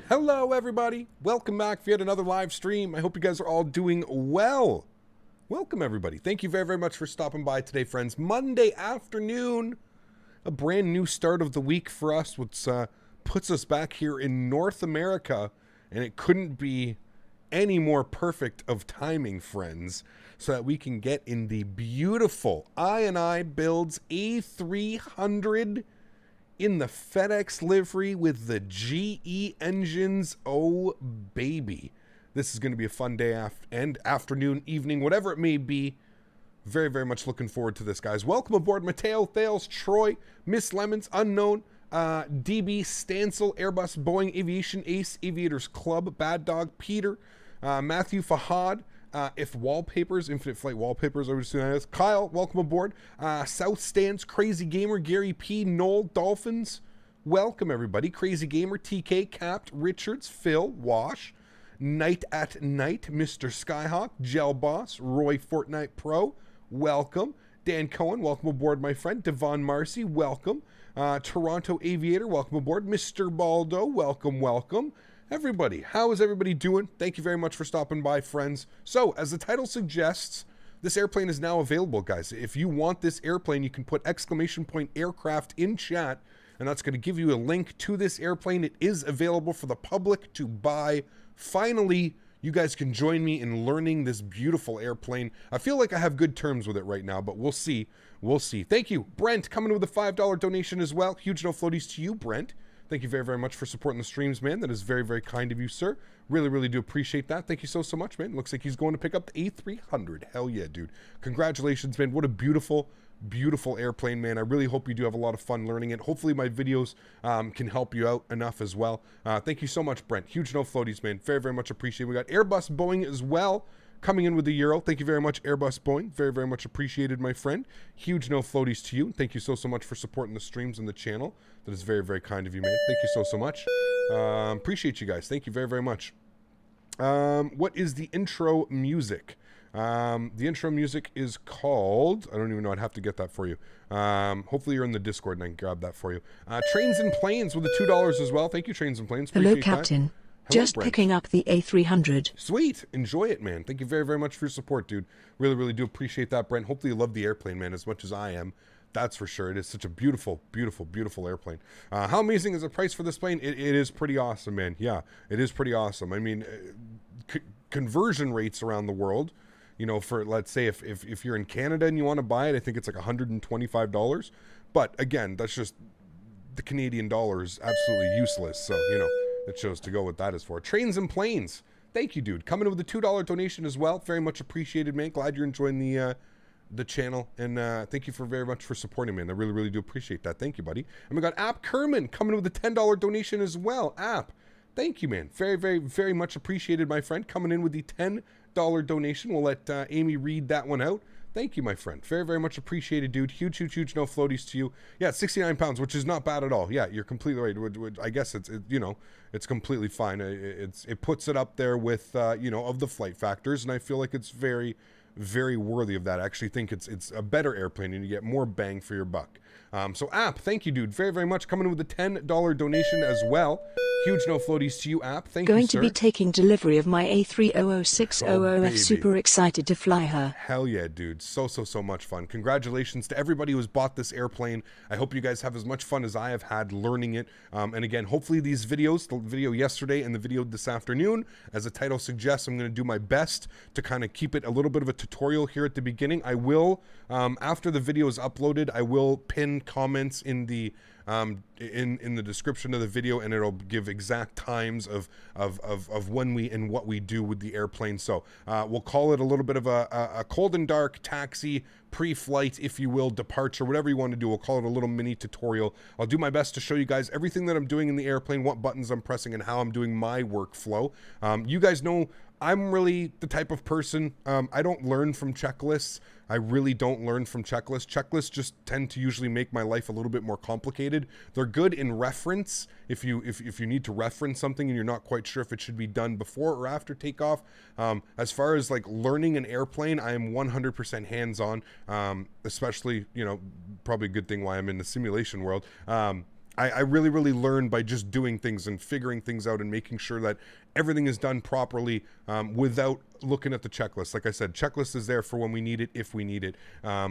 Hello everybody, welcome back for yet another live stream. I hope you guys are all doing well. Welcome everybody. Thank you very, very much for stopping by today, friends. Monday afternoon, a brand new start of the week for us, which puts us back here in North America, and it couldn't be any more perfect of timing, friends, so that we can get in the beautiful iniBuilds A300 in the FedEx livery with the GE engines. Oh baby, this is going to be a fun day and afternoon, evening, whatever it may be. Very, very much looking forward to this, guys. Welcome aboard Mateo, Thales, Troy, Miss Lemons, Unknown, DB, Stancil, Airbus, Boeing, Aviation, Ace, Aviators Club, Bad Dog, Peter, Matthew, Fahad, If Wallpapers, Infinite Flight Wallpapers, I would assume that is. Kyle, welcome aboard. South Stands, Crazy Gamer, Gary P, Noel, Dolphins, welcome everybody. Crazy Gamer, TK, Capt, Richards, Phil, Wash, Night at Night, Mr. Skyhawk, Gel Boss, Roy Fortnite Pro, welcome. Dan Cohen, welcome aboard, my friend. Devon Marcy, welcome. Toronto Aviator, welcome aboard. Mr. Baldo, welcome, welcome. Everybody, how is everybody doing? Thank you very much for stopping by, friends. So, as the title suggests, this airplane is now available, guys. If you want this airplane, you can put !aircraft in chat, and that's going to give you a link to this airplane. It is available for the public to buy. Finally, you guys can join me in learning this beautiful airplane. I feel like I have good terms with it right now, but we'll see. We'll see. Thank you. Brent, coming with a $5 donation as well. Huge no floaties to you, Brent. Thank you very, very much for supporting the streams, man. That is very, very kind of you, sir. Really, really do appreciate that. Thank you so, so much, man. Looks like he's going to pick up the A300. Hell yeah, dude. Congratulations, man. What a beautiful, beautiful airplane, man. I really hope you do have a lot of fun learning it. Hopefully my videos can help you out enough as well. Thank you so much, Brent. Huge no floaties, man. Very, very much appreciated. We got Airbus Boeing as well, coming in with the Euro. Thank you very much, Airbus Boeing. Very, very much appreciated, my friend. Huge no floaties to you. Thank you so, so much for supporting the streams and the channel. That is very, very kind of you, man. Thank you so, so much. Appreciate you guys. Thank you very, very much. What is the intro music? The intro music is called, I don't even know, I'd have to get that for you. Hopefully you're in the Discord and I can grab that for you. Trains and Planes with the $2 as well. Thank you, Trains and Planes. Hello, Captain. Hello, just Brent. picking up the A300. Sweet. Enjoy it, man. Thank you very, very much for your support, dude. Really, really do appreciate that, Brent. Hopefully you love the airplane, man, as much as I am. That's for sure. It is such a beautiful, beautiful, beautiful airplane. How amazing is the price for this plane? It is pretty awesome, man. Yeah, it is pretty awesome. I mean, conversion rates around the world, you know, for, let's say, if you're in Canada and you want to buy it, I think it's like $125. But again, that's just, the Canadian dollar is absolutely useless. So, you know, it shows to go what that is for. Trains and Planes. Thank you, dude. Coming in with a $2 donation as well. Very much appreciated, man. Glad you're enjoying the channel, and thank you very much for supporting me, and I really, really do appreciate that. Thank you, buddy. And we got App Kerman coming in with a $10 donation as well. App, thank you, man. Very, very, very much appreciated, my friend. Coming in with the $10 donation. We'll let Amy read that one out. Thank you, my friend. Very, very much appreciated, dude. Huge, huge, huge no floaties to you. Yeah, 69 pounds, which is not bad at all. Yeah, you're completely right. I guess it's you know, it's completely fine. It puts it up there with you know, of the flight factors, and I feel like it's very, very worthy of that. I actually think it's a better airplane and you get more bang for your buck. So App, thank you, dude, very, very much. Coming in with a $10 donation as well. Huge no floaties to you, App. Thank you, sir. Going to be taking delivery of my A300-600F. Super excited to fly her. Hell yeah, dude. So much fun. Congratulations to everybody who has bought this airplane. I hope you guys have as much fun as I have had learning it. And again, hopefully these videos, the video yesterday and the video this afternoon, as the title suggests, I'm going to do my best to kind of keep it a little bit of a tutorial here at the beginning. I will, after the video is uploaded, I will pin comments in the in the description of the video, and it'll give exact times of when we and what we do with the airplane. So we'll call it a little bit of a cold and dark taxi, pre-flight, if you will, departure, whatever you want to do. We'll call it a little mini tutorial. I'll do my best to show you guys everything that I'm doing in the airplane, what buttons I'm pressing, and how I'm doing my workflow. You guys know I'm really the type of person, I don't learn from checklists. I really don't learn from checklists. Checklists just tend to usually make my life a little bit more complicated. They're good in reference if you need to reference something and you're not quite sure if it should be done before or after takeoff. As far as like learning an airplane, I am 100% hands-on, especially, you know, probably a good thing why I'm in the simulation world. I really, really learn by just doing things and figuring things out and making sure that everything is done properly without looking at the checklist. Like I said, checklist is there for when we need it, if we need it.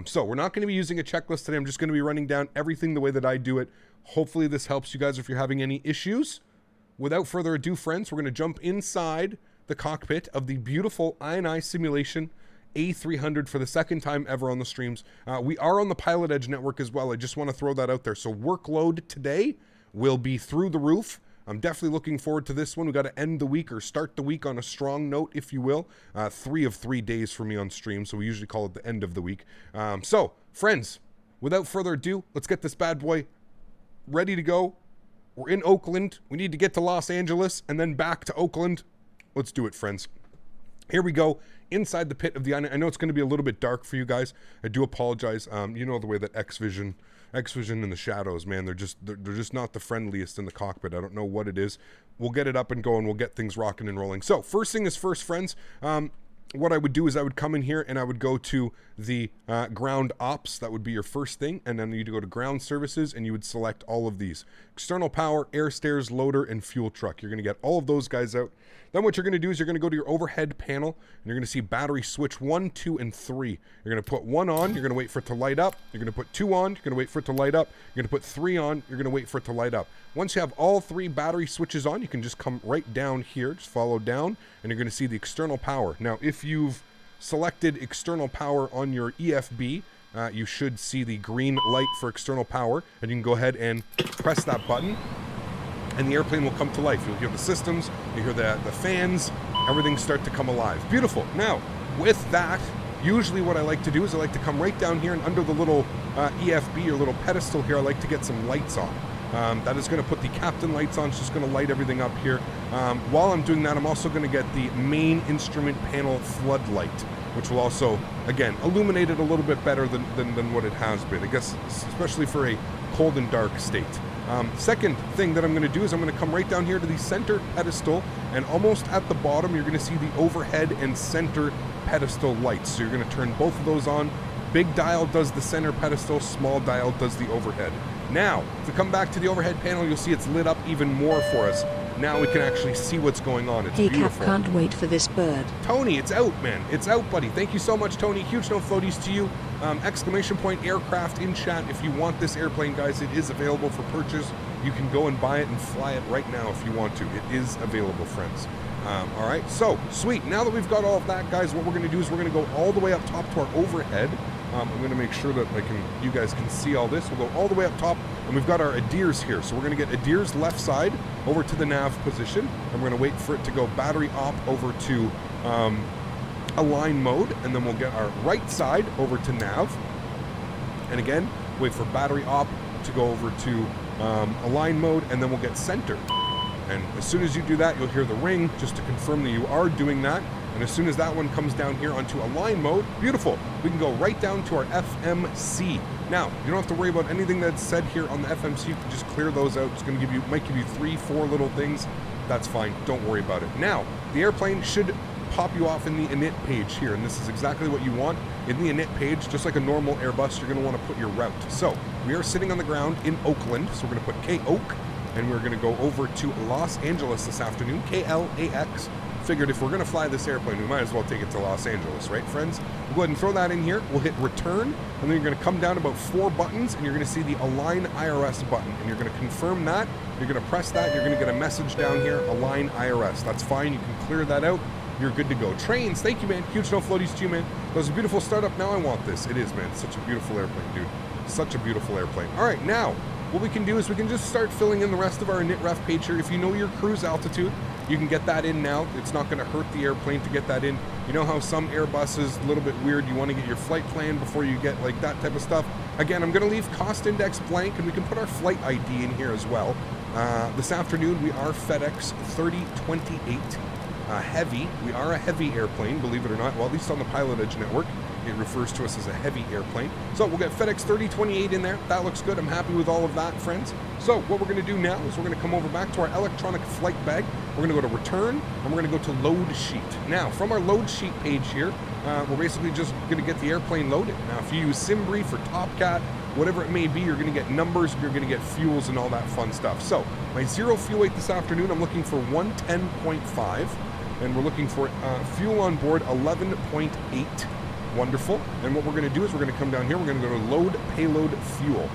So we're not going to be using a checklist today. I'm just going to be running down everything the way that I do it. Hopefully this helps you guys if you're having any issues. Without further ado, friends, we're going to jump inside the cockpit of the beautiful INI simulation A300 for the second time ever on the streams. We are on the PilotEdge network as well. I just want to throw that out there. So workload today will be through the roof. I'm definitely looking forward to this one. We got to end the week or start the week on a strong note, if you will. 3 of 3 days for me on stream, so we usually call it the end of the week. So, friends, without further ado, let's get this bad boy ready to go. We're in Oakland. We need to get to Los Angeles and then back to Oakland. Let's do it, friends. Here we go, inside the pit of the... I know it's going to be a little bit dark for you guys. I do apologize. You know the way that XVision in the shadows, man, they're just not the friendliest in the cockpit. I don't know what it is. We'll get it up and going. We'll get things rocking and rolling. So first thing is first, friends. What I would do is I would come in here and I would go to the ground ops. That would be your first thing. And then you'd go to ground services and you would select all of these. External power, air stairs, loader, and fuel truck. You're going to get all of those guys out. Then what you're going to do is you're going to go to your overhead panel and you're going to see battery switch 1, 2, and 3. You're going to put 1 on. You're going to wait for it to light up. You're going to put 2 on. You're going to wait for it to light up. You're going to put 3 on. You're going to wait for it to light up. Once you have all 3 battery switches on, you can just come right down here. Just follow down and you're going to see the external power. Now, if you've selected external power on your EFB, you should see the green light for external power, and you can go ahead and press that button and the airplane will come to life. You'll hear the systems, you hear the fans, everything start to come alive. Beautiful. Now, with that, usually what I like to do is I like to come right down here and under the little EFB or little pedestal here, I like to get some lights on. That is going to put the captain lights on. It's just going to light everything up here. While I'm doing that, I'm also going to get the main instrument panel floodlight, which will also, again, illuminate it a little bit better than what it has been, I guess, especially for a cold and dark state. Second thing that I'm going to do is I'm going to come right down here to the center pedestal, and almost at the bottom, you're going to see the overhead and center pedestal lights. So you're going to turn both of those on. Big dial does the center pedestal, small dial does the overhead. Now, if we come back to the overhead panel, you'll see it's lit up even more for us. Now we can actually see what's going on. It's beautiful. Cap, can't wait for this bird. Tony, it's out, man. It's out, buddy. Thank you so much, Tony. Huge no floaties to you. Exclamation point aircraft in chat. If you want this airplane, guys, it is available for purchase. You can go and buy it and fly it right now if you want to. It is available, friends. All right, so sweet. Now that we've got all of that, guys, what we're going to do is we're going to go all the way up top to our overhead. I'm going to make sure that you guys can see all this. We'll go all the way up top, and we've got our ADIRS here. So we're going to get ADIRS left side over to the nav position, and we're going to wait for it to go battery op over to align mode, and then we'll get our right side over to nav, and again, wait for battery op to go over to align mode, and then we'll get center. And as soon as you do that, you'll hear the ring just to confirm that you are doing that. And as soon as that one comes down here onto align mode, beautiful. We can go right down to our FMC. Now, you don't have to worry about anything that's said here on the FMC. You can just clear those out. It's going to might give you 3, 4 little things. That's fine. Don't worry about it. Now, the airplane should pop you off in the init page here. And this is exactly what you want. In the init page, just like a normal Airbus, you're going to want to put your route. So we are sitting on the ground in Oakland. So we're going to put K-Oak. And we're going to go over to Los Angeles this afternoon, KLAX. Figured if we're going to fly this airplane, we might as well take it to Los Angeles, right, friends? We'll go ahead and throw that in here. We'll hit return, and then you're going to come down about 4 buttons, and you're going to see the Align IRS button. And you're going to confirm that. You're going to press that. You're going to get a message down here, Align IRS. That's fine. You can clear that out. You're good to go. Trains, thank you, man. Huge no floaties to you, man. That was a beautiful startup. Now I want this. It is, man. It's such a beautiful airplane, dude. Such a beautiful airplane. All right, now, what we can do is we can just start filling in the rest of our init ref page here. If you know your cruise altitude, you can get that in now. It's not going to hurt the airplane to get that in. You know how some Airbuses, a little bit weird, you want to get your flight plan before you get like that type of stuff. Again, I'm going to leave cost index blank, and we can put our flight ID in here as well. This afternoon, we are FedEx 3028 heavy. We are a heavy airplane, believe it or not. Well, at least on the PilotEdge network, it refers to us as a heavy airplane. So we'll get FedEx 3028 in there. That looks good. I'm happy with all of that, friends. So what we're going to do now is we're going to come over back to our electronic flight bag. We're going to go to return, and we're going to go to load sheet. Now, from our load sheet page here, we're basically just going to get the airplane loaded. Now, if you use Simbri for TopCat, whatever it may be. You're going to get numbers, you're going to get fuels and all that fun stuff. So my zero fuel weight this afternoon, I'm looking for 110.5, and we're looking for fuel on board 11.8. Wonderful. And what we're going to do is we're going to come down here, we're going to go to load payload fuel.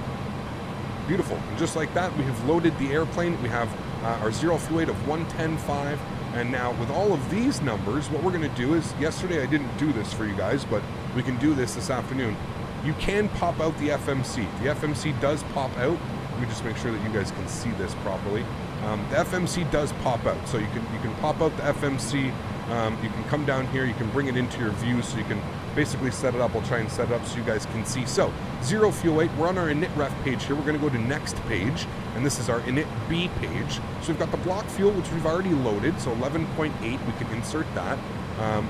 Beautiful. And just like that, we have loaded the airplane. We have our zero fuel weight of 110.5. And now with all of these numbers, what we're going to do is, yesterday I didn't do this for you guys, but we can do this afternoon. You can pop out the FMC. The FMC does pop out. Let me just make sure that you guys can see this properly. The FMC does pop out. So you can pop out the FMC. You can come down here. You can bring it into your view so you can basically set it up. I'll try and set it up so you guys can see. So zero fuel weight. We're on our init ref page here. We're going to go to next page, and this is our init B page. So we've got the block fuel, which we've already loaded. So 11.8. We can insert that.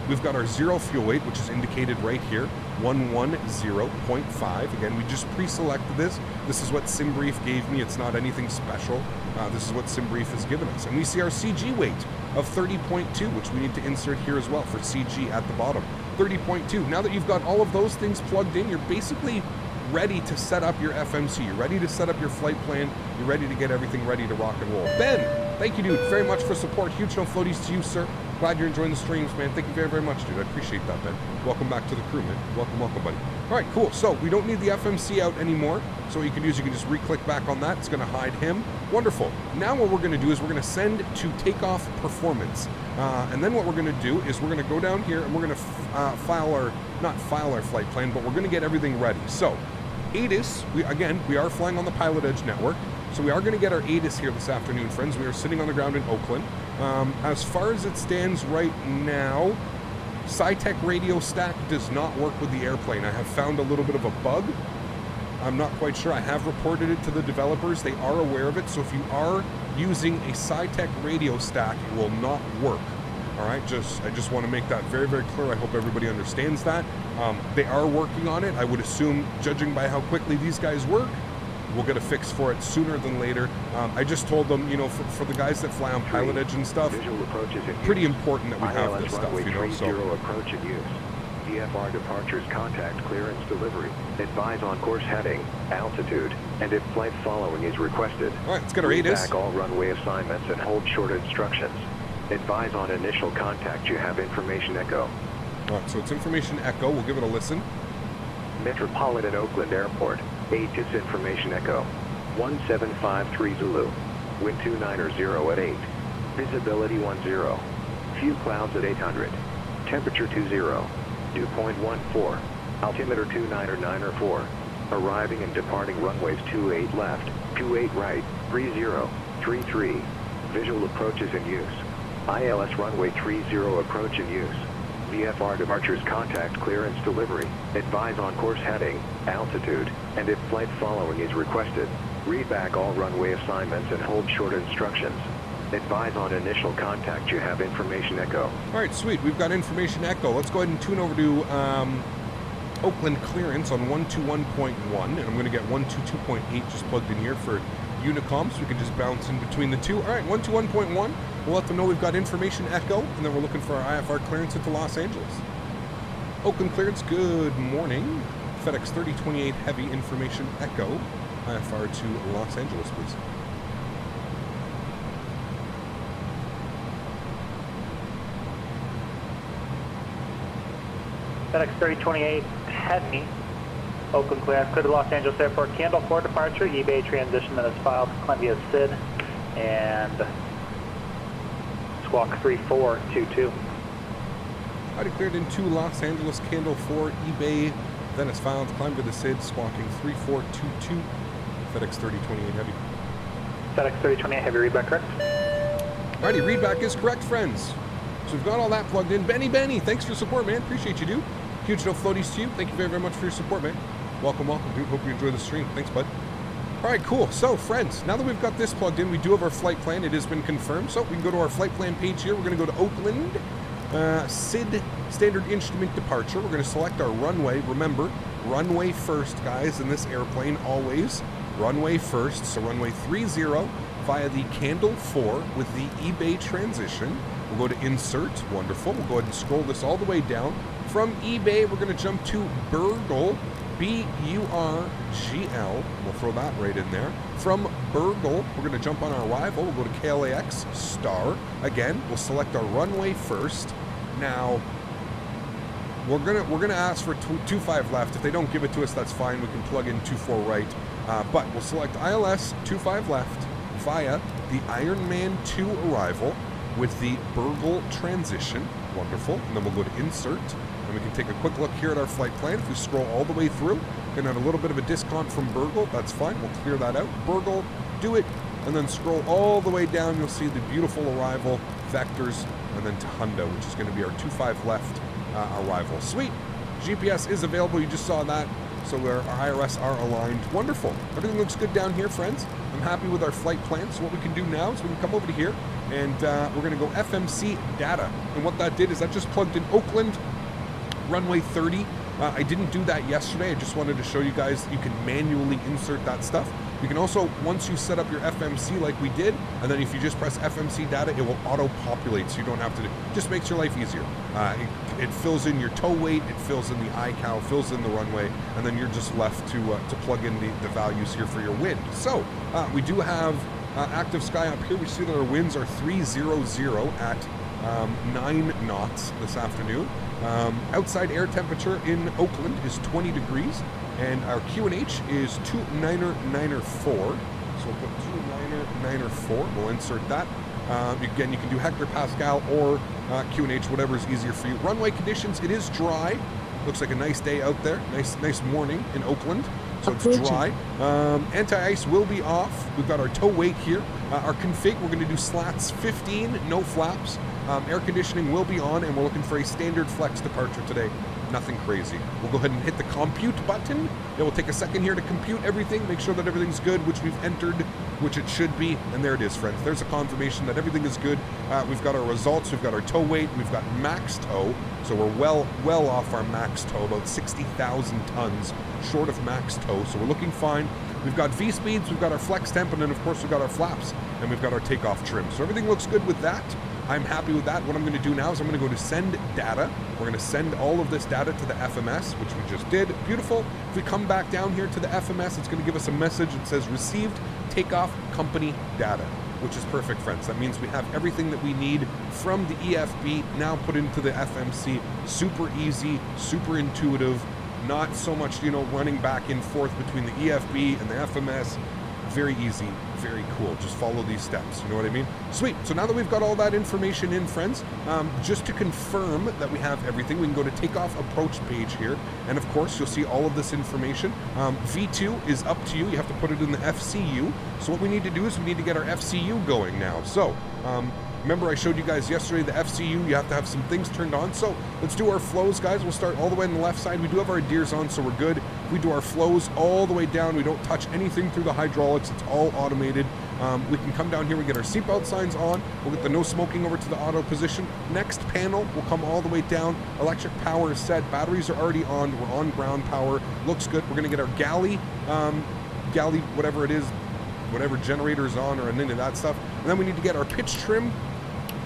We've got our zero fuel weight, which is indicated right here, 110.5. Again, we just pre-selected this. This is what SimBrief gave me. It's not anything special. This is what SimBrief has given us. And we see our CG weight of 30.2, which we need to insert here as well for CG at the bottom. 30.2. Now that you've got all of those things plugged in, you're basically ready to set up your FMC. You're ready to set up your flight plan. You're ready to get everything ready to rock and roll. Ben, thank you, dude, very much for support. Huge no floaties to you, sir. Glad you're enjoying the streams, man. Thank you very, very much, dude. I appreciate that, Ben. Welcome back to the crew, man. Welcome, welcome, buddy. All right, cool. So we don't need the FMC out anymore. So what you can do is you can just re-click back on that. It's going to hide him. Wonderful. Now what we're going to do is we're going to send to takeoff performance. And then what we're going to do is we're going to go down here and we're going to not file our flight plan, but we're going to get everything ready. So ATIS, we are flying on the PilotEdge network. So we are going to get our ATIS here this afternoon, friends. We are sitting on the ground in Oakland. As far as it stands right now, SciTech radio stack does not work with the airplane. I have found a little bit of a bug. I'm not quite sure. I have reported it to the developers. They are aware of it. So if you are using a SciTech radio stack, it will not work. All right, I just want to make that very, very clear. I hope everybody understands that. They are working on it. I would assume, judging by how quickly these guys work, we'll get a fix for it sooner than later. I just told them, you know, for the guys that fly on PilotEdge and stuff, pretty important that we have this stuff, you know. So approach in use. VFR departures, contact clearance delivery. Advise on course heading, altitude, and if flight following is requested. All right, let's get our ATIS. Back all runway assignments and hold short instructions. Advise on initial contact. You have information echo. All right, so it's information echo. We'll give it a listen. Metropolitan Oakland Airport. ATIS information echo. 1753 Zulu. Wind 290 at 8. Visibility 10. Few clouds at 800. Temperature 20. 2.14. Altimeter 299.4. Arriving and departing runways 28 left, 28 right, 3033. Visual approaches in use. ILS runway 30 approach in use. VFR departures, contact clearance delivery. Advise on course heading, altitude, and if flight following is requested. Read back all runway assignments and hold short instructions. Advise on initial contact. You have information echo. All right, sweet. We've got information echo. Let's go ahead and tune over to Oakland clearance on 121.1, and I'm going to get 122.8 just plugged in here for Unicom, so we can just bounce in between the two. All right, 121.1. We'll let them know we've got information echo, and then we're looking for our IFR clearance into Los Angeles. Oakland clearance, good morning. FedEx 3028 heavy information echo. IFR to Los Angeles, please. FedEx 3028 heavy. Oakland clearance, clear to Los Angeles Airport. Candle 4 departure, eBay transition that is filed. Climb via SID and squawk 3422. I declared into Los Angeles, Candle 4, eBay, then it's filed. Climb to the SID, squawking 3422. FedEx 3028 heavy. FedEx 3028 heavy, readback correct? Alrighty, readback is correct, friends. So we've got all that plugged in. Benny, thanks for support, man. Appreciate you, dude. Huge no floaties to you. Thank you very, very much for your support, man. Welcome, dude. Hope you enjoy the stream. Thanks, bud. All right, cool. So, friends, now that we've got this plugged in, we do have our flight plan. It has been confirmed. So we can go to our flight plan page here. We're going to go to Oakland, SID, standard instrument departure. We're going to select our runway. Remember, runway first, guys, in this airplane, always. Runway first. So runway 30 via the Candle 4 with the eBay transition. We'll go to insert. Wonderful. We'll go ahead and scroll this all the way down. From eBay, we're going to jump to Burgle BURGL. We'll throw that right in there. From Burgle, we're going to jump on our arrival. We'll go to KLAX star. Again, we'll select our runway first. Now, we're gonna ask for 25 left. If they don't give it to us, that's fine. We can plug in 24 right. But we'll select ILS 25 left via the Ironman 2 arrival with the Burgle transition. Wonderful. And then we'll go to insert. And we can take a quick look here at our flight plan. If we scroll all the way through, we're gonna have a little bit of a discount from Burgle. That's fine. We'll clear that out. Burgle, do it. And then scroll all the way down. You'll see the beautiful arrival vectors, and then to Hundo, which is going to be our 25 left arrival. Sweet. GPS is available. You just saw that. So our IRS are aligned. Wonderful. Everything looks good down here, friends. I'm happy with our flight plan. So what we can do now is we can come over to here, and we're going to go FMC data. And what that did is that just plugged in Oakland, runway 30. I didn't do that yesterday. I just wanted to show you guys you can manually insert that stuff. You can also, once you set up your FMC like we did, and then if you just press FMC data, it will auto-populate, so you don't have to just makes your life easier. It fills in your tow weight, it fills in the iCal, fills in the runway, and then you're just left to plug in the values here for your wind. So, we do have active sky up here. We see that our winds are 300 at 9 knots this afternoon. Outside air temperature in Oakland is 20 degrees, and our QNH is 2994. So we'll put 2994. We'll insert that. Again, you can do hectopascal or QNH, whatever is easier for you. Runway conditions, it is dry. Looks like a nice day out there. Nice morning in Oakland. So it's dry. Anti-ice will be off. We've got our tow weight here. Our config, we're going to do slats 15, no flaps. Air conditioning will be on, and we're looking for a standard flex departure today. Nothing crazy. We'll go ahead and hit the compute button. It will take a second here to compute everything, make sure that everything's good, which we've entered, which it should be. And there it is, friends. There's a confirmation that everything is good. We've got our results. We've got our tow weight. We've got max tow. So we're well off our max tow, about 60,000 tons short of max tow. So we're looking fine. We've got V speeds. We've got our flex temp, and then of course we've got our flaps, and we've got our takeoff trim. So everything looks good with that. I'm happy with that. What I'm going to do now is I'm going to go to send data. We're going to send all of this data to the FMS, which we just did. Beautiful. If we come back down here to the FMS, it's going to give us a message that says received takeoff company data, which is perfect, friends. That means we have everything that we need from the EFB now put into the FMC. Super easy, super intuitive, not so much, running back and forth between the EFB and the FMS. Very easy, very cool. Just follow these steps, you know what I mean? Sweet. So now that we've got all that information in, friends, just to confirm that we have everything, we can go to takeoff approach page here, and of course you'll see all of this information. V2 is up to you. You have to put it in the FCU. So what we need to do is we need to get our FCU going now. So remember I showed you guys yesterday the FCU, you have to have some things turned on. So let's do our flows, guys. We'll start all the way on the left side. We do have our adheres on, so we're good. We do our flows all the way down. We don't touch anything through the hydraulics. It's all automated. We can come down here, we get our seatbelt signs on. We'll get the no smoking over to the auto position. Next panel will come all the way down. Electric power is set. Batteries are already on. We're on ground power. Looks good. We're going to get our galley, whatever it is, whatever generator is on or any of that stuff. And then we need to get our pitch trim,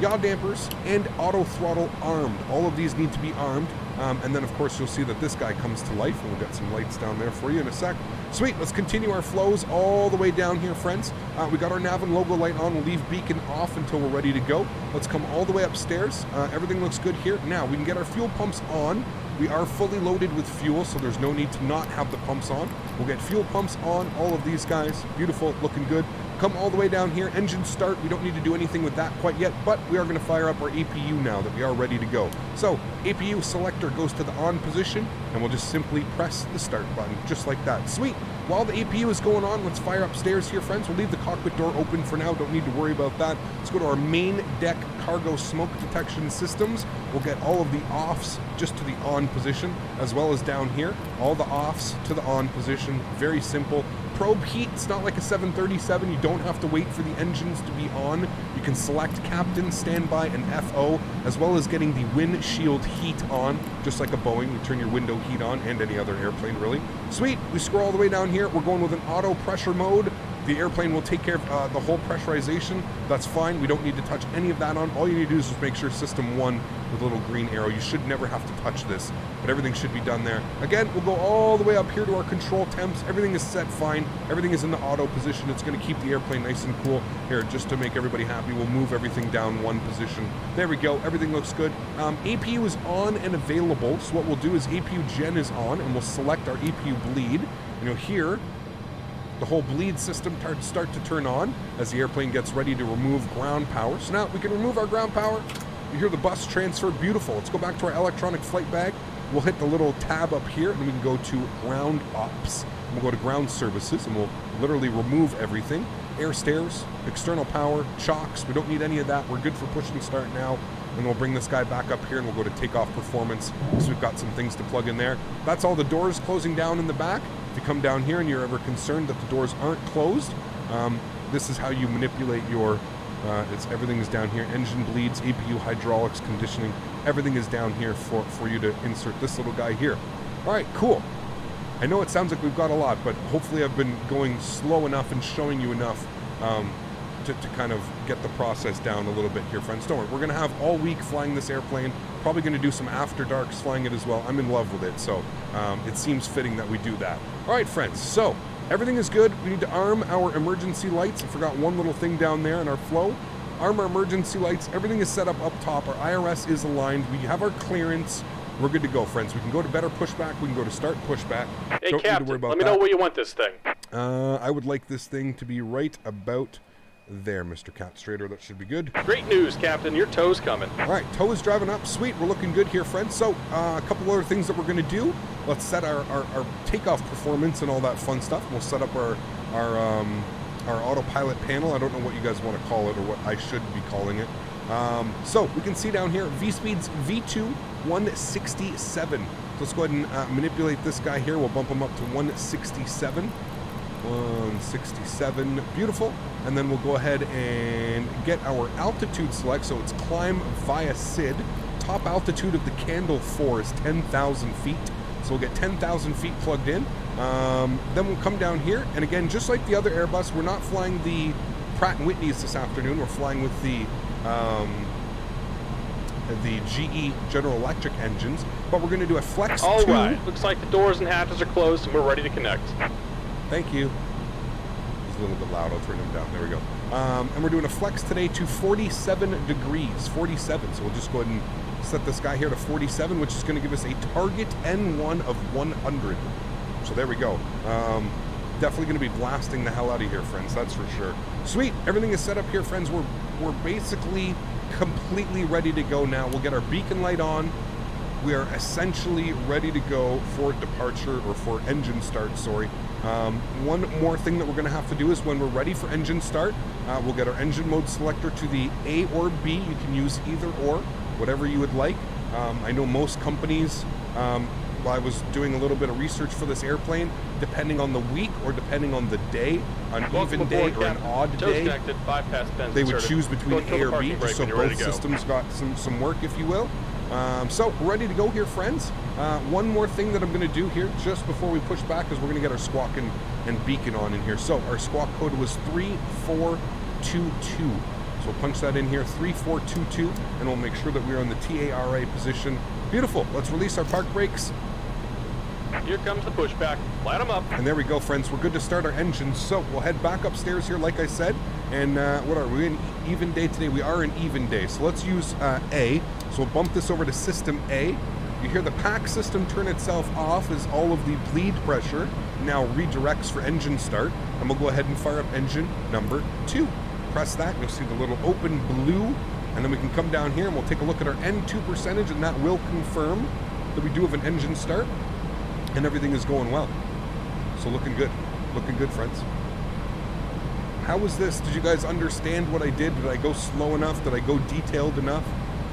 yaw dampers, and auto throttle armed. All of these need to be armed. And then of course you'll see that this guy comes to life, and we'll get some lights down there for you in a sec. Sweet, let's continue our flows all the way down here, friends. We got our nav and logo light on. We'll leave beacon off until we're ready to go. Let's come all the way upstairs. Everything looks good here. Now we can get our fuel pumps on. We are fully loaded with fuel, so there's no need to not have the pumps on. We'll get fuel pumps on, all of these guys. Beautiful, looking good. Come all the way down here, engine start. We don't need to do anything with that quite yet, but we are going to fire up our APU now that we are ready to go. So APU selector goes to the on position, and we'll just simply press the start button, just like that. Sweet. While the APU is going on, let's fire upstairs here, friends. We'll leave the cockpit door open for now. Don't need to worry about that. Let's go to our main deck cargo smoke detection systems. We'll get all of the offs just to the on position, as well as down here. All the offs to the on position. Very simple. Probe heat, it's not like a 737. You don't have to wait for the engines to be on. You can select captain, standby, and FO, as well as getting the windshield heat on, just like a Boeing. You turn your window heat on, and any other airplane, really. Sweet. We scroll all the way down here. We're going with an auto pressure mode. The airplane will take care of the whole pressurization. That's fine. We don't need to touch any of that on. All you need to do is just make sure system 1 with a little green arrow. You should never have to touch this, but everything should be done there. Again, we'll go all the way up here to our control temps. Everything is set fine. Everything is in the auto position. It's going to keep the airplane nice and cool. Here, just to make everybody happy, we'll move everything down 1 position. There we go. Everything looks good. APU is on and available. So what we'll do is APU gen is on, and we'll select our APU bleed. Here, the whole bleed system start to turn on as the airplane gets ready to remove ground power. So now we can remove our ground power. You hear the bus transfer. Beautiful. Let's go back to our electronic flight bag. We'll hit the little tab up here, and we can go to ground ops. We'll go to ground services, and we'll literally remove everything. Air stairs, external power, chocks. We don't need any of that. We're good for push and start now. And we'll bring this guy back up here, and we'll go to takeoff performance because we've got some things to plug in there. That's all the doors closing down in the back. If you come down here and you're ever concerned that the doors aren't closed, this is how you manipulate your, everything is down here. Engine bleeds, APU, hydraulics, conditioning, everything is down here for you to insert this little guy here. All right, cool. I know it sounds like we've got a lot, but hopefully I've been going slow enough and showing you enough to kind of get the process down a little bit here, friends. Don't worry, we're going to have all week flying this airplane. Probably going to do some after darks flying it as well. I'm in love with it, so it seems fitting that we do that. All right, friends, so everything is good. We need to arm our emergency lights. I forgot one little thing down there in our flow. Arm our emergency lights. Everything is set up top. Our IRS is aligned. We have our clearance. We're good to go, friends. We can go to better pushback. We can go to start pushback. Hey, Don't Captain, need to worry about let me know where you want this thing. I would like this thing to be right about there, Mr. Cat Strader. That should be good. Great news, Captain. Your tow's coming. All right, tow is driving up. Sweet. We're looking good here, friends. So a couple other things that we're going to do. Let's set our takeoff performance and all that fun stuff. We'll set up our autopilot panel. I don't know what you guys want to call it or what I should be calling it. So we can see down here, V-speeds V2, 167. So let's go ahead and manipulate this guy here. We'll bump him up to 167. 167, beautiful. And then we'll go ahead and get our altitude select. So it's climb via SID. Top altitude of the Candle 4 is 10,000 feet. So we'll get 10,000 feet plugged in. Then we'll come down here. And again, just like the other Airbus, we're not flying the Pratt & Whitneys this afternoon. We're flying with the GE General Electric engines. But we're going to do a Flex 2. All right. Looks like the doors and hatches are closed and we're ready to connect. Thank you. It's a little bit loud. I'll turn him down. There we go. And we're doing a flex today to 47 degrees. 47. So we'll just go ahead and set this guy here to 47, which is going to give us a target N1 of 100. So there we go. Definitely going to be blasting the hell out of here, friends. That's for sure. Sweet. Everything is set up here, friends. We're basically completely ready to go now. We'll get our beacon light on. We are essentially ready to go for departure, or for engine start, sorry. One more thing that we're going to have to do is when we're ready for engine start, we'll get our engine mode selector to the A or B. You can use either or, whatever you would like. I know most companies, while I was doing a little bit of research for this airplane, depending on the week or depending on the day, an even day or an odd day, they would choose between A or B, just so both systems got some work, if you will. So we're ready to go here, friends. One more thing that I'm going to do here just before we push back is we're going to get our squawk and beacon on in here. So our squawk code was 3422. So we'll punch that in here, 3422, and we'll make sure that we're on the TARA position. Beautiful. Let's release our park brakes. Here comes the pushback. Light them up. And there we go, friends. We're good to start our engines. So we'll head back upstairs here, like I said. And what are we in even day today? We are in even day. So let's use A. So we'll bump this over to system A. You hear the pack system turn itself off as all of the bleed pressure now redirects for engine start. And we'll go ahead and fire up engine number 2. Press that, and you'll see the little open blue. And then we can come down here and we'll take a look at our N2 percentage, and that will confirm that we do have an engine start. And everything is going well. So looking good. Looking good, friends. How was this? Did you guys understand what I did? Did I go slow enough? Did I go detailed enough?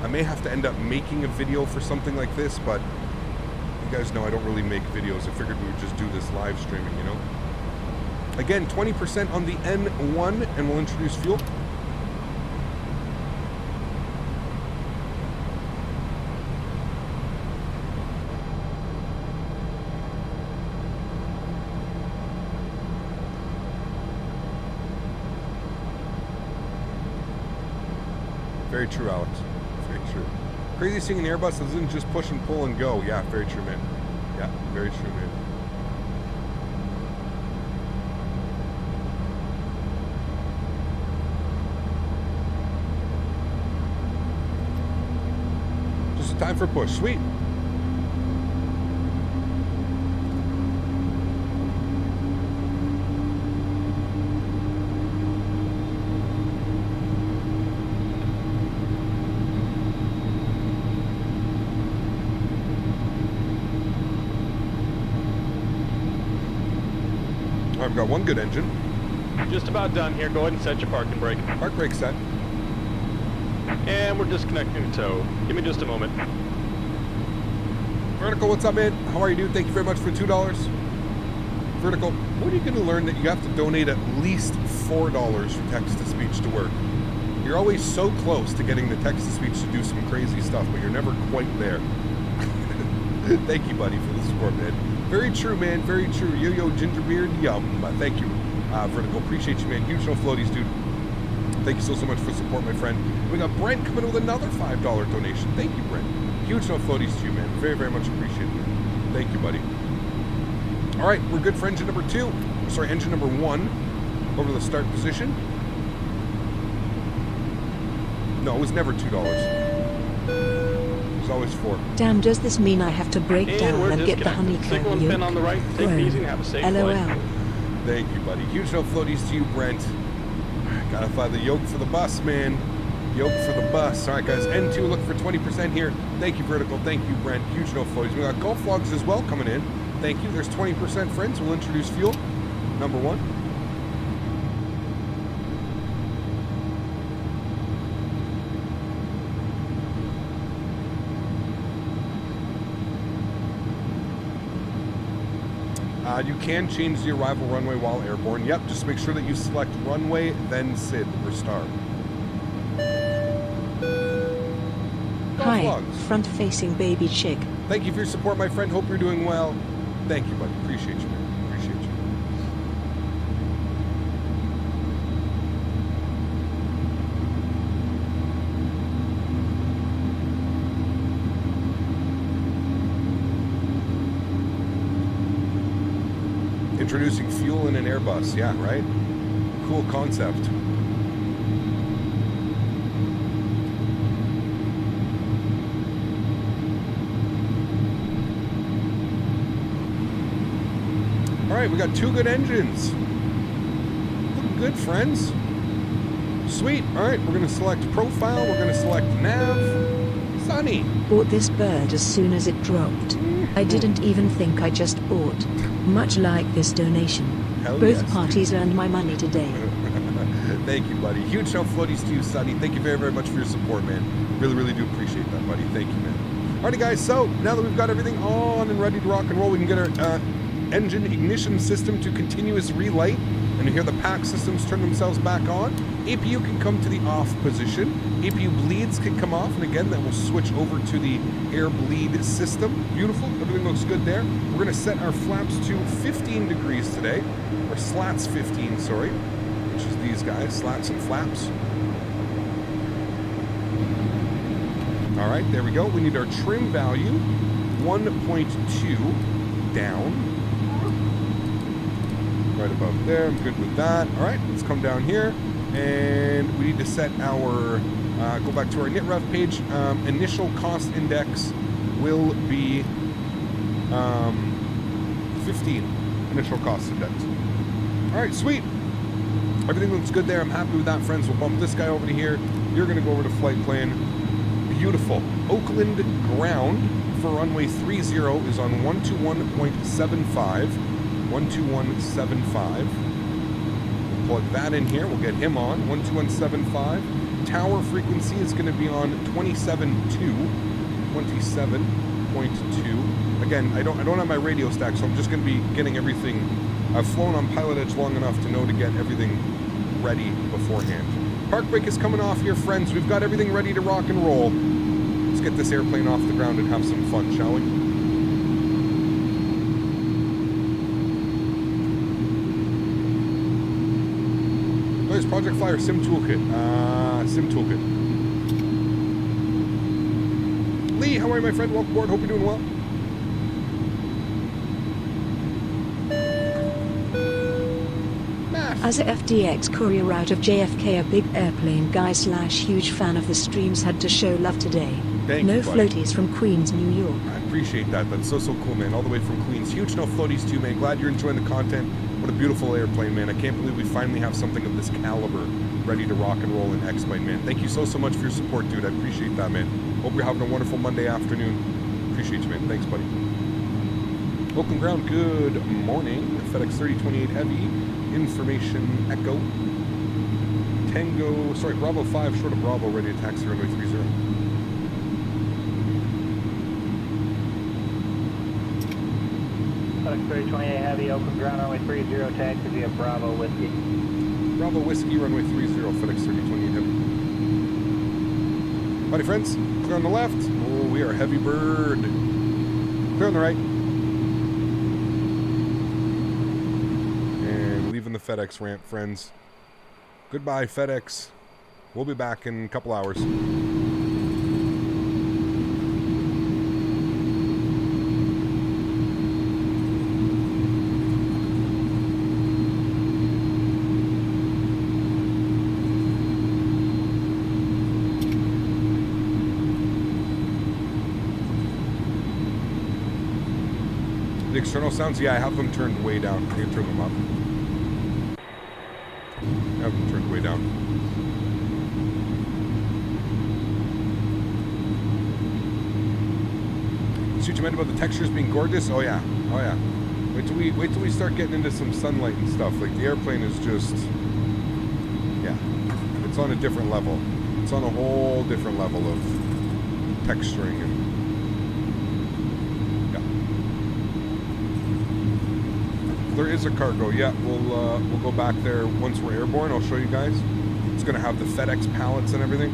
I may have to end up making a video for something like this, but you guys know I don't really make videos. I figured we would just do this live streaming, you know? Again, 20% on the N1, and we'll introduce fuel. Very true, Alex. Very true. Crazy seeing an Airbus that doesn't just push and pull and go. Yeah, very true, man. Yeah, very true, man. Just time for push. Sweet. I've got one good engine. Just about done here. Go ahead and set your parking brake. Park brake set. And we're disconnecting the tow. Give me just a moment. Vertical, what's up, man? How are you, dude? Thank you very much for $2. Vertical, when are you going to learn that you have to donate at least $4 for text-to-speech to work? You're always so close to getting the text-to-speech to do some crazy stuff, but you're never quite there. Thank you, buddy, for the support, man. Very true, man. Very true. Yo-yo, gingerbeard, yum. Thank you, Vertical. Appreciate you, man. Huge no floaties, dude. Thank you so much for support, my friend. We got Brent coming with another $5 donation. Thank you, Brent. Huge no floaties to you, man. Very, very much appreciated, man. Thank you, buddy. All right, we're good for engine number 2. Sorry, engine number 1. Over to the start position. No, it was never $2. It's always 4. Damn, does this mean I have to break And down we're and get the disconnected. honeycomb Signal and yoke? pin on the right. Take it easy and have a safe LOL. flight. Thank you, buddy. Huge no floaties to you, Brent. Gotta find the yoke for the bus, man. Yoke for the bus. All right, guys. N2, look for 20% here. Thank you, Vertical. Thank you, Brent. Huge no floaties. We got golf logs as well coming in. Thank you. There's 20%, friends. We'll introduce fuel. Number 1. You can change the arrival runway while airborne. Yep, just make sure that you select runway, then SID or star. Hi, Vlogs. front-facing baby chick. Thank you for your support, my friend. Hope you're doing well. Thank you, buddy. Appreciate you, man. Appreciate you. Introducing fuel in an Airbus. Yeah, right? Cool concept. All right, we got 2 good engines. Looking good, friends. Sweet. All right, we're going to select profile. We're going to select nav. Sunny. Bought this bird as soon as it dropped. I didn't even think I just bought. Much like this donation. Hell Both yes. parties earned my money today. Thank you, buddy. Huge no floaties to you, Sunny. Thank you very, very much for your support, man. Really, really do appreciate that, buddy. Thank you, man. Alrighty, guys. So now that we've got everything on and ready to rock and roll, we can get our engine ignition system to continuous relight, and you hear the pack systems turn themselves back on. APU can come to the off position. APU bleeds can come off, and again, that will switch over to the air bleed system. Beautiful. Everything looks good there. We're going to set our flaps to 15 degrees today, or slats 15, sorry, which is these guys, slats and flaps. All right, there we go. We need our trim value, 1.2 down. Right about there. I'm good with that. All right, let's come down here, and we need to set our go back to our NitRev page. Initial cost index will be 15. Initial cost index. All right, sweet. Everything looks good there. I'm happy with that, friends. We'll bump this guy over to here. You're going to go over to flight plan. Beautiful. Oakland ground for runway 30 is on 121.75. 121.75. We'll plug that in here. We'll get him on 121.75. Tower frequency is going to be on 27.2. 27.2. Again, I don't have my radio stack, so I'm just going to be getting everything. I've flown on PilotEdge long enough to know to get everything ready beforehand. Park brake is coming off here, friends. We've got everything ready to rock and roll. Let's get this airplane off the ground and have some fun, shall we? There's Project Flyer Sim Toolkit. Sim Toolkit. how are you, my friend? Welcome aboard. Hope you're doing well. As a FDX courier out of JFK, a big airplane guy / huge fan of the streams, had to show love today. Thank no you, buddy. floaties from Queens, New York. I appreciate that. That's so cool, man. All the way from Queens. Huge no floaties too, man. Glad you're enjoying the content. What a beautiful airplane, man. I can't believe we finally have something of this caliber ready to rock and roll in X-Plane, man. Thank you so much for your support, dude. I appreciate that, man. Hope you're having a wonderful Monday afternoon. Appreciate you, man. Thanks, buddy. Oakland ground, good morning. FedEx 3028 Heavy. Information Echo. Bravo 5 short of Bravo, ready to taxi runway 30. FedEx 3028 Heavy, Oakland ground, runway 30, taxi via Bravo Whiskey. Bravo Whiskey, runway 30, FedEx 3028 Heavy. Howdy, friends. Clear on the left. Oh, we are heavy bird. Clear on the right. And leaving the FedEx ramp, friends. Goodbye, FedEx. We'll be back in a couple hours. The external sounds, yeah, I have them turned way down. I can turn them up. I have them turned way down. See what you meant about the textures being gorgeous? Oh yeah, oh yeah. Wait till we start getting into some sunlight and stuff. Like the airplane is just, yeah, it's on a different level. It's on a whole different level of texturing and. There is a cargo. Yeah, we'll go back there once we're airborne. I'll show you guys. It's gonna have the FedEx pallets and everything.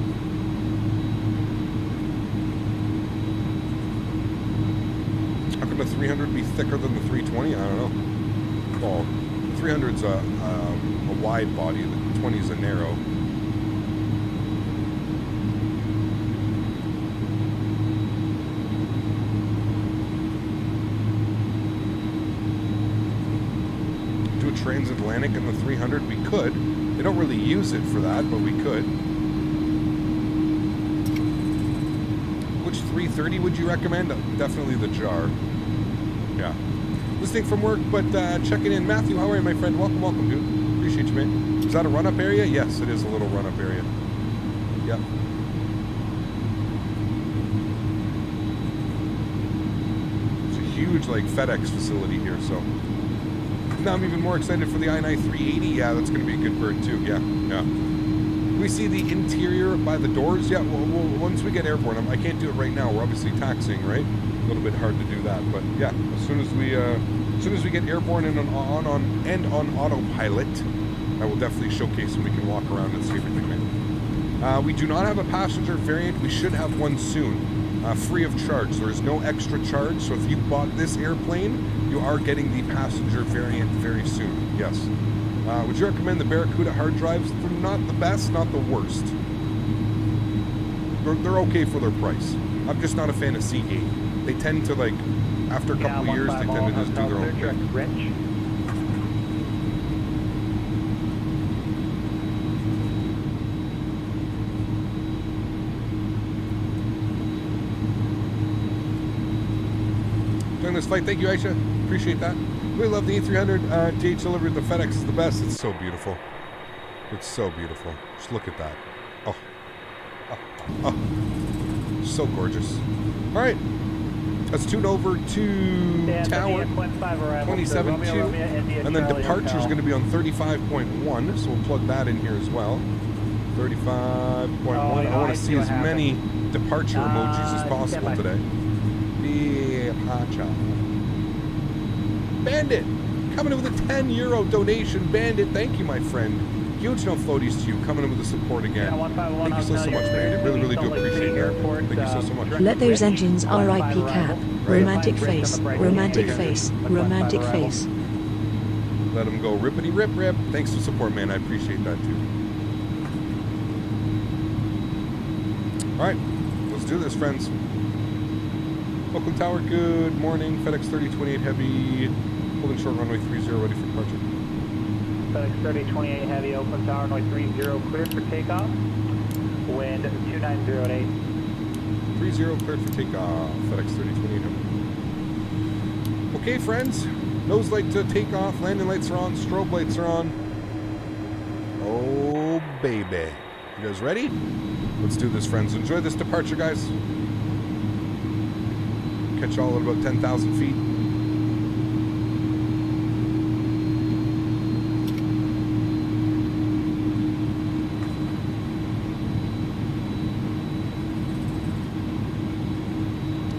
How can the 300 be thicker than the 320? I don't know. Well, the 300's a wide body. The 20 is a narrow. Transatlantic in the 300, we could. They don't really use it for that, but we could. Which 330 would you recommend? Definitely the Jar. Yeah. Listening from work, but checking in. Matthew, how are you, my friend? Welcome, dude. Appreciate you, man. Is that a run-up area? Yes, it is a little run-up area. Yep. It's a huge, like, FedEx facility here, so... Now I'm even more excited for the i9-380. Yeah, that's going to be a good bird too. Yeah. We see the interior by the doors. Yeah, well, once we get airborne, I can't do it right now. We're obviously taxiing, right? A little bit hard to do that, but yeah, as soon as we get airborne and on autopilot, I will definitely showcase and we can walk around and see everything. Man. We do not have a passenger variant. We should have one soon. Free of charge. There is no extra charge, so if you bought this airplane, you are getting the passenger variant very soon. Yes. Would you recommend the Barracuda hard drives? They're not the best, not the worst. They're okay for their price. I'm just not a fan of Seagate. They tend to, like, after a couple of years, they tend to just do their own thing. This fight. Thank you, Aisha. Appreciate that. We love the A300 DH delivery. The FedEx is the best. It's so beautiful. It's so beautiful. Just look at that. Oh. So gorgeous. All right. Let's tune over to Tower 27.2. And then departure is going to be on 35.1. So we'll plug that in here as well. 35.1. I want to see as many departure emojis as possible today. Bandit coming in with a €10 donation. Bandit, thank you, my friend. Huge no floaties to you, coming in with the support again. Thank you so much, Bandit. Really do appreciate that. Thank you so much. Let those engines RIP cap. Romantic face, romantic face, romantic face. Let them go rippity rip. Thanks for support, man. I appreciate that too. All right, let's do this, friends. Oakland Tower, good morning. FedEx 3028 Heavy, holding short runway 30, ready for departure. FedEx 3028 Heavy, Oakland Tower, runway 30, cleared for takeoff. Wind 290 at 8. 30, cleared for takeoff. FedEx 3028 Heavy. Okay, friends. Nose light to takeoff. Landing lights are on. Strobe lights are on. Oh, baby. You guys ready? Let's do this, friends. Enjoy this departure, guys. Catch y'all at about 10,000 feet.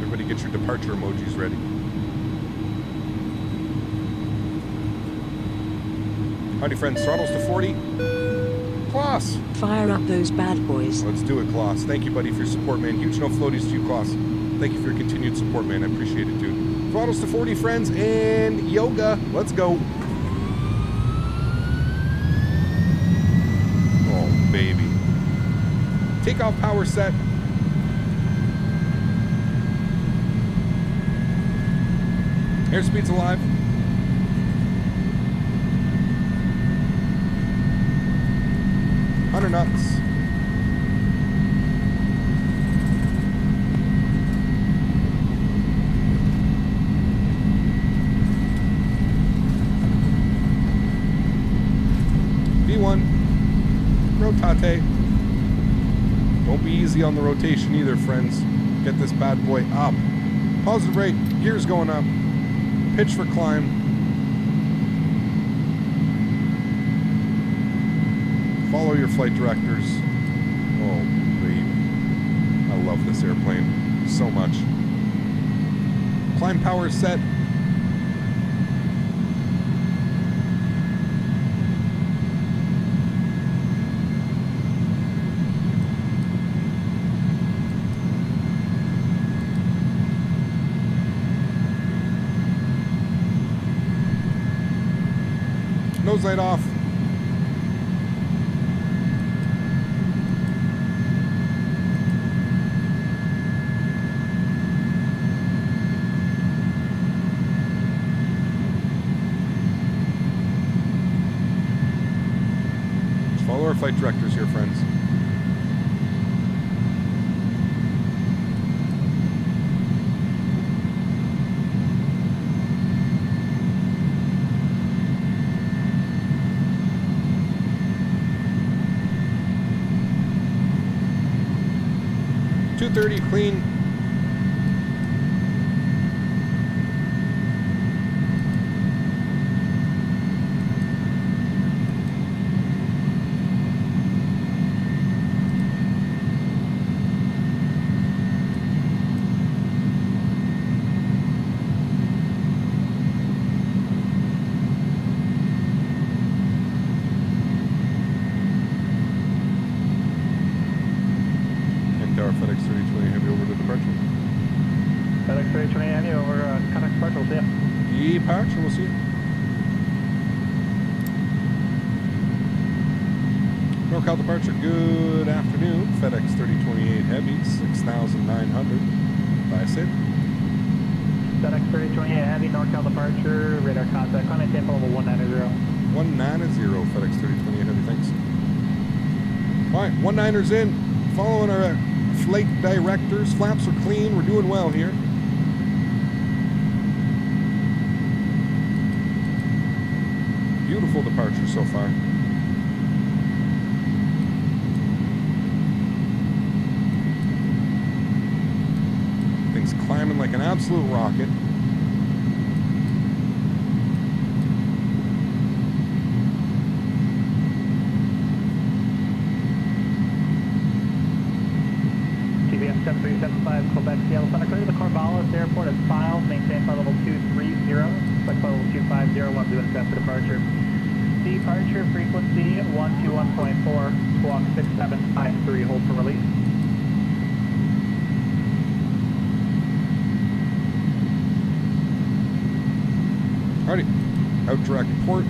Everybody get your departure emojis ready. Howdy, friends. Throttles to 40. Klaus. Fire up those bad boys. Let's do it, Klaus. Thank you, buddy, for your support, man. Huge no floaties to you, Klaus. Thank you for your continued support, man. I appreciate it, dude. Throttles to 40, friends, and yoga. Let's go. Oh, baby. Takeoff power set. Airspeed's alive. Knots. V1. Rotate. Don't be easy on the rotation either, friends. Get this bad boy up. Positive rate. Gears going up. Pitch for climb. Follow your flight directors. Oh, baby. I love this airplane so much. Climb power set. Nose light off. Flight directors here, friends. .230 clean. We'll see you. NorCal departure, good afternoon. FedEx 3028 Heavy, 6,900. That's it. FedEx 3028 Heavy, NorCal departure, radar contact, climate tempo level 190. 190, FedEx 3028 Heavy, thanks. Alright, 19ers in. Following our flight directors. Flaps are clean, we're doing well here. Beautiful departure so far. Thing's climbing like an absolute rocket. TBS 7375 Quebec Seattle Center, clear to the Corvallis Airport at Files, maintain flight level 230, flight level 250, 1 to accept the departure. Departure frequency 121.4, squawk 6753, hold for release. Alrighty, out direct port.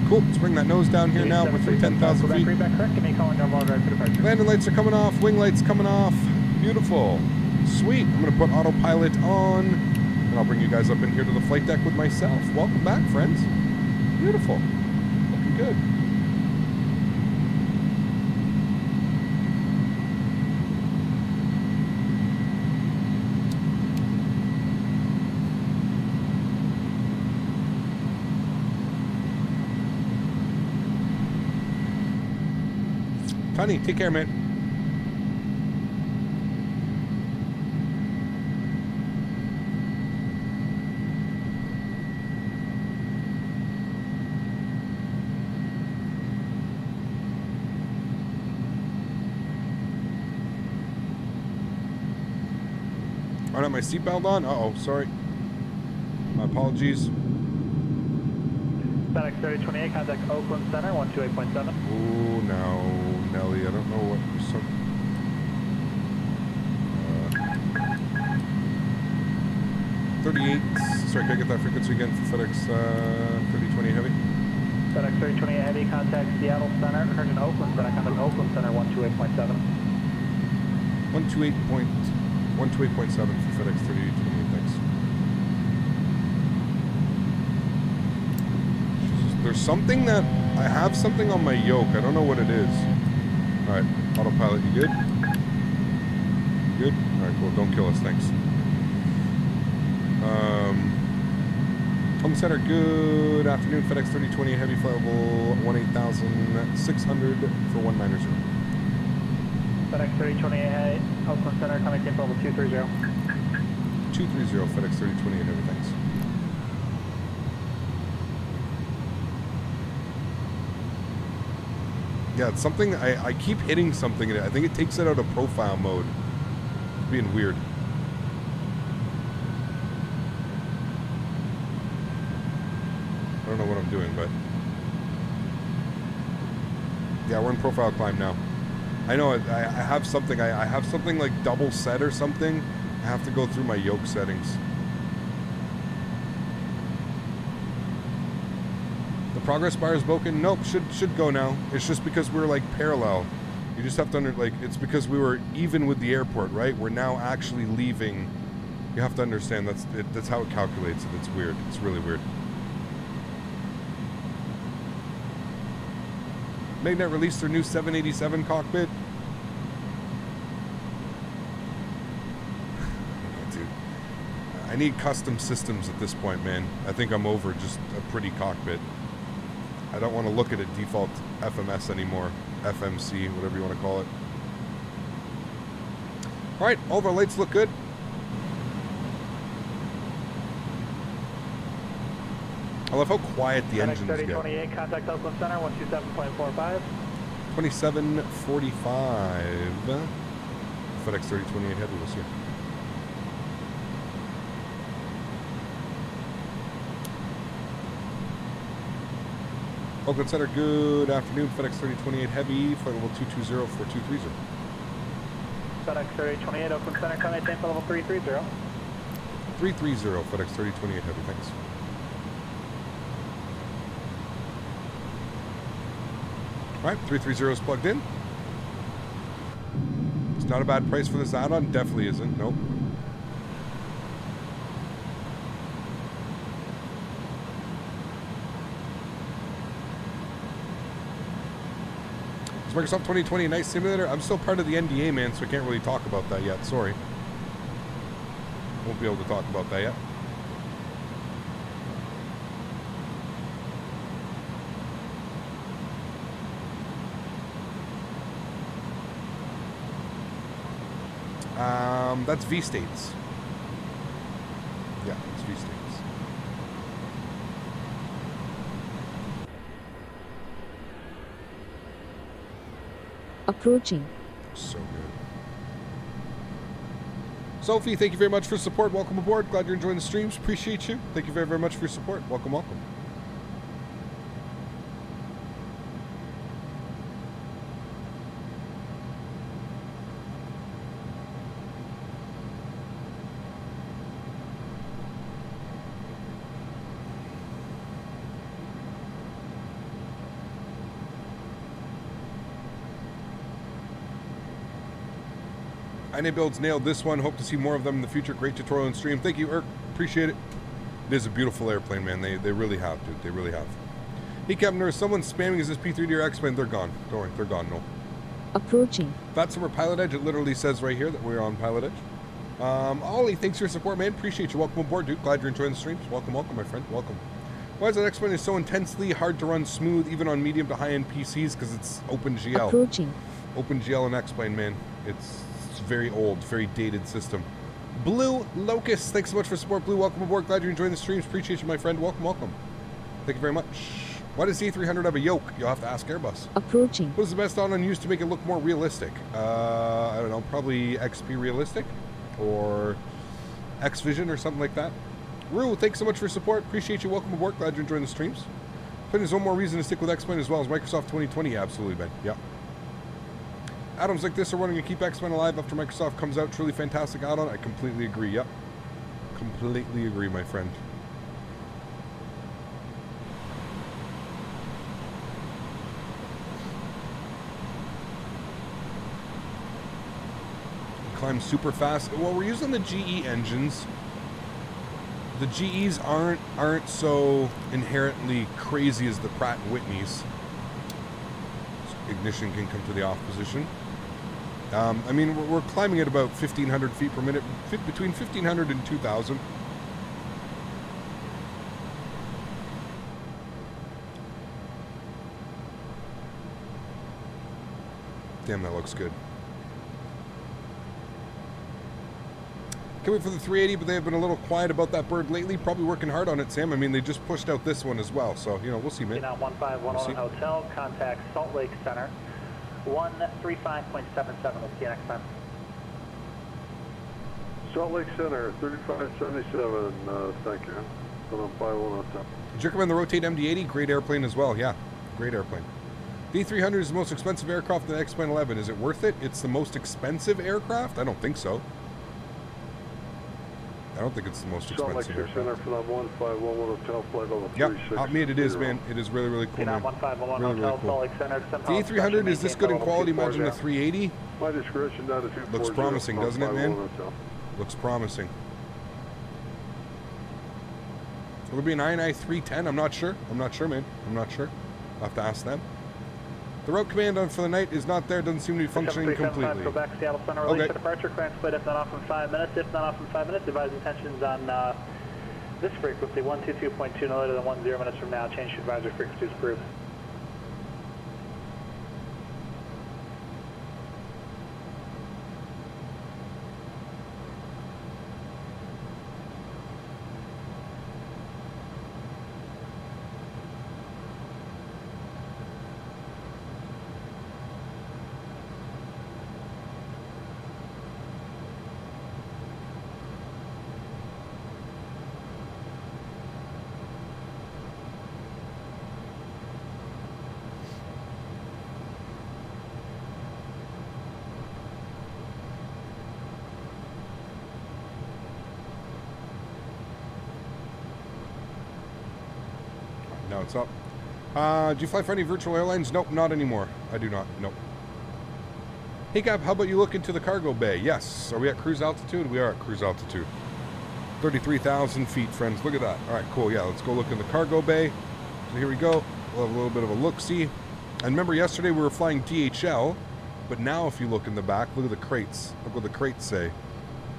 Cool, let's bring that nose down here now. We're through 10,000 feet. Correct, give me a call and normal direct for departure. Landing lights are coming off, wing lights coming off. Beautiful. Sweet. I'm going to put autopilot on, and I'll bring you guys up in here to the flight deck with myself. Welcome back, friends. Beautiful. Looking good. Honey, take care, man. I don't have my seatbelt on? Uh-oh, sorry. My apologies. FedEx 3028, contact Oakland Center, 128.7. Oh, no. Nelly, I don't know what... 38... Sorry, can I get that frequency again for FedEx 3028 Heavy? FedEx 3028 Heavy, contact Seattle Center, Oakland Center, contact Oakland Center, 128.7. 128.7 for FedEx 3028, thanks. There's something that... I have something on my yoke. I don't know what it is. Alright, autopilot, you good? Good? Alright, cool. Don't kill us, thanks. Home Center, good afternoon. FedEx 3020 Heavy flight level 18600 for 190. FedEx 3028 Oakland Center, coming in level 230. 230, FedEx 3028 Heavy, thanks. Yeah, it's something, I keep hitting something in it. I think it takes it out of profile mode. It's being weird. I don't know what I'm doing, but... Yeah, we're in profile climb now. I know, I have something, I have something like double set or something. I have to go through my yoke settings. The progress bar is broken. Nope, should go now. It's just because we're like parallel. You just have to it's because we were even with the airport, right? We're now actually leaving. You have to understand that's how it calculates it. It's weird. It's really weird. Magnet released their new 787 cockpit. Dude, I need custom systems at this point, man. I think I'm over just a pretty cockpit. I don't want to look at a default FMS anymore. FMC, whatever you want to call it. All right, all of our lights look good. I love how quiet the engines get. 3028, contact Oakland Center, 127.45. 2745. FedEx 3028 Heavy, we'll see. Oakland Center, good afternoon. FedEx 3028 Heavy, flight level 220 for 230. FedEx 3028, Oakland Center, coming in level 330. 330, FedEx 3028 Heavy, thanks. Alright, 330 is plugged in. It's not a bad price for this add-on. Definitely isn't. Nope. Is Microsoft 2020 a nice simulator? I'm still part of the NDA, man, so I can't really talk about that yet. Sorry. Won't be able to talk about that yet. That's V-States. Yeah, it's V-States. Approaching. So good. Sophie, thank you very much for support. Welcome aboard. Glad you're enjoying the streams. Appreciate you. Thank you very, very much for your support. Welcome, welcome. iniBuilds nailed this one. Hope to see more of them in the future. Great tutorial and stream. Thank you, Irk. Appreciate it. It is a beautiful airplane, man. They really have, dude. They really have. Hey, Captain, there's someone spamming, is this P3D or X-Plane? They're gone. Don't worry, they're gone, no. Approaching. That's over PilotEdge. It literally says right here that we're on PilotEdge. Ollie, thanks for your support, man. Appreciate you. Welcome aboard, dude. Glad you're enjoying the streams. Welcome, welcome, my friend. Welcome. Why is that X-Plane is so intensely hard to run smooth, even on medium to high-end PCs? Because it's OpenGL. Approaching. OpenGL and X-Plane, man. It's very old, very dated system. Blue Locust, thanks so much for support, Blue. Welcome aboard. Glad you're enjoying the streams. Appreciate you, my friend. Welcome, welcome. Thank you very much. Why does the A300 have a yoke? You'll have to ask Airbus. Approaching. What is the best on use to make it look more realistic? I don't know, probably XP Realistic or XVision or something like that. Rue, thanks so much for your support. Appreciate you. Welcome aboard. Glad you're enjoying the streams. I think there's one more reason to stick with X-Plane as well as Microsoft 2020. Absolutely, Ben. Yeah. Add-ons like this are wanting to keep X-Plane alive after Microsoft comes out. Truly fantastic add-on. I completely agree. Yep. Completely agree, my friend. Climb super fast. Well, we're using the GE engines. The GEs aren't so inherently crazy as the Pratt & Whitneys. So ignition can come to the off position. I mean, we're climbing at about 1,500 feet per minute, between 1,500 and 2,000. Damn, that looks good. Can't wait for the 380, but they have been a little quiet about that bird lately. Probably working hard on it, Sam. I mean, they just pushed out this one as well, so, you know, we'll see, man. 1511 Hotel, contact Salt Lake Center, 135.77 with TNX time. Salt Lake Center, 3577, thank you. 151 Hotel. Did you recommend the Rotate MD-80? Great airplane as well, yeah. Great airplane. The A300 is the most expensive aircraft in the X-Plane 11. Is it worth it? It's the most expensive aircraft? I don't think so. I don't think it's the most expensive aircraft. Center for 1511 Hotel, flight level 36. Yep, hot meat it is, man. It is really, really cool, man. Really, really cool. The A300, is this good in quality? Imagine a 380. My discretion, not a 240. Looks promising, doesn't it, man? Looks promising. Will it be an INI 310? I'm not sure. I'm not sure, man. I'm not sure. I'll have to ask them. The route command on for the night is not there. Doesn't seem to be functioning completely. Go back, Seattle Center, release for departure. Clearance split if not off in 5 minutes. If not off in 5 minutes, advise intentions on this frequency, 122.2 no later than 10 minutes from now. Change to advisory frequencies approved. Now it's up. Do you fly for any virtual airlines? Nope, not anymore. I do not. Nope. Hey, Cap, how about you look into the cargo bay? Yes. Are we at cruise altitude? We are at cruise altitude. 33,000 feet, friends. Look at that. All right, cool. Yeah, let's go look in the cargo bay. So here we go. We'll have a little bit of a look-see. And remember, yesterday we were flying DHL, but now if you look in the back, look at the crates. Look what the crates say.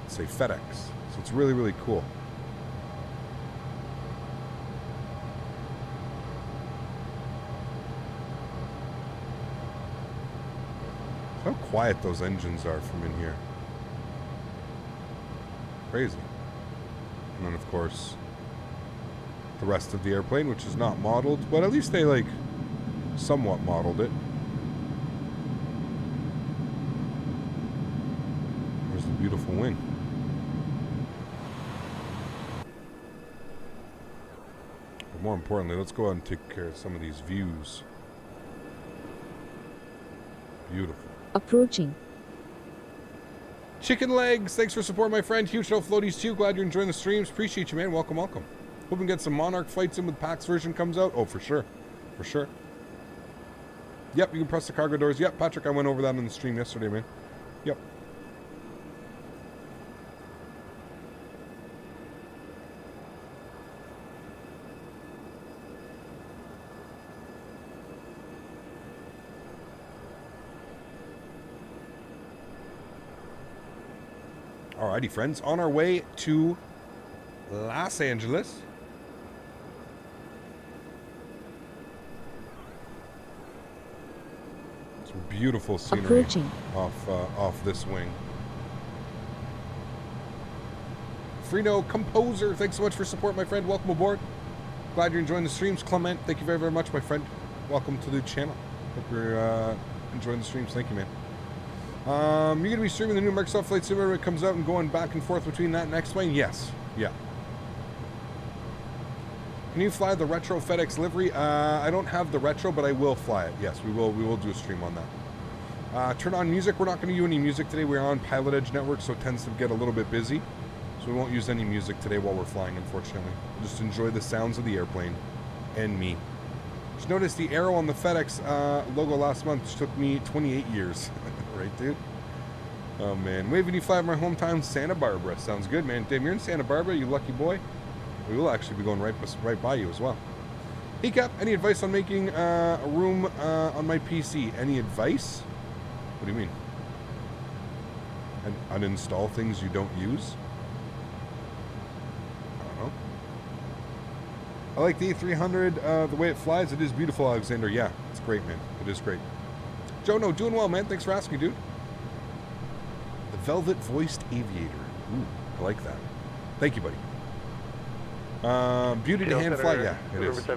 They say FedEx. So it's really, really cool. How quiet those engines are from in here. Crazy. And then, of course, the rest of the airplane, which is not modeled, but at least they, like, somewhat modeled it. There's the beautiful wing. But more importantly, let's go out and take care of some of these views. Beautiful. Approaching. Chicken Legs, thanks for support, my friend. Huge no floaties too. Glad you're enjoying the streams. Appreciate you, man. Welcome, welcome. Hope we can get some Monarch flights in when PAX version comes out. Oh, for sure. For sure. Yep, you can press the cargo doors. Yep, Patrick, I went over that on the stream yesterday, man. Yep. Alrighty, friends, on our way to Los Angeles. Some beautiful scenery Approaching. off this wing. Frino Composer, thanks so much for support, my friend. Welcome aboard. Glad you're enjoying the streams. Clement, thank you very, very much, my friend. Welcome to the channel. Hope you're enjoying the streams. Thank you, man. You're going to be streaming the new Microsoft Flight Simulator when it comes out and going back and forth between that and X-Plane? Yes. Yeah. Can you fly the retro FedEx livery? I don't have the retro, but I will fly it. Yes, we will do a stream on that. Turn on music. We're not going to use any music today. We're on PilotEdge network, so it tends to get a little bit busy. So we won't use any music today while we're flying, unfortunately. Just enjoy the sounds of the airplane and me. Just noticed the arrow on the FedEx logo last month, which took me 28 years. Right, dude? Oh, man. Waving you fly my hometown, Santa Barbara. Sounds good, man. Dave, you're in Santa Barbara, you lucky boy. We will actually be going right by you as well. Hey, Cap, any advice on making a room on my PC? Any advice? What do you mean? And uninstall things you don't use? I don't know. I like the A300, the way it flies. It is beautiful, Alexander. Yeah, it's great, man. It is great. Jono, doing well, man. Thanks for asking, dude. The Velvet Voiced Aviator. Ooh, I like that. Thank you, buddy. Beauty to hand fly, yeah, it is.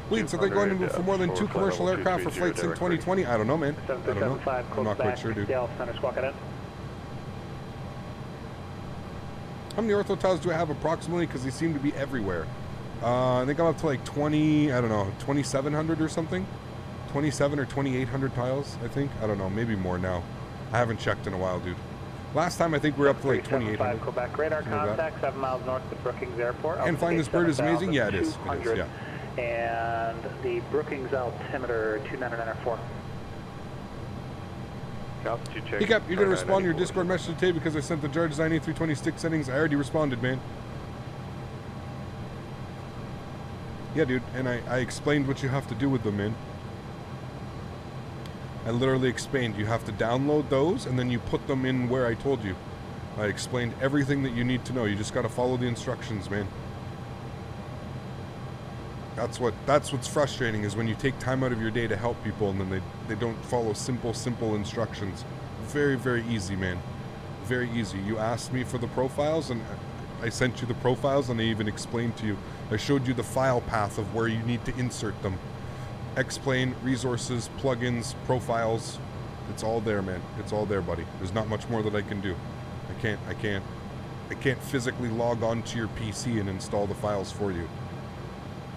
Wait, so they're going to for more than 2 commercial aircraft for flights in 2020? I don't know, man. I don't know. I'm not quite sure, dude. How many ortho tiles do I have approximately? Because they seem to be everywhere. I think I'm up to like 20, I don't know, 2,700 or something. 27 or 2,800 tiles, I think. I don't know, maybe more now. I haven't checked in a while, dude. Last time I think we were up to like 2,800. Quebec radar contact, 7 miles north of Brookings Airport. And flying this bird is amazing? Yeah, it is. It is, yeah. And the Brookings altimeter 29904. Hey, Cap, you're going to respond to your Discord message today because I sent the JarDesign A320 stick settings. I already responded, man. Yeah, dude, and I explained what you have to do with them, man. I literally explained you have to download those and then you put them in where I told you. I explained everything that you need to know. You just got to follow the instructions, man. That's what's frustrating is when you take time out of your day to help people and then they don't follow simple instructions. Very, very easy, man. Very easy. You asked me for the profiles and I sent you the profiles and I even explained to you. I showed you the file path of where you need to insert them. X-Plane, resources, plugins, profiles. It's all there, man. It's all there, buddy. There's not much more that I can do. I can't physically log on to your PC and install the files for you.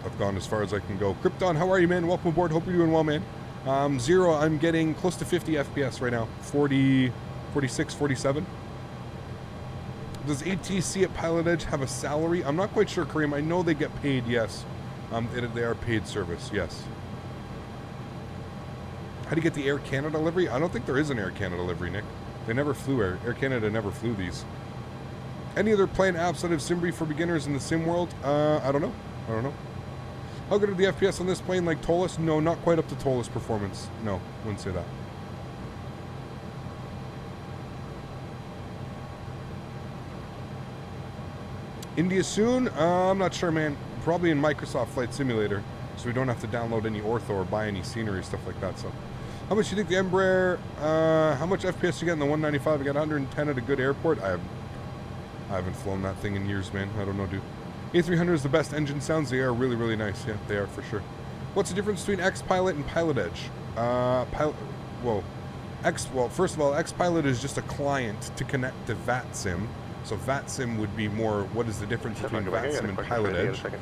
I've gone as far as I can go. Krypton, how are you, man? Welcome aboard. Hope you're doing well, man. Zero, I'm getting close to 50 FPS right now. 40, 46, 47. Does ATC at PilotEdge have a salary? I'm not quite sure, Kareem. I know they get paid, yes. They are paid service, yes. How do you get the Air Canada livery? I don't think there is an Air Canada livery, Nick. They never flew Air Canada never flew these. Any other plane apps that have SimBrief for beginners in the sim world? I don't know. How good are the FPS on this plane like Tolus? No, not quite up to Tolus performance. No, wouldn't say that. India soon? I'm not sure, man. Probably in Microsoft Flight Simulator, so we don't have to download any ortho or buy any scenery, stuff like that. So, how much do you think the Embraer? How much FPS you get in the 195? You got 110 at a good airport. I haven't flown that thing in years, man. I don't know, dude. A300 is the best engine sounds. They are really, really nice. Yeah, they are for sure. What's the difference between XPilot and PilotEdge? Well, first of all, XPilot is just a client to connect to VATSIM. So VATSIM would be more, what is the difference between VATSIM and PilotEdge?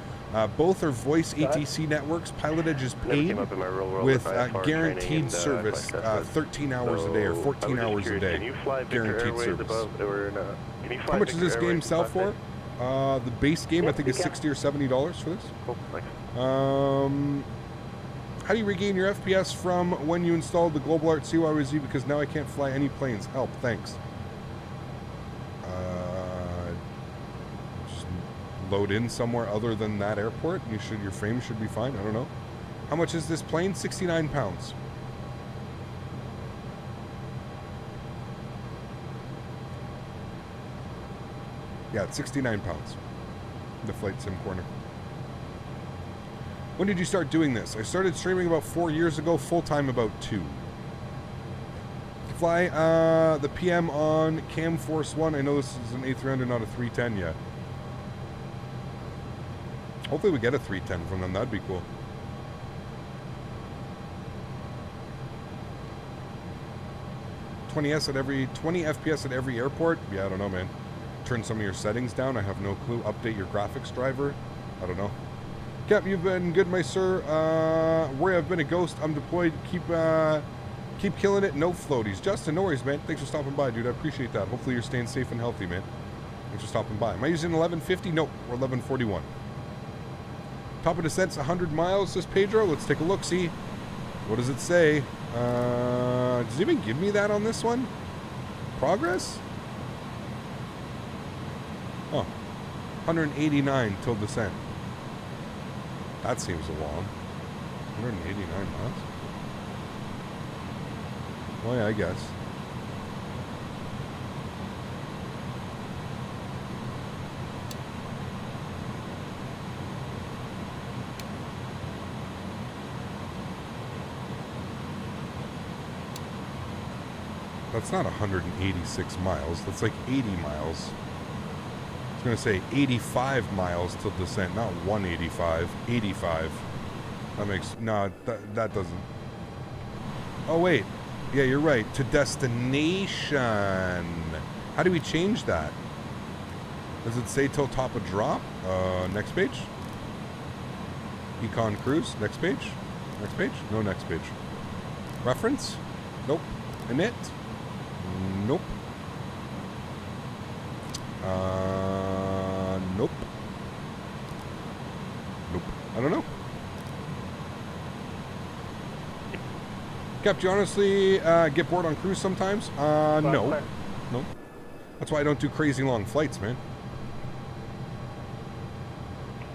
Both are voice ATC networks. PilotEdge is paid with guaranteed service, 13 hours a day or 14 hours a day. Guaranteed service. How much does this game sell for? The base game, I think, is $60 or $70 for this. Cool, thanks. How do you regain your FPS from when you installed the Global Art CYZ? Because now I can't fly any planes. Help, thanks. Just load in somewhere other than that airport. Your frame should be fine. I don't know. How much is this plane? 69 pounds. Yeah, it's 69 pounds. The Flight Sim corner. When did you start doing this? I started streaming about 4 years ago, full-time about 2. Fly the PM on Cam Force 1. I know this is an A300, not a 310 yet. Hopefully we get a 310 from them. That'd be cool. $20 at every 20 FPS at every airport. Yeah, I don't know, man. Turn some of your settings down. I have no clue. Update your graphics driver. I don't know. Cap, you've been good, my sir. Roy, I've been a ghost. I'm deployed. Keep killing it. No floaties. Justin, no worries, man. Thanks for stopping by, dude. I appreciate that. Hopefully you're staying safe and healthy, man. Thanks for stopping by. Am I using 1150? Nope. We're 1141. Top of descent's 100 miles, says Pedro. Let's take a look, see. What does it say? Does it even give me that on this one? Progress? Oh. 189 till descent. That seems long. 189 miles? Well, yeah, I guess. That's not 186 miles. That's like 80 miles. I was going to say 85 miles till descent, not 185. 85. That makes... No, that doesn't... Oh, wait. Yeah, you're right. To destination. How do we change that? Does it say till top of drop? Next page. Econ cruise. Next page. Next page? No next page. Reference? Nope. Init? Nope. Nope. Nope. I don't know. Cap, do you honestly get bored on cruise sometimes? No. No. That's why I don't do crazy long flights, man.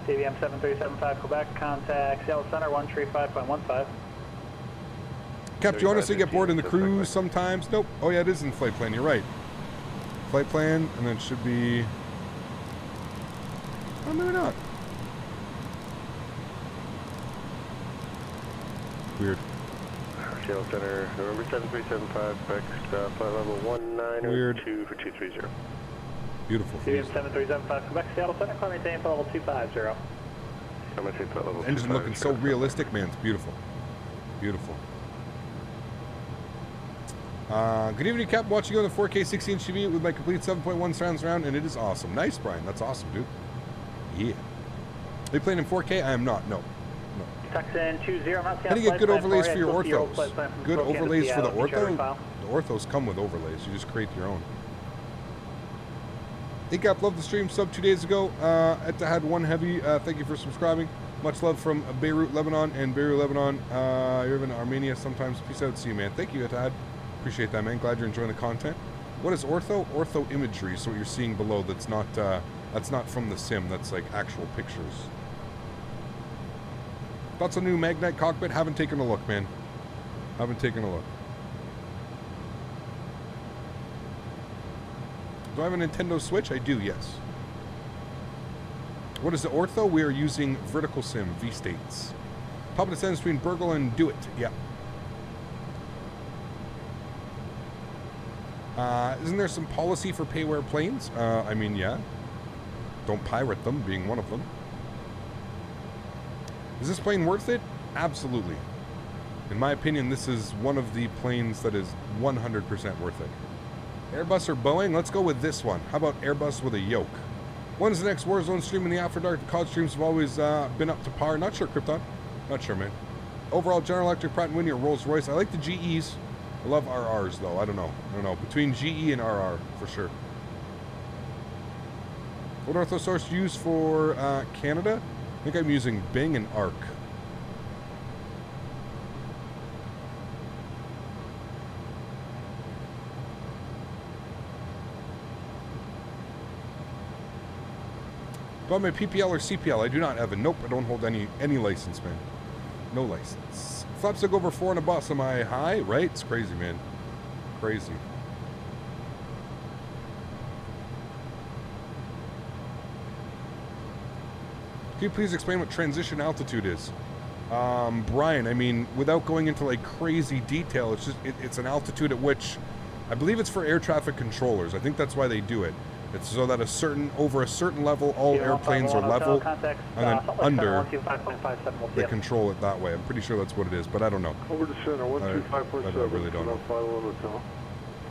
CVM 7375 Quebec, contact Seattle Center 135.15. Cap, do you honestly get bored in the cruise sometimes? Nope. Oh yeah, it is in flight plan, you're right. Flight plan, and then it should be... Oh, maybe not. Weird. Seattle Center, November 7375, Quebec, flight level 1902 for 230. Beautiful. CVM 7375 Quebec, Seattle Center, climb maintain for level 250. Climb maintain for level 250. Engine looking so realistic, man. It's beautiful. Beautiful. Good evening, Cap. Watching you on the 4K 16-inch TV with my complete 7.1 surround surround, and it is awesome. Nice, Brian. That's awesome, dude. Yeah. Are you playing in 4K? I am not. No. No. Texan 20, I'm not seeing How do you get good overlays for your orthos? orthos? Good overlays for the ortho? The orthos come with overlays. You just create your own. Hey, Cap. Love the stream. Sub 2 days ago. Etihad 1 Heavy. Thank you for subscribing. Much love from Beirut, Lebanon, and Beirut, Lebanon. You're in Armenia sometimes. Peace out. See you, man. Thank you, Etihad. Appreciate that, man. Glad you're enjoying the content. What is ortho? Ortho imagery. So what you're seeing below, that's not from the sim. That's like actual pictures. Thoughts on new Magnite cockpit? Haven't taken a look, man. Haven't taken a look. Do I have a Nintendo Switch? I do, yes. What is the ortho? We are using Vertical Sim V-States. Top of the sentence between Burgle and Do It. Yeah. Isn't there some policy for payware planes? I mean, yeah. Don't pirate them, being one of them. Is this plane worth it? Absolutely. In my opinion, this is one of the planes that is 100% worth it. Airbus or Boeing? Let's go with this one. How about Airbus with a yoke? When's the next Warzone stream in the After Dark? The COD streams have always been up to par. Not sure, Krypton. Not sure, man. Overall, General Electric, Pratt & Whitney, or Rolls-Royce. I like the GEs. I love RRs, though. I don't know. Between GE and RR, for sure. What ortho source do you use for Canada? I think I'm using Bing and ARC. Do I have my PPL or CPL? I do not have it. Nope, I don't hold any license, man. No license. Flaps that go over 4 on a bus. Am I high? Right? It's crazy, man. Crazy. you please explain what transition altitude is? Brian, I mean, without going into like crazy detail, it's just it's an altitude at which, I believe it's for air traffic controllers. I think that's why they do it. It's so that over a certain level, all airplanes are level, and then under, they control it that way. I'm pretty sure that's what it is, but I don't know. Over to center, 125.7. I really don't know.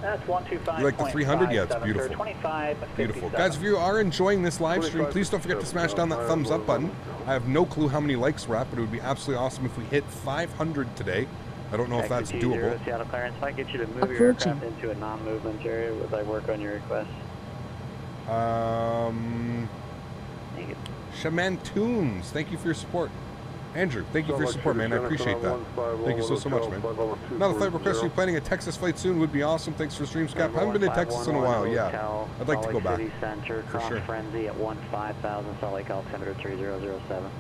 That's 125.5. You like the 300? Yeah, it's beautiful. 25, Beautiful. Guys, if you are enjoying this live stream, please don't forget to smash down that thumbs up button. I have no clue how many likes we're at, but it would be absolutely awesome if we hit 500 today. I don't know if that's doable. Seattle clearance. Might get you to move your aircraft into a non-movement area as I work on your request. Shaman Tunes, thank you for your support. Andrew, thank you for your support, man. I appreciate that. Thank you so much, man. Another flight request. Are you planning a Texas flight soon? Would be awesome. Thanks for stream, Scap. I haven't been to Texas in a while. Yeah, I'd like to go back. For sure. Frenzy at 15,000, Salt Lake, Alexander 3007.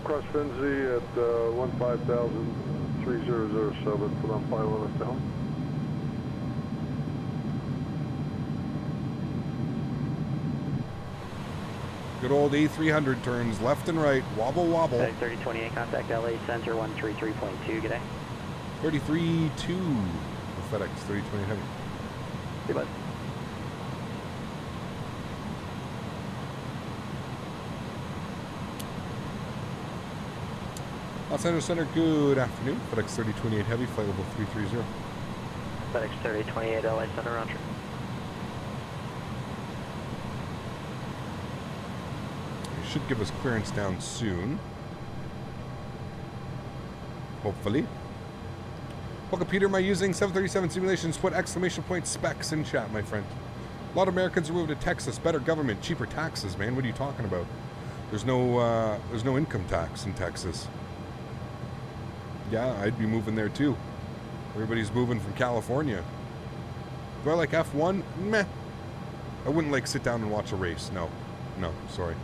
Cross Frenzy at 15,000, 3007. Put on 5 down. Good old A300 turns left and right, wobble wobble. 3028, contact LA Center 133.2, good day. 33.2 for FedEx 3020 Heavy. Hey, bud. Los Angeles Center, good afternoon. FedEx 3028 Heavy, flight level 330. FedEx 3028, LA Center, round trip. Should give us clearance down soon. Hopefully. Welcome, Peter. Am I using 737 simulations? Put exclamation point specs in chat, my friend. A lot of Americans are moving to Texas. Better government, cheaper taxes, man. What are you talking about? There's no income tax in Texas. Yeah, I'd be moving there too. Everybody's moving from California. Do I like F1? Meh. I wouldn't like sit down and watch a race. No, sorry.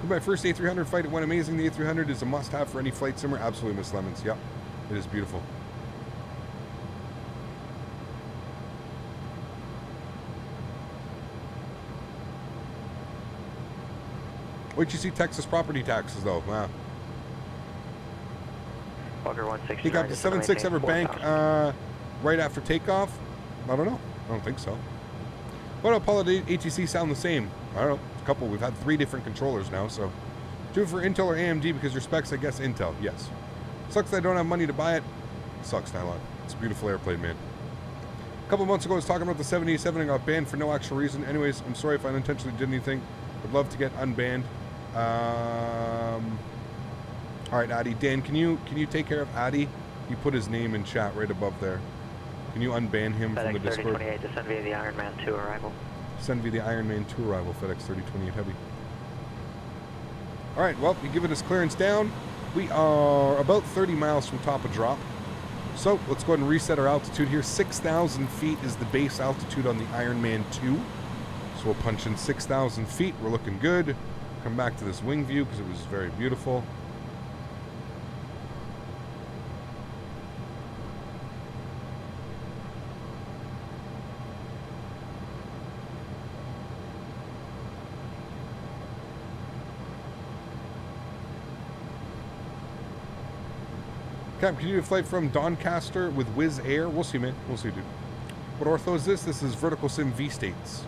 My first A300 flight, it went amazing. The A300 is a must-have for any flight simmer. Absolutely, Miss Lemons. Yep, it is beautiful. Wait, you see Texas property taxes, though. Wow. He got the 76 ever bank right after takeoff? I don't know. I don't think so. What about Apollo ATC sound the same? I don't know. Couple. We've had 3 different controllers now, so do it for Intel or AMD because your specs, I guess, Intel. Yes. Sucks that I don't have money to buy it. Sucks, Nylon. It's a beautiful airplane, man. A couple months ago, I was talking about the 787 and got banned for no actual reason. Anyways, I'm sorry if I unintentionally did anything. Would love to get unbanned. All right, Addy. Dan, can you take care of Addy? He put his name in chat right above there. Can you unban him from the Discord? FedEx 3028 to send via the Iron Man 2 arrival. Send via the Iron Man 2 arrival, FedEx 3028 Heavy. All right, well, we give it his clearance down. We are about 30 miles from top of drop. So let's go ahead and reset our altitude here. 6,000 feet is the base altitude on the Iron Man 2. So we'll punch in 6,000 feet. We're looking good. Come back to this wing view because it was very beautiful. Cap, can you do a flight from Doncaster with Wizz Air? We'll see, man. We'll see, dude. What ortho is this? This is Vertical Sim V-States.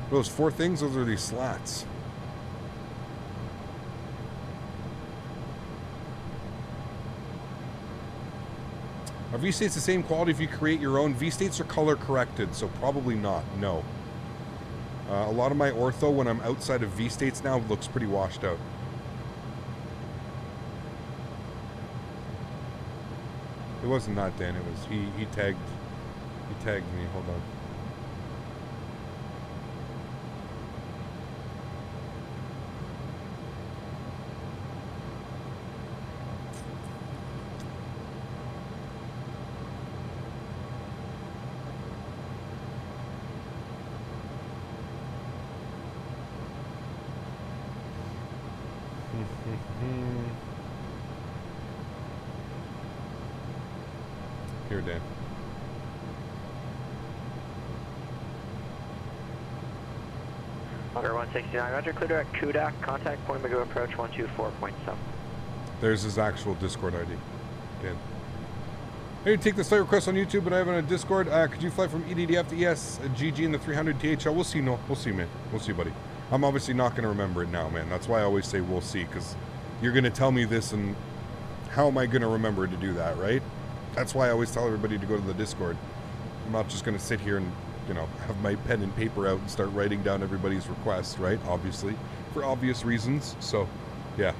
Those 4 things, those are these slats. Are V-States the same quality if you create your own? V-States are color corrected, so probably not, no. A lot of my ortho, when I'm outside of V-States now, looks pretty washed out. It wasn't not Dan, it was he tagged me, hold on. Here, Dan. Order 169, roger, clear direct Kudak, contact Point Magoo approach 124.7. There's his actual Discord ID. Dan. Hey, take this flight request on YouTube, but I have it on a Discord. Could you fly from EDDF to ESGG in the 300 THL? We'll see, no. We'll see, man. We'll see, buddy. I'm obviously not going to remember it now, man. That's why I always say we'll see, because you're going to tell me this, and how am I going to remember to do that, right? That's why I always tell everybody to go to the Discord. I'm not just going to sit here and, you know, have my pen and paper out and start writing down everybody's requests, right? Obviously, for obvious reasons. So, yeah.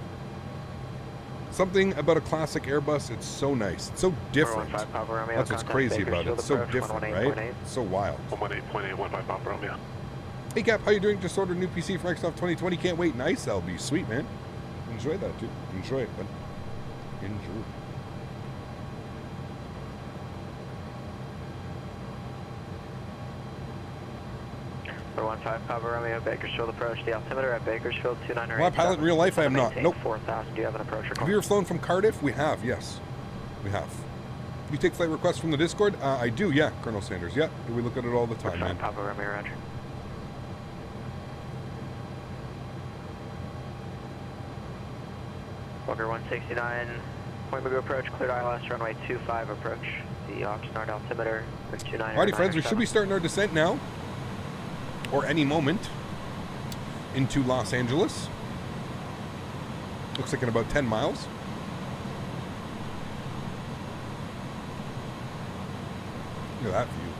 Something about a classic Airbus, it's so nice. It's so different. That's what's crazy about it. It's so different, right? It's so wild. 118.8, 15 Papa Romeo. Hey Cap, how you doing? Just ordered a new PC for Microsoft 2020. Can't wait. Nice, LB. Sweet, man. Enjoy that, dude. Enjoy it, bud. Enjoy. For 15 Papa Romeo, Bakersfield approach. The altimeter at Bakersfield 298. Well, I pilot in real life, I am not. Nope. 4,000. Do you have an approach request? Have you ever flown from Cardiff? We have, yes. We have. You take flight requests from the Discord? I do, yeah, Colonel Sanders. Yeah, we look at it all the time, man. Papa Romeo, roger. Walker 169, Point Magoo approach, cleared ILS, runway 25 approach. The Oxnard altimeter, 29. Alrighty, friends, we should be starting our descent now, or any moment, into Los Angeles. Looks like in about 10 miles. Look at that view.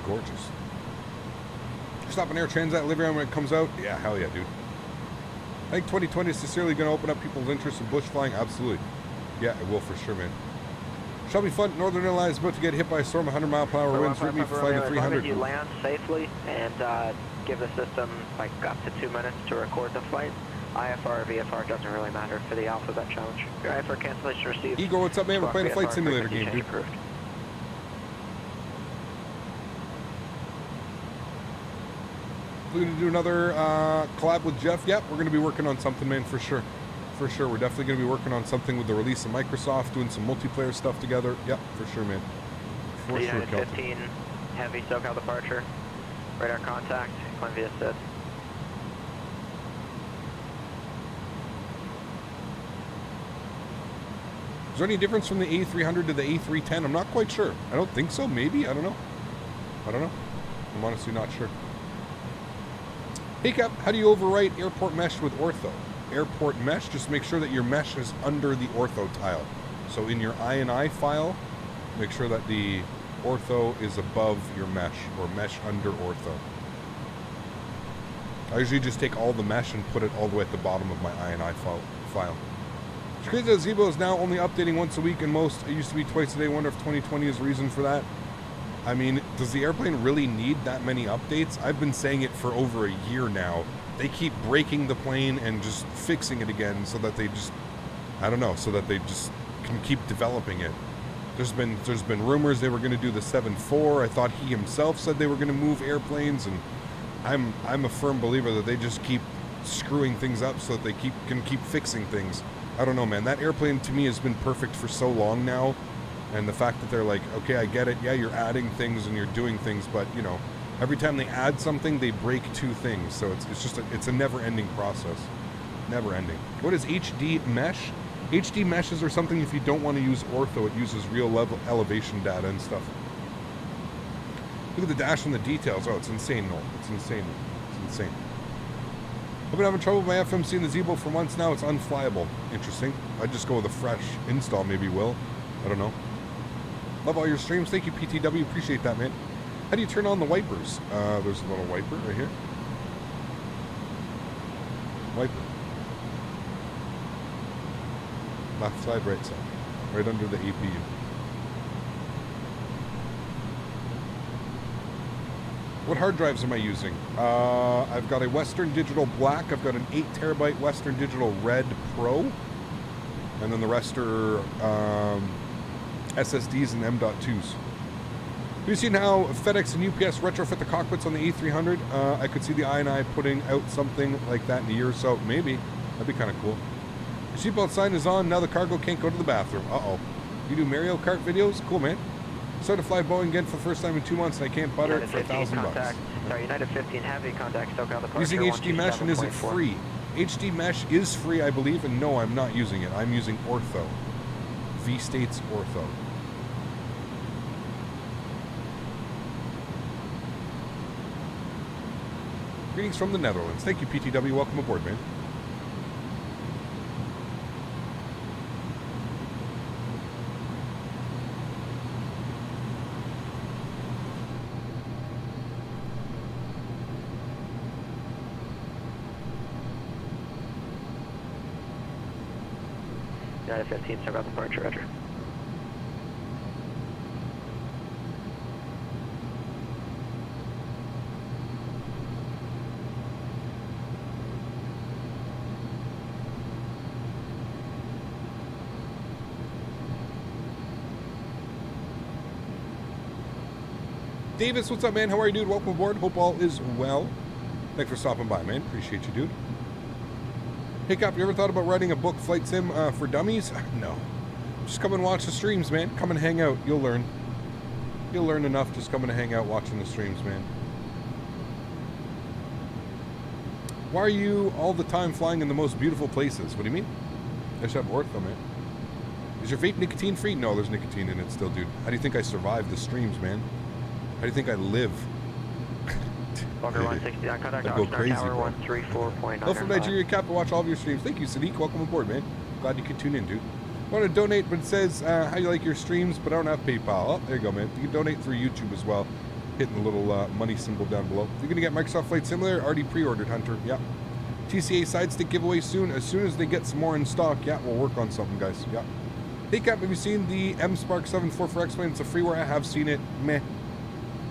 Gorgeous. Stop an Air Transat livery when it comes out. Yeah, hell yeah, dude. I think 2020 is sincerely going to open up people's interest in bush flying. Absolutely. Yeah, it will for sure, man. Shall be fun. Northern Airlines is about to get hit by a storm, 100-mile-per-hour winds. Route me for flying the 300. You land safely and give the system like up to 2 minutes to record the flight. IFR or VFR doesn't really matter for the alphabet challenge. Your IFR cancellation received. Igor, what's up, man? We're playing a flight simulator game, dude. Approved. We're going to do another collab with Jeff. Yep, we're going to be working on something, man, for sure. For sure. We're definitely going to be working on something with the release of Microsoft, doing some multiplayer stuff together. Yep, for sure, man. For sure, 15, heavy SoCal departure. Radar contact, climb via SID. Is there any difference from the A300 to the A310? I'm not quite sure. I don't think so. Maybe. I don't know. I'm honestly not sure. Hey Cap, how do you overwrite airport mesh with ortho? Airport mesh, just make sure that your mesh is under the ortho tile. So in your INI file, make sure that the ortho is above your mesh, or mesh under ortho. I usually just take all the mesh and put it all the way at the bottom of my INI file. It's crazy that Zebo is now only updating once a week, and most, it used to be twice a day. I wonder if 2020 is the reason for that. I mean, does the airplane really need that many updates? I've been saying it for over a year now. They keep breaking the plane and just fixing it again so that they just, I don't know, so that they just can keep developing it. There's been rumors they were going to do the 7.4. I thought he himself said they were going to move airplanes, and I'm a firm believer that they just keep screwing things up so that they can keep fixing things. I don't know, man. That airplane to me has been perfect for so long now. And the fact that they're like, okay, I get it. Yeah, you're adding things and you're doing things, but you know, every time they add something, they break two things. So it's a never-ending process. Never ending. What is HD mesh? HD meshes are something if you don't want to use ortho, it uses real level elevation data and stuff. Look at the dash and the details. Oh, it's insane, Noel. It's insane. It's insane. I've been having trouble with my FMC in the Zebo for months now. It's unflyable. Interesting. I'd just go with a fresh install, maybe, Will. I don't know. Love all your streams. Thank you, PTW. Appreciate that, man. How do you turn on the wipers? There's a little wiper right here. Wiper. Left side, right side. Right under the APU. What hard drives am I using? I've got a Western Digital Black. I've got an 8 terabyte Western Digital Red Pro. And then the rest are SSDs and M.2s. Have you seen how FedEx and UPS retrofit the cockpits on the A300? I could see the INI putting out something like that in a year or so. Maybe. That'd be kind of cool. The seatbelt sign is on. Now the cargo can't go to the bathroom. Uh-oh. You do Mario Kart videos? Cool, man. Started to fly Boeing again for the first time in 2 months, and I can't butter it for $1,000 bucks. Sorry, United 15 Heavy contact, SoCal departure. Using HD Mesh, and is it free? HD Mesh is free, I believe, and no, I'm not using it. I'm using Ortho. V-States Ortho. Greetings from the Netherlands. Thank you, PTW. Welcome aboard, man. United 15, SoCal departure, roger. Davis, what's up, man? How are you, dude? Welcome aboard. Hope all is well. Thanks for stopping by, man. Appreciate you, dude. Hey, Cop, you ever thought about writing a book, Flight Sim, for dummies? No. Just come and watch the streams, man. Come and hang out. You'll learn. You'll learn enough just coming to hang out watching the streams, man. Why are you all the time flying in the most beautiful places? What do you mean? I should have ortho, man. Is your vape nicotine free? No, there's nicotine in it still, dude. How do you think I survive the streams, man? How do you think I live? Walker 160, contact I'd go crazy, tower bro. 134.9. Hello from Nigeria, Cap. I watch all of your streams. Thank you, Sadiq. Welcome aboard, man. Glad you could tune in, dude. I want to donate, but it says how you like your streams, but I don't have PayPal. Oh, there you go, man. You can donate through YouTube as well. Hitting the little money symbol down below. You're going to get Microsoft Flight Simulator. Already pre-ordered, Hunter. Yep. TCA side stick giveaway soon. As soon as they get some more in stock, yeah, we'll work on something, guys. Yep. Hey, Cap, have you seen the M-Spark 7.4 for X-Plane? It's a freeware. I have seen it. Meh.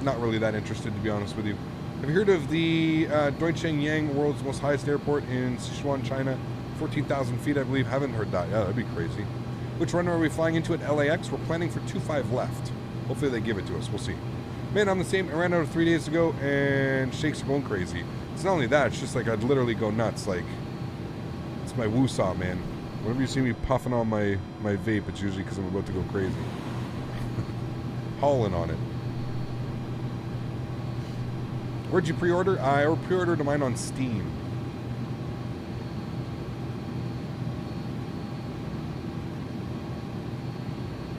Not really that interested, to be honest with you. Have you heard of the Dongcheng world's most highest airport in Sichuan, China? 14,000 feet, I believe. Haven't heard that. Yeah, that'd be crazy. Which runway are we flying into at LAX? We're planning for 25 left. Hopefully they give it to us. We'll see. Man, I'm the same. I ran out of 3 days ago, and shakes are going crazy. It's not only that. It's just like I'd literally go nuts. Like, it's my woo-saw, man. Whenever you see me puffing on my vape, it's usually because I'm about to go crazy. Hauling on it. Where'd you pre-order? I pre-ordered mine on Steam.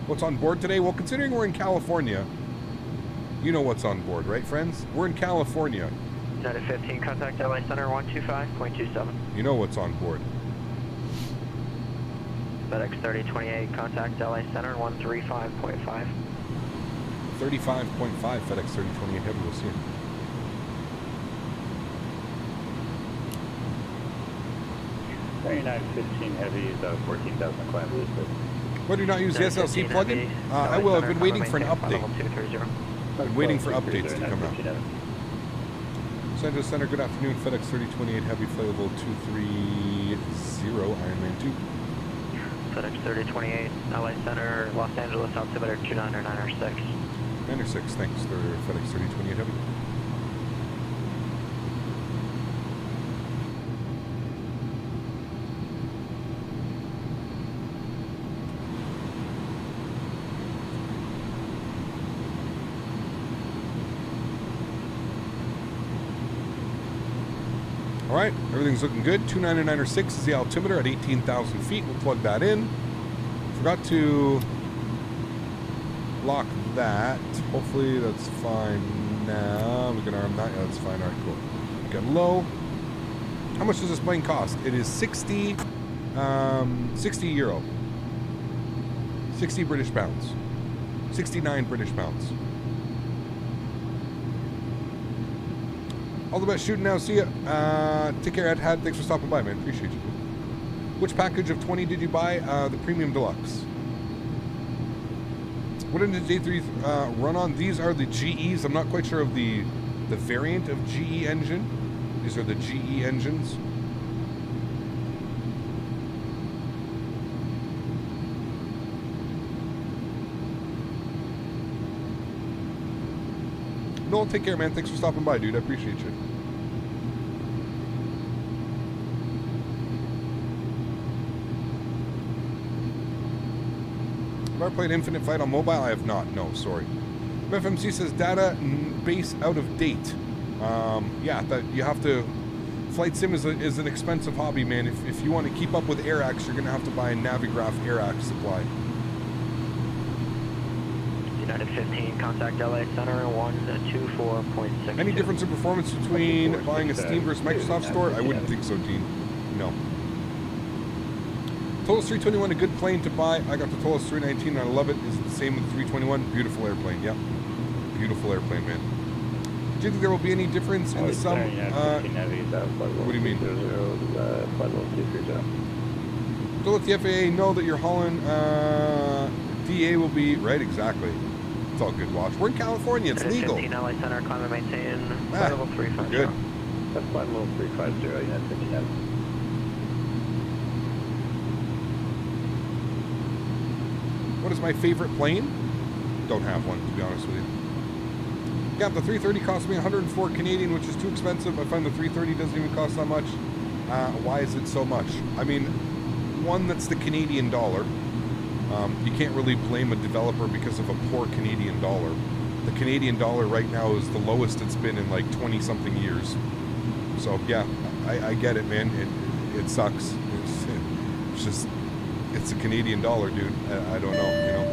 What's on board today? Well, considering we're in California, you know what's on board, right, friends? We're in California. United 15, contact LA Center 125.27. You know what's on board. FedEx 3028, contact LA Center 135.5. 35.5 FedEx 3028 Heavy. We'll see you. United 15 Heavy is 14,000 kilometers. Why do you not use the SLC plugin? I will. I've been waiting for an update. I've been waiting for updates to come out. Los Angeles Center, good afternoon. FedEx 3028 Heavy, flight level 230, Ironman 2. FedEx 3028, LA Center, Los Angeles, altimeter 29906. 906, thanks. FedEx 3028 Heavy. All right, everything's looking good. 29906 is the altimeter at 18,000 feet. We'll plug that in. Forgot to lock that. Hopefully that's fine now. We can arm that. Yeah, that's fine. All right, cool. Get low. How much does this plane cost? It is 60 euro. 60 British pounds. 69 British pounds. All the best shooting now. See ya. Take care, Ed. Thanks for stopping by, man. Appreciate you. Which package of 20 did you buy? The Premium Deluxe. What did the J3 run on? These are the GEs. I'm not quite sure of the variant of GE engine. These are the GE engines. Noel, take care, man. Thanks for stopping by, dude. I appreciate you. Have I played Infinite Flight on mobile? I have not. No, sorry. FMC says data base out of date. Yeah, that you have to. Flight sim is an expensive hobby, man. If you want to keep up with AirAx, you're going to have to buy a Navigraph AirAx supply. United 15, contact LA Center 124.6. Any difference in performance between buying a Steam versus Microsoft store? I wouldn't think so, Dean. No. Tolos 321, a good plane to buy. I got the Tolos 319 and I love it. Is it the same with the 321? Beautiful airplane, yep. Beautiful airplane, man. Do you think there will be any difference in the sum? What do you mean? So let the FAA know that you're hauling DA will be, right, exactly. It's all good, watch. We're in California, it's legal. 15 LA Center, climb and maintain, flight level 350. Good. That's flight level 350, United 15 Heavy. What is my favorite plane? Don't have one, to be honest with you. Yeah, the 330 cost me 104 Canadian, which is too expensive. I find the 330 doesn't even cost that much. Why is it so much? I mean, one, that's the Canadian dollar. You can't really blame a developer because of a poor Canadian dollar. The Canadian dollar right now is the lowest it's been in like 20-something years. So yeah, I get it, man. It sucks. It's just, it's a Canadian dollar, dude. I don't know, you know.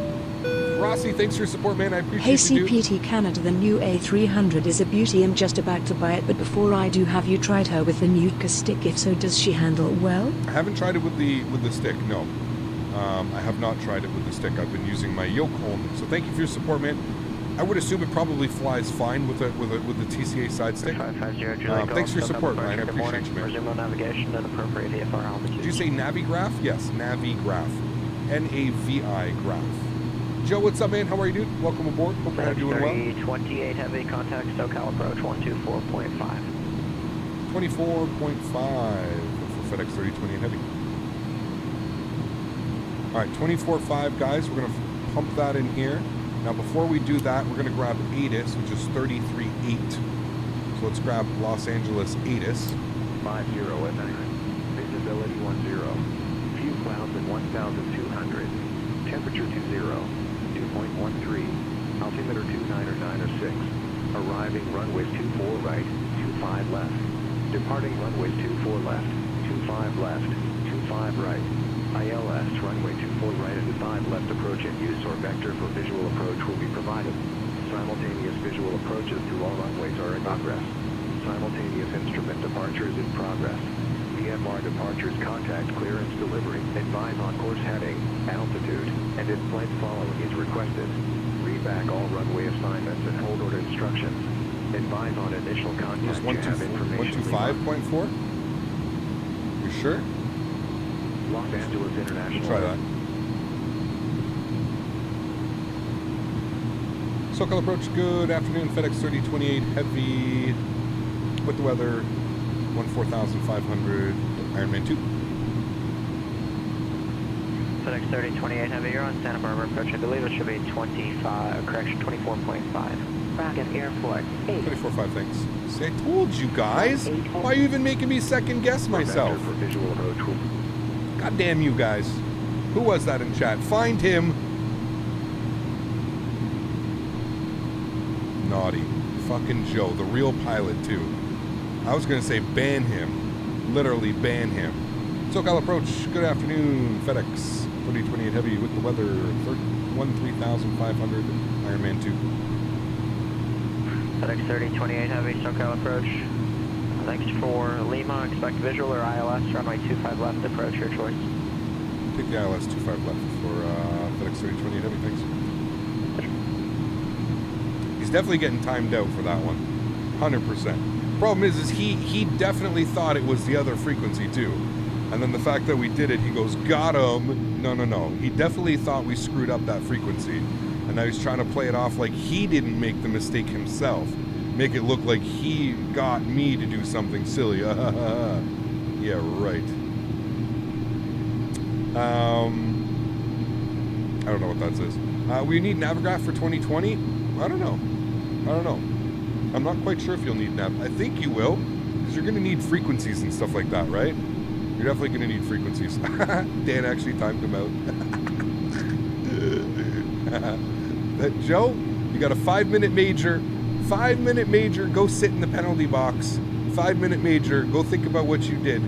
Rossi, thanks for your support, man. I appreciate you, dude. Hey CPT Canada, the new A300 is a beauty. I'm just about to buy it, but before I do, have you tried her with the Nuka stick? If so, does she handle well? I haven't tried it with the stick, no. I have not tried it with the stick. I've been using my yoke only. So thank you for your support, man. I would assume it probably flies fine with the TCA side stick. Thanks for your support, Ryan. I appreciate you, man. Resume navigation and appropriate VFR altitude. Did you say Navigraph? Yes, Navigraph. N-A-V-I graph. Joe, what's up, man? How are you, dude? Welcome aboard. Hope you're doing well. 28 heavy, contact SoCal approach 124.5. 24.5 for FedEx 3028 heavy. All right, 24.5, guys. We're going to pump that in here. Now, before we do that, we're going to grab ATIS, which is 33.8. So let's grab Los Angeles ATIS. 50 at 9. Visibility 10. Few clouds at 1,200. Temperature 20. 2.13. Altimeter 29906. Arriving runways 24 right, 25 left. Departing runways 24 left, 25 left, 25 right. ILS runway 24 right and 5 left approach in use or vector for visual approach will be provided. Simultaneous visual approaches to all runways are in progress. Simultaneous instrument departures in progress. VFR departures, contact, clearance, delivery, advise on course heading, altitude, and in-flight following is requested. Read back all runway assignments and hold order instructions. Advise on initial contact. 125.4? You sure? Los Angeles International. Try that. SoCal approach, good afternoon. FedEx 3028 heavy with the weather 14,500 Ironman 2. FedEx 3028 heavy, you're on Santa Barbara approach. I believe it should be 24.5. Rocket Airport 8. 24.5, thanks. See, I told you guys. Why are you even making me second guess myself? God damn you guys. Who was that in chat? Find him. Naughty. Fucking Joe, the real pilot too. I was going to say ban him. Literally ban him. SoCal approach, good afternoon. FedEx 3028 heavy with the weather 13,500 Ironman 2. FedEx 3028 heavy, SoCal approach. Thanks for Lima, expect visual or ILS, runway 25 left approach, your choice. Take the ILS 25 left for FedEx 3028 heavy, thanks. He's definitely getting timed out for that one, 100%. Problem is he definitely thought it was the other frequency too. And then the fact that we did it, he goes, got him. No. He definitely thought we screwed up that frequency. And now he's trying to play it off like he didn't make the mistake himself. Make it look like he got me to do something silly. Yeah, right. I don't know what that says. We need Navigraph for 2020? I don't know. I'm not quite sure if you'll need Nav. I think you will, because you're going to need frequencies and stuff like that, right? You're definitely going to need frequencies. Dan actually timed him out. Joe, you got a 5-minute major. 5-minute major, go sit in the penalty box. 5-minute major, go think about what you did.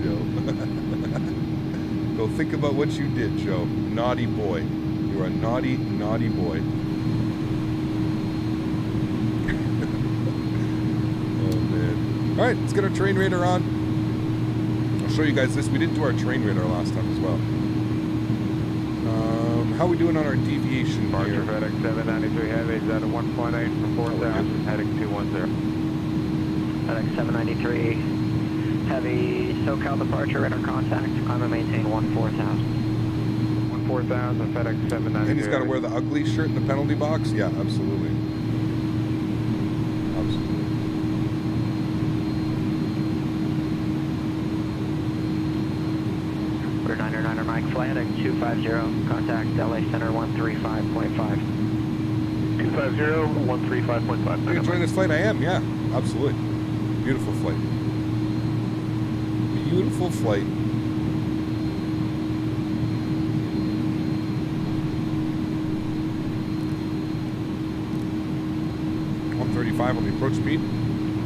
Joe. Go think about what you did, Joe. Naughty boy. You are a naughty, naughty boy. Oh, man. All right, let's get our terrain radar on. I'll show you guys this. We didn't do our terrain radar last time as well. How are we doing on our deviation Departure here? FedEx 793 Heavy is at a 1.8 for 4,000, heading 210. FedEx 793 Heavy, SoCal departure, radar contact, climb and maintain 14,000. 14,000, FedEx 793. And he's got to wear the ugly shirt in the penalty box? Yeah, absolutely. Absolutely. We're 909 Mike, flight heading 250, contact LA Center 135.5. 250, 135.5. Are you enjoying this flight? I am, yeah, absolutely. Beautiful flight. Beautiful flight. .135 on the approach speed.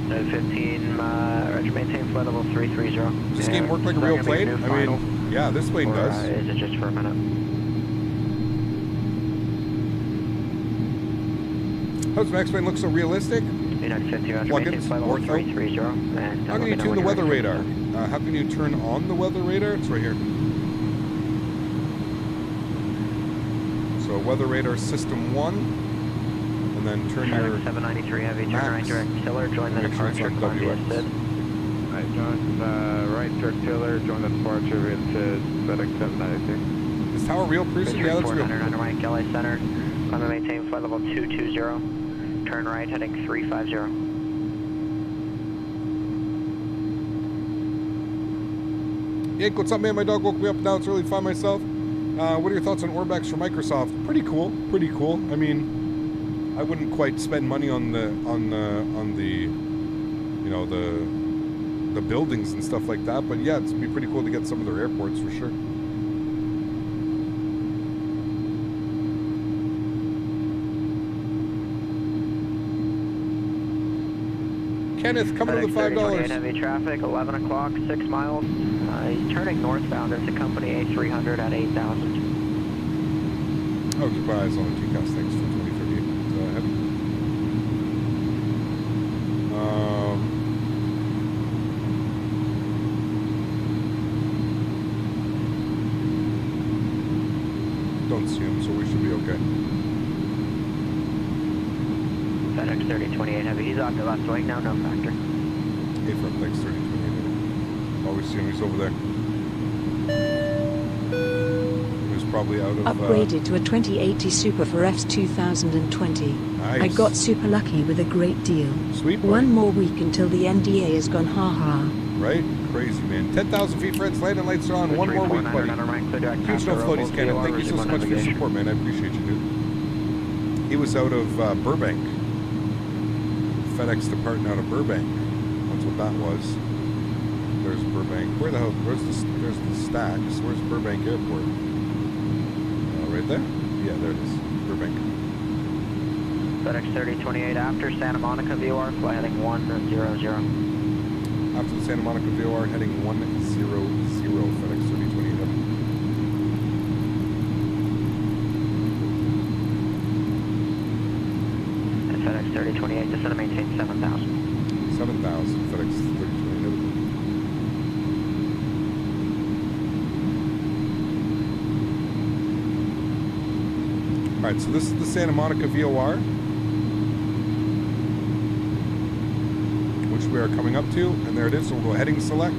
15, Roger, maintain flight level 330. Does this game work like a real plane? I mean, yeah, this plane does. Is it just for a minute? How does Max plane look so realistic? United 50, Roger, maintain flight level 330. And how can you tune the weather radar? How can you turn on the weather radar? It's right here. So weather radar system 1, and then turn your 793 Heavy, turn max. right direct tiller, join the Make sure it's departure, on Columbia WX. Sid. Right, join right direct tiller, join the departure via FedEx 793. Is tower real, Pearson? Yeah, that's real. 909 Mike, LA Center, climb and maintain flight level 220, turn right heading 350. Yank, what's up, man? My dog woke me up now. It's early to find myself. What are your thoughts on Orbex for Microsoft? Pretty cool. Pretty cool. I mean, I wouldn't quite spend money on the you know, the buildings and stuff like that, but yeah, it'd be pretty cool to get some of their airports for sure. Kenneth, coming to the $5. Heavy traffic, 11 o'clock, 6 miles. He's turning northbound into company A300 at 8,000. Oh, keep my eyes on the TCAS. Thanks for 2038. Heavy. Don't see him, so we should be okay. FedEx 3028 Heavy, he's off the left wing now, no factor. A-front, thanks, 3028. Always see him, he's over there. He was probably out of... Upgraded to a 2080 Super for F's 2020. Nice. I got super lucky with a great deal. Sweet boy. One more week until the NDA is gone, haha. Right? Crazy, man. 10,000 feet, friends. Landing lights are on. One more week, buddy. Huge no floaties, Cannon. Thank you so much for your support, man. I appreciate you, dude. He was out of Burbank. FedEx departing out of Burbank. That's what that was. There's Burbank. Where the hell? There's the stacks. Where's Burbank Airport? Right there? Yeah, there it is. Burbank. FedEx 3028 after Santa Monica VOR, fly heading 100. After the Santa Monica VOR, heading 100. FedEx 3028 up. And FedEx 3028, descend and maintain 7,000. 7,000. FedEx 3028 up. Alright, so this is the Santa Monica VOR, which we are coming up to, and there it is, so we'll go heading select.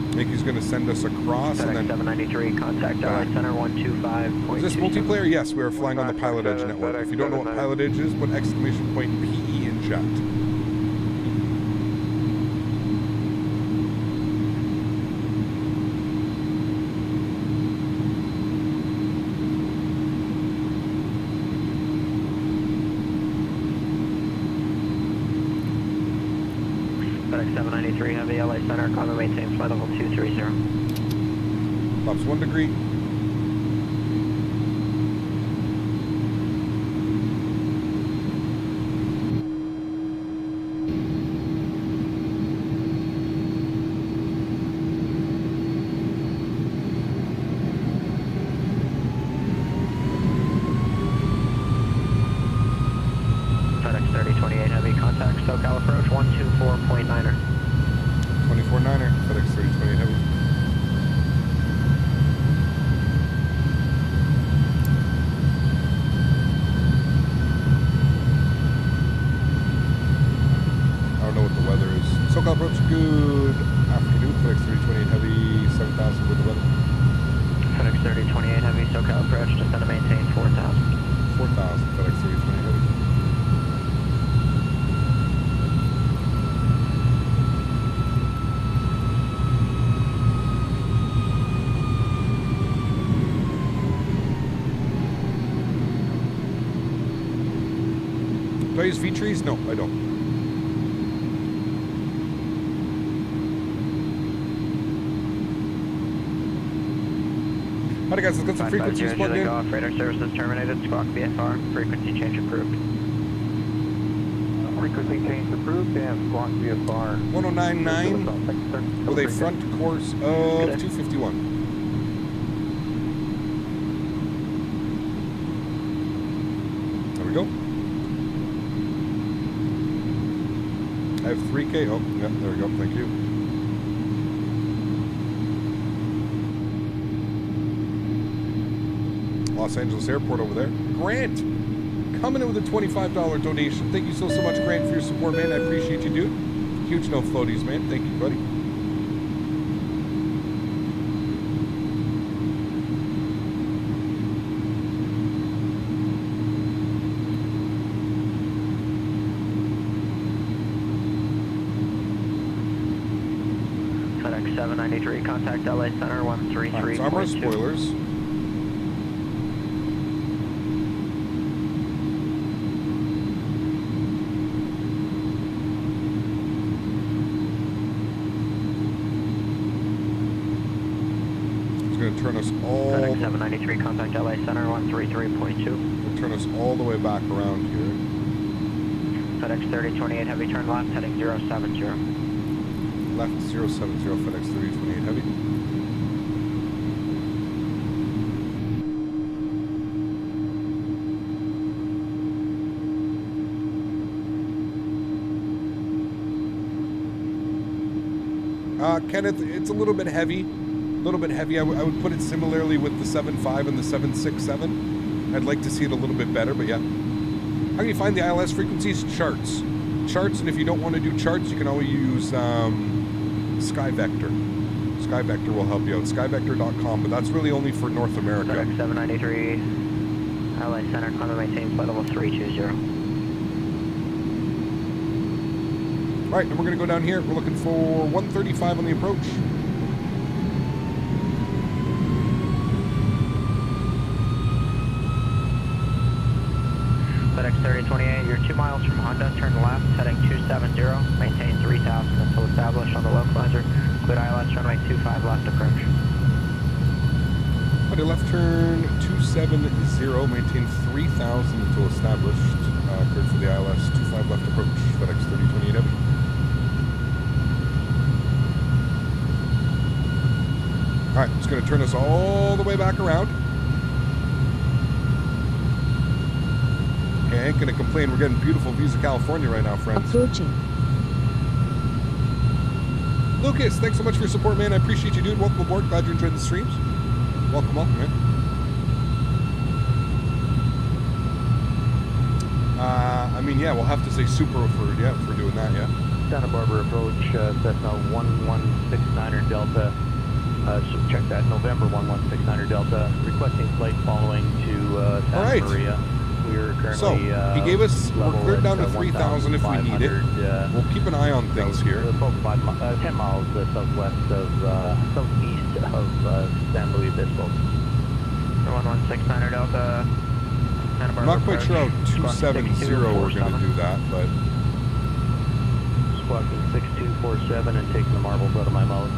I think he's going to send us across, FedEx and then... 793, contact LA Center 125.2. Is this multiplayer? Yes, we are flying on the PilotEdge network. If you don't know what PilotEdge is, put exclamation point PE in chat. 793 Heavy, LA Center, climb and maintain flight level 230. Drops 1 degree. FedEx 3028 Heavy, contact SoCal approach 124.9er. 24.9er, FedEx 3028 Heavy. I don't know what the weather is. SoCal approach, good afternoon. FedEx 3028 Heavy, 7,000 with the weather. FedEx 3028 Heavy, SoCal approach, descend to maintain 4,000. 4,000, FedEx 3028 Heavy. Do I use V-trees? No, I don't. Alright guys, let's get some frequencies plugged in. Off, radar services terminated, squawk VFR, frequency change approved. Frequency change approved and squawk VFR. 1099 with a front course of 251. There we go. I have 3K. Oh, yeah, there we go. Thank you. Los Angeles Airport over there. Grant, coming in with a $25 donation. Thank you so much, Grant, for your support, man. I appreciate you, dude. Huge no floaties, man. Thank you, buddy. FedEx 793, contact LA Center 133.2. So armor spoilers. Turn us all. FedEx 793, contact LA Center 133.2. Turn us all the way back around here. FedEx 3028 Heavy, turn left, heading 070. Left 070, FedEx 3028 Heavy. Kenneth, it's a little bit heavy. A little bit heavy. I would put it similarly with the 7.5 and the 767. I'd like to see it a little bit better, but yeah. How can you find the ILS frequencies? Charts. Charts, and if you don't want to do charts, you can always use SkyVector. SkyVector will help you out. SkyVector.com, but that's really only for North America. FedEx 793, LA Center, climb and maintain flight level 320. All right, and we're going to go down here. We're looking for 135 on the approach. FedEx 3028, you're 2 miles from Honda, turn left, heading 270, maintain 3000 until established on the localizer. Clear ILS runway 25 left approach. Okay, left turn 270, maintain 3000 until established. Cleared for the ILS 25 left approach, FedEx 3028 Heavy. Alright, it's going to turn us all the way back around. I ain't gonna complain. We're getting beautiful views of California right now, friends. Approaching. Lucas, thanks so much for your support, man. I appreciate you, dude. Welcome aboard. Glad you enjoyed the streams. Welcome, welcome, man. I mean, yeah, we'll have to say super referred, yeah, for doing that, yeah. Santa Barbara approach, Cessna 1169er Delta. Check that, November 1169er Delta. Requesting flight following to Santa Maria. We're currently, so, he gave us, we're cleared down to 3,000 if we need it. We'll keep an eye on things here. 10 miles southwest of, southeast of San Luis Obispo. 1169er Delta, I'm not quite sure how 270 we're going to do that, but... requesting 6247 and taking the marbles out of my mouth,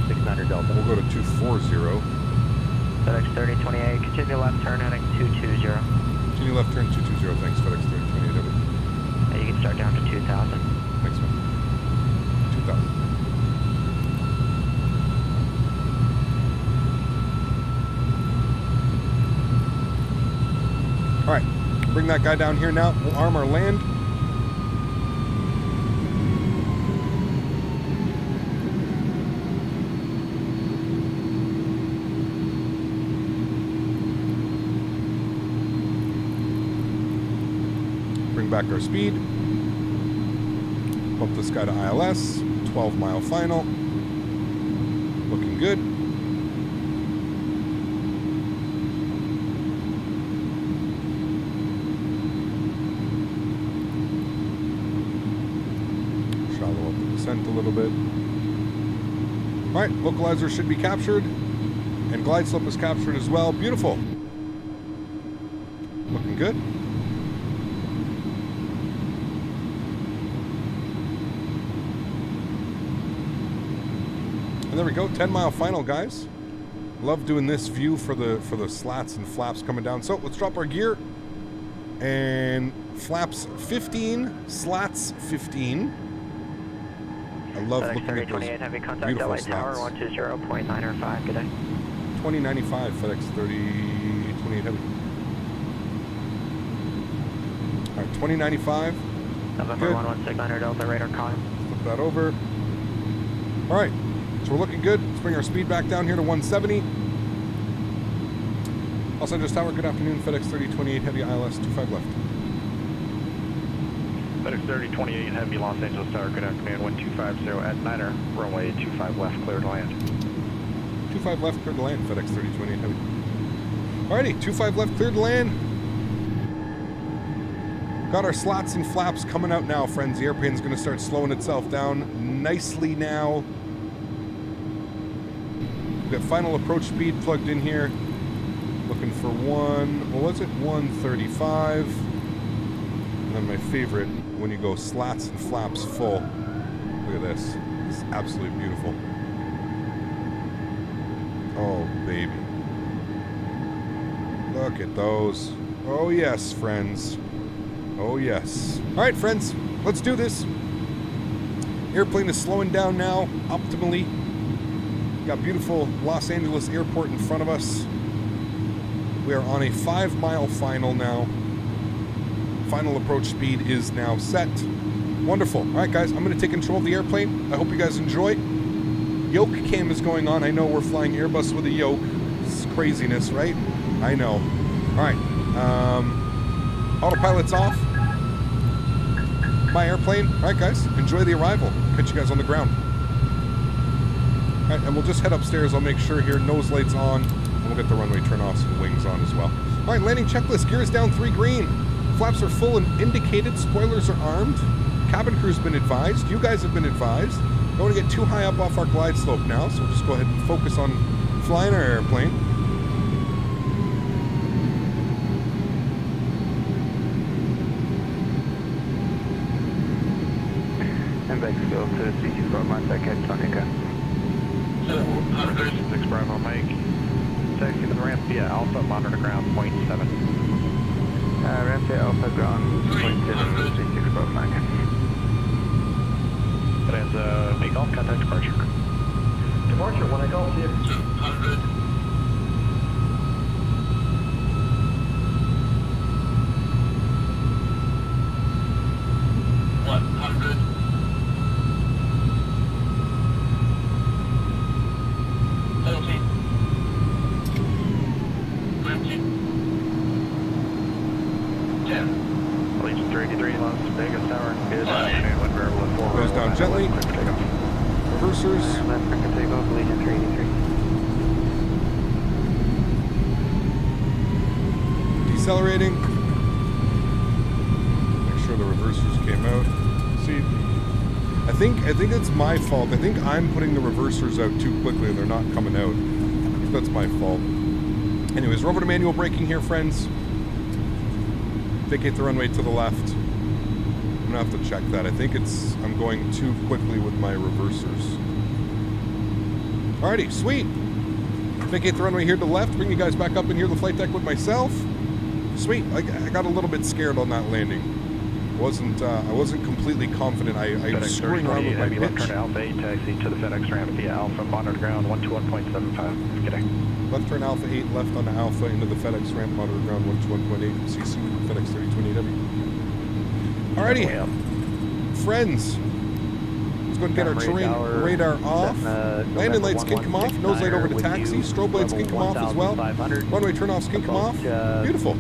600 Delta. We'll go to 240. FedEx 3028, continue left turn heading 220. Continue left turn 220. Thanks, FedEx 3028. And you can start down to 2000. Thanks, man. 2000. All right, bring that guy down here now. We'll arm our land. Bring back our speed. Bump this guy to ILS. 12-mile final. Looking good. Shallow up the descent a little bit. All right, localizer should be captured. And glide slope is captured as well. Beautiful. Looking good. And there we go, 10-mile final, guys. Love doing this view for the slats and flaps coming down. So let's drop our gear. And flaps 15, slats 15. I love looking at those heavy contact beautiful LA slats. Tower 120.905, good day. 2095, FedEx 3028 heavy. All right, 2095. November Good. 116 Delta radar calling. Flip that over. All right. So we're looking good. Let's bring our speed back down here to 170. Los Angeles Tower, good afternoon. FedEx 3028 heavy ILS 25 left. FedEx 3028 heavy Los Angeles Tower, good afternoon. 1250 at Niner, runway 25 left, clear to land. 25 left, clear to land. FedEx 3028 heavy. Alrighty, 25 left, cleared to land. Got our slats and flaps coming out now, friends. The airplane's going to start slowing itself down nicely now. We've got final approach speed plugged in here. Looking for 135. And then my favorite, when you go slats and flaps full. Look at this. It's absolutely beautiful. Oh, baby. Look at those. Oh, yes, friends. Oh, yes. All right, friends. Let's do this. Airplane is slowing down now, optimally. Got beautiful Los Angeles Airport in front of us. We are on a 5-mile final now. Final approach speed is now set. Wonderful. All right, guys, I'm going to take control of the airplane. I hope you guys enjoy. Yoke cam is going on. I know we're flying Airbus with a yoke. It's craziness, right? I know. All right. Autopilot's off. My airplane. All right, guys, enjoy the arrival. Catch you guys on the ground. All right, and we'll just head upstairs. I'll make sure here, nose lights on, and we'll get the runway turn-offs and wings on as well. All right, landing checklist. Gear is down 3 green. Flaps are full and indicated. Spoilers are armed. Cabin crew's been advised. You guys have been advised. Don't want to get too high up off our glide slope now, so we'll just go ahead and focus on flying our airplane. Go to 324 Montauk at Honeycomb. 6 Bravo Mike. Taxi to the ramp via Alpha, monitor ground, 0.7. Ramp via Alpha, ground, 0.7, 36 Bravo Mike. That ends make all contact departure. Departure, when I call you. 200. Goes down gently. Reversers. Left front takeoff, Legion 383. Decelerating. Make sure the reversers came out. See, I think it's my fault. I think I'm putting the reversers out too quickly and they're not coming out. That's my fault. Anyways, rover to manual braking here, friends. Vacate the runway to the left. gonna have to check that. I think I'm going too quickly with my reversers. Alrighty, sweet. Vacate the runway here to the left, bring you guys back up in here to the flight deck with myself. Sweet, I got a little bit scared on that landing. I wasn't completely confident. I was screwing around with my pitch. Left turn to Alpha 8, taxi to the FedEx ramp via Alpha, monitor ground 121.75. Good day. Left turn Alpha 8, left on the Alpha into the FedEx ramp, monitor ground 121.8, CC, FedEx 3028W. Alrighty, friends. Let's go and get our terrain radar off. Landing lights can come off. Nose light over to taxi. Strobe lights can come off as well. Runway turn-offs can come off. Beautiful.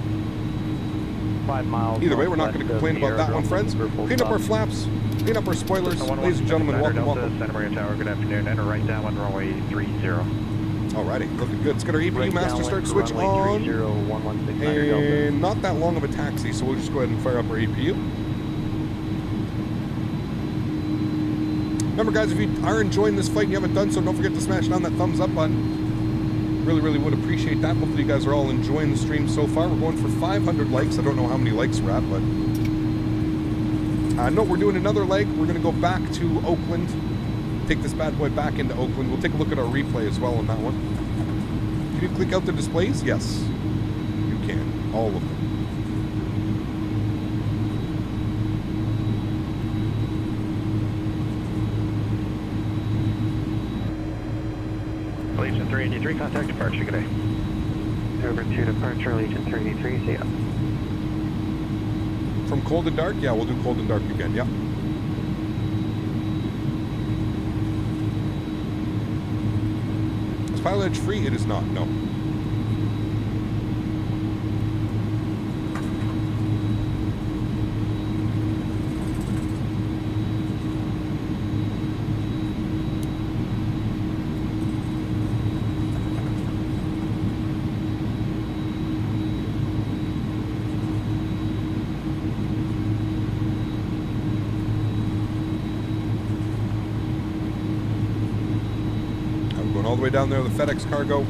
5 miles. Either way, we're not going to complain about that one, friends. Clean up our flaps. Clean up our spoilers. Ladies and gentlemen, welcome, welcome. Santa Maria Tower, good afternoon. Enter right downwind, runway 30. Alrighty, looking good. Let's get our EPU master start switch on. And not that long of a taxi, so we'll just go ahead and fire up our EPU. Remember, guys, if you are enjoying this fight and you haven't done so, don't forget to smash down that thumbs up button. Really, really would appreciate that. Hopefully you guys are all enjoying the stream so far. We're going for 500 likes. I don't know how many likes we're at, but... no, we're doing another leg. We're going to go back to Oakland. Take this bad boy back into Oakland. We'll take a look at our replay as well on that one. Can you click out the displays? Yes. You can. All of them. Legion 383, contact departure, good day. Over to departure, Legion 383, see ya. From cold and dark? Yeah, we'll do cold and dark again, yeah. Is PilotEdge free? It is not, no. All the way down there, the FedEx cargo.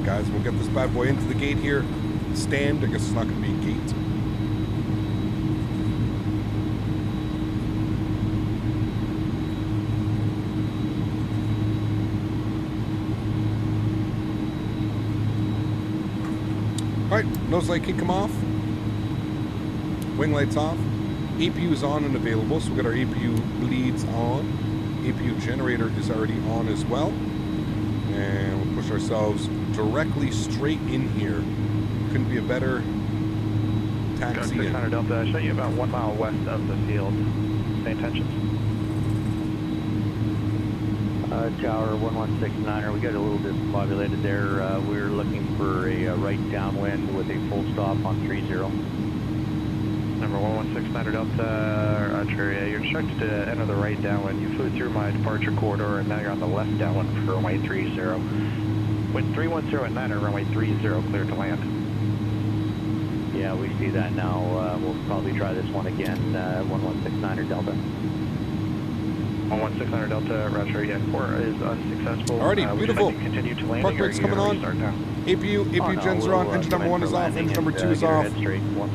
Guys, we'll get this bad boy into the gate here. Stand, I guess it's not going to be a gate. Alright, nose light can come off. Wing lights off. APU is on and available, so we'll get our APU bleeds on. APU generator is already on as well. And we'll push ourselves directly straight in here. Couldn't be a better taxi in. 600 Delta, I shot you about 1 mile west of the field. Same intentions. Tower 1169er, we got a little discombobulated there. We're looking for a right downwind with a full stop on 30. Number 1169er Delta, Roger, you're instructed to enter the right downwind. You flew through my departure corridor and now you're on the left downwind for runway 30. Wind 310 at 9er, runway 30, clear to land. Yeah, we see that now. We'll probably try this one again, 1169er Delta. 1169er Delta, Roger, yeah, 4 is unsuccessful. Alrighty, beautiful. Continue to land. Park brakes coming on. APU gens are on. Engine number 1 is off. Engine number 2 is off.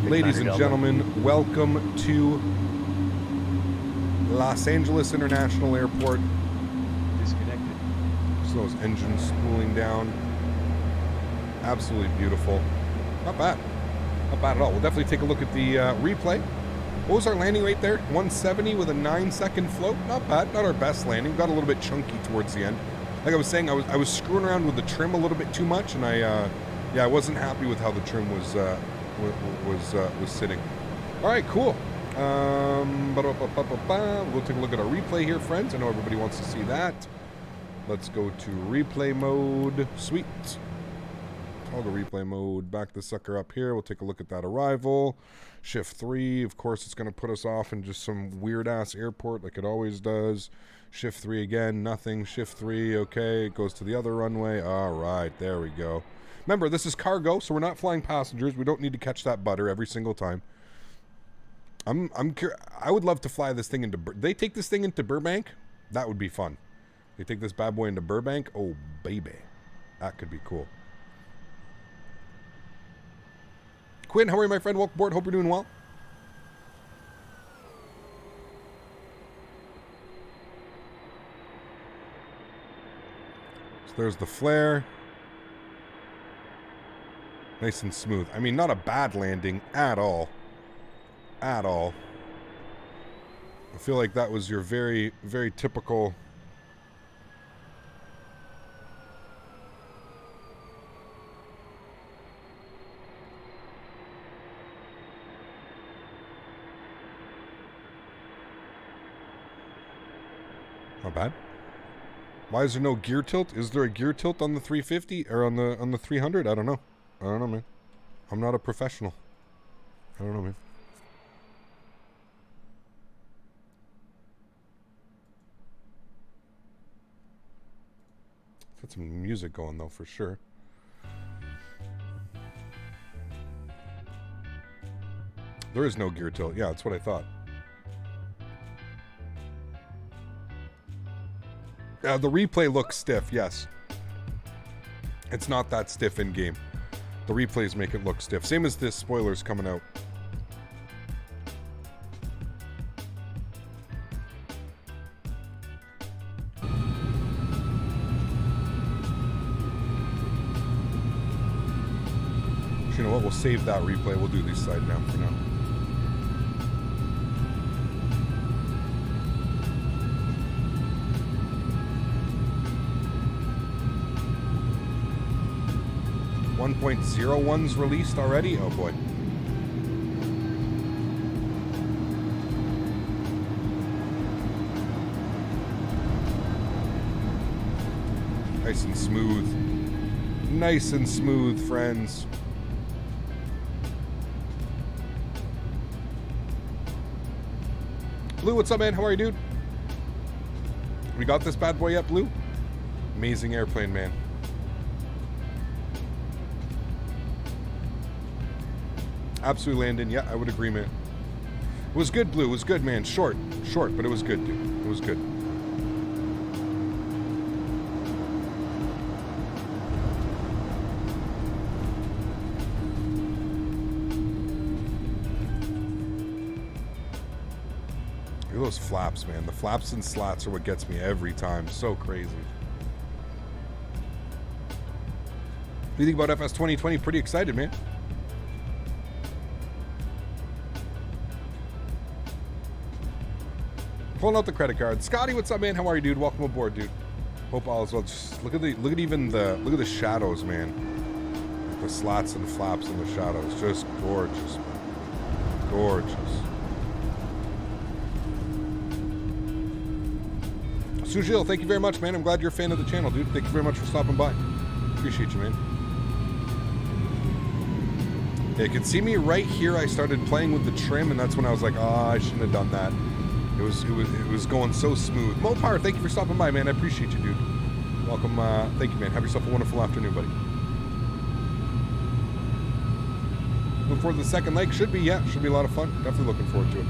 Ladies and gentlemen, welcome to Los Angeles International Airport. Disconnected. Just those engines spooling down. Absolutely beautiful. Not bad. Not bad at all. We'll definitely take a look at the replay. What was our landing rate there? 170 with a 9-second float. Not bad. Not our best landing. Got a little bit chunky towards the end. Like I was saying, I was screwing around with the trim a little bit too much, and I wasn't happy with how the trim was sitting. All right, cool. We'll take a look at our replay here, friends. I know everybody wants to see that. Let's go to replay mode. Sweet. Toggle replay mode. Back the sucker up here. We'll take a look at that arrival. Shift 3. Of course, it's going to put us off in just some weird-ass airport like it always does. Shift 3 again. Nothing. Shift 3. Okay. It goes to the other runway. All right. There we go. Remember, this is cargo, so we're not flying passengers. We don't need to catch that butter every single time. I would love to fly this thing into... They take this thing into Burbank? That would be fun. They take this bad boy into Burbank? Oh, baby. That could be cool. Quinn, how are you, my friend? Welcome aboard. Hope you're doing well. So there's the flare. Nice and smooth. I mean, not a bad landing at all. At all. I feel like that was your very, very typical... Not bad. Why is there no gear tilt? Is there a gear tilt on the 350 or on the 300? I don't know. I don't know, man. I'm not a professional. I don't know, man. Got some music going though, for sure. There is no gear tilt. Yeah, that's what I thought. The replay looks stiff, yes. It's not that stiff in game. The replays make it look stiff. Same as this spoilers coming out. You know what? We'll save that replay. We'll do these side down for now. .01's released already? Oh boy. Nice and smooth. Nice and smooth, friends. Blue, what's up, man? How are you, dude? We got this bad boy yet, Blue? Amazing airplane, man. Absolutely, Landon. Yeah, I would agree, man. It was good, Blue. It was good, man. Short, but it was good, dude. It was good. Look at those flaps, man. The flaps and slats are what gets me every time. So crazy. What do you think about FS 2020? Pretty excited, man. Pulling out the credit card. Scotty, what's up, man? How are you, dude? Welcome aboard, dude. Hope all is well. Just look at the shadows, man. Like the slats and flaps and the shadows. Just gorgeous, man. Gorgeous. Sujil, thank you very much, man. I'm glad you're a fan of the channel, dude. Thank you very much for stopping by. Appreciate you, man. Yeah, you can see me right here. I started playing with the trim, and that's when I was like, oh, I shouldn't have done that. It was going so smooth. Mopar, thank you for stopping by, man. I appreciate you, dude. Welcome. Thank you, man. Have yourself a wonderful afternoon, buddy. Looking forward to the second leg. Should be a lot of fun. Definitely looking forward to it.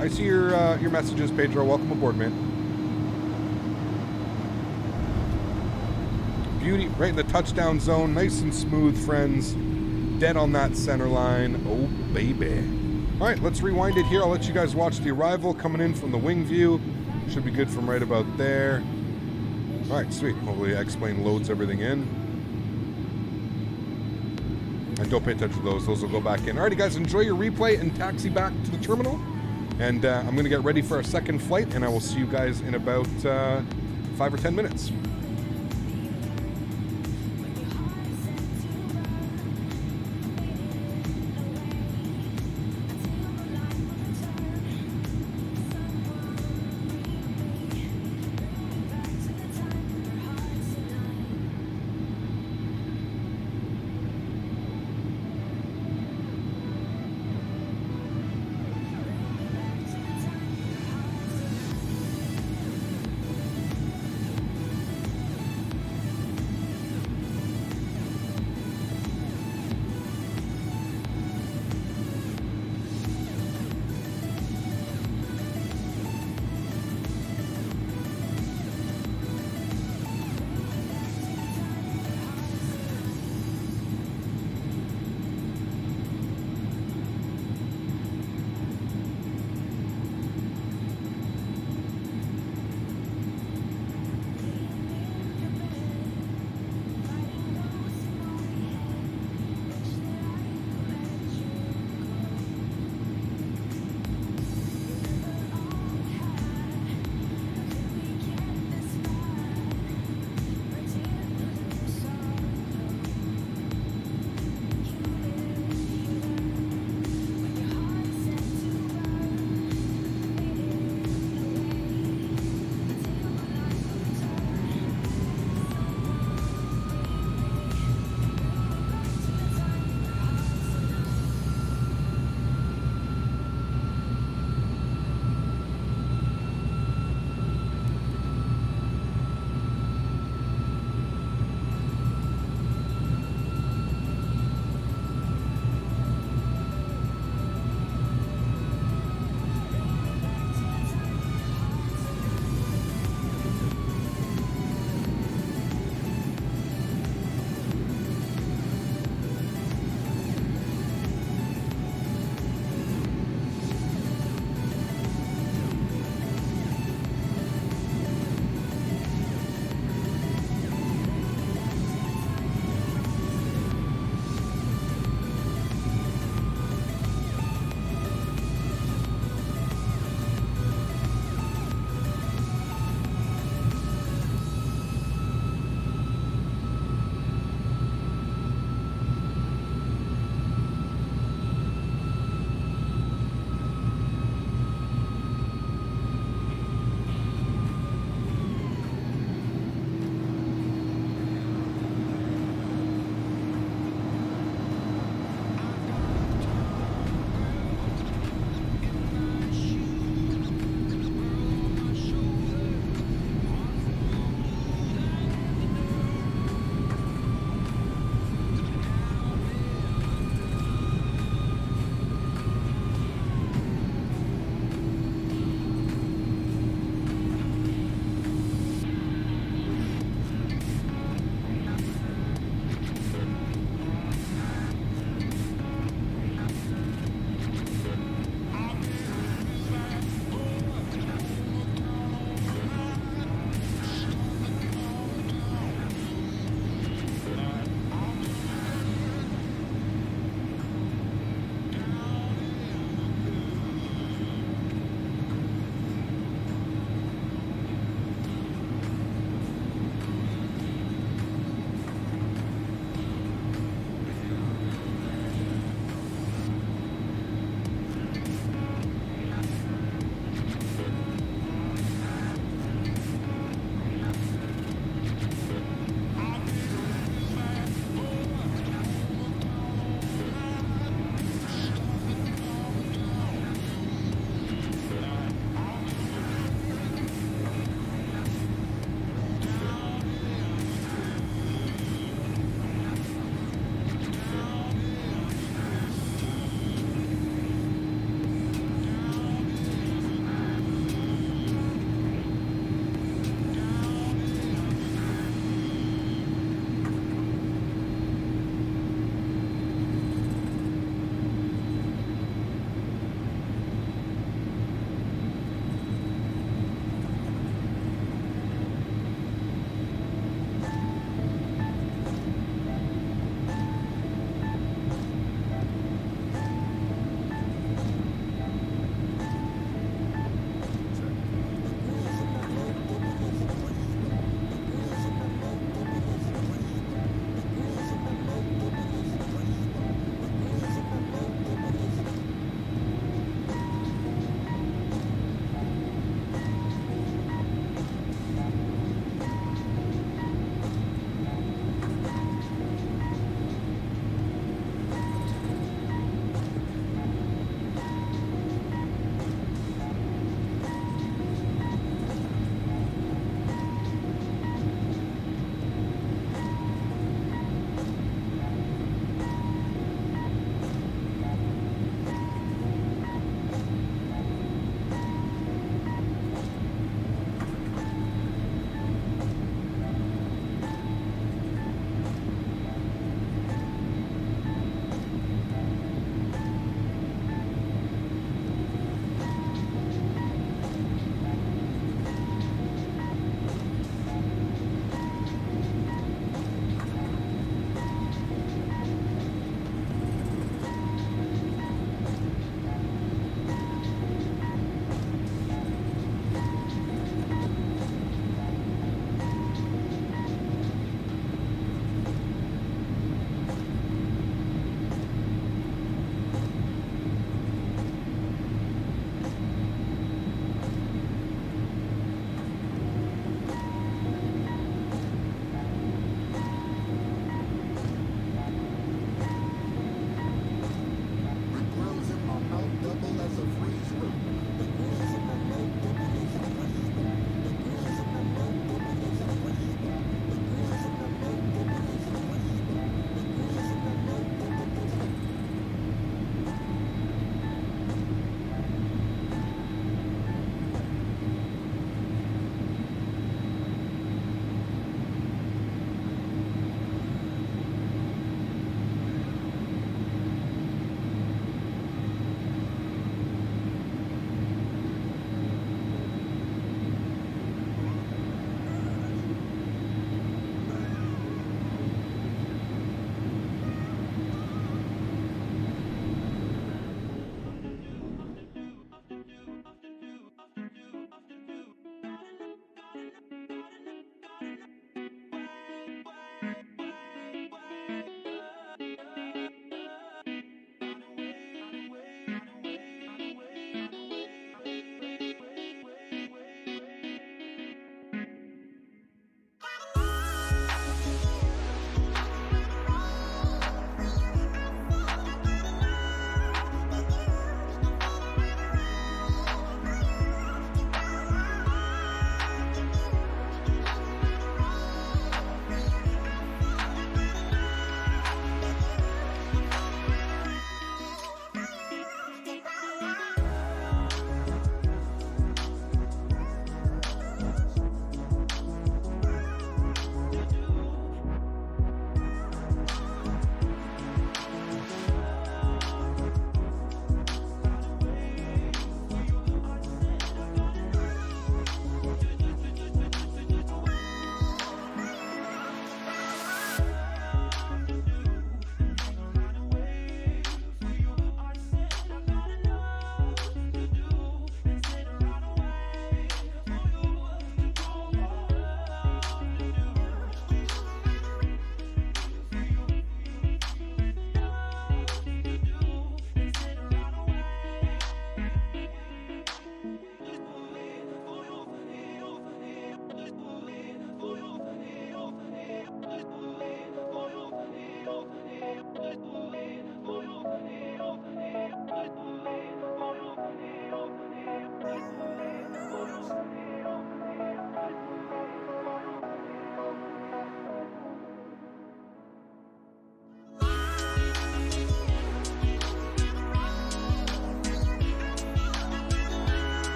I see your messages, Pedro. Welcome aboard, man. Beauty, right in the touchdown zone, nice and smooth, friends. Dead on that center line. Oh, baby. All right, let's rewind it here. I'll let you guys watch the arrival coming in from the wing view. Should be good from right about there. All right, sweet. Hopefully X-Plane loads everything in. And don't pay attention to those. Those will go back in. All righty, guys, enjoy your replay and taxi back to the terminal. And I'm going to get ready for our second flight, and I will see you guys in about 5 or 10 minutes.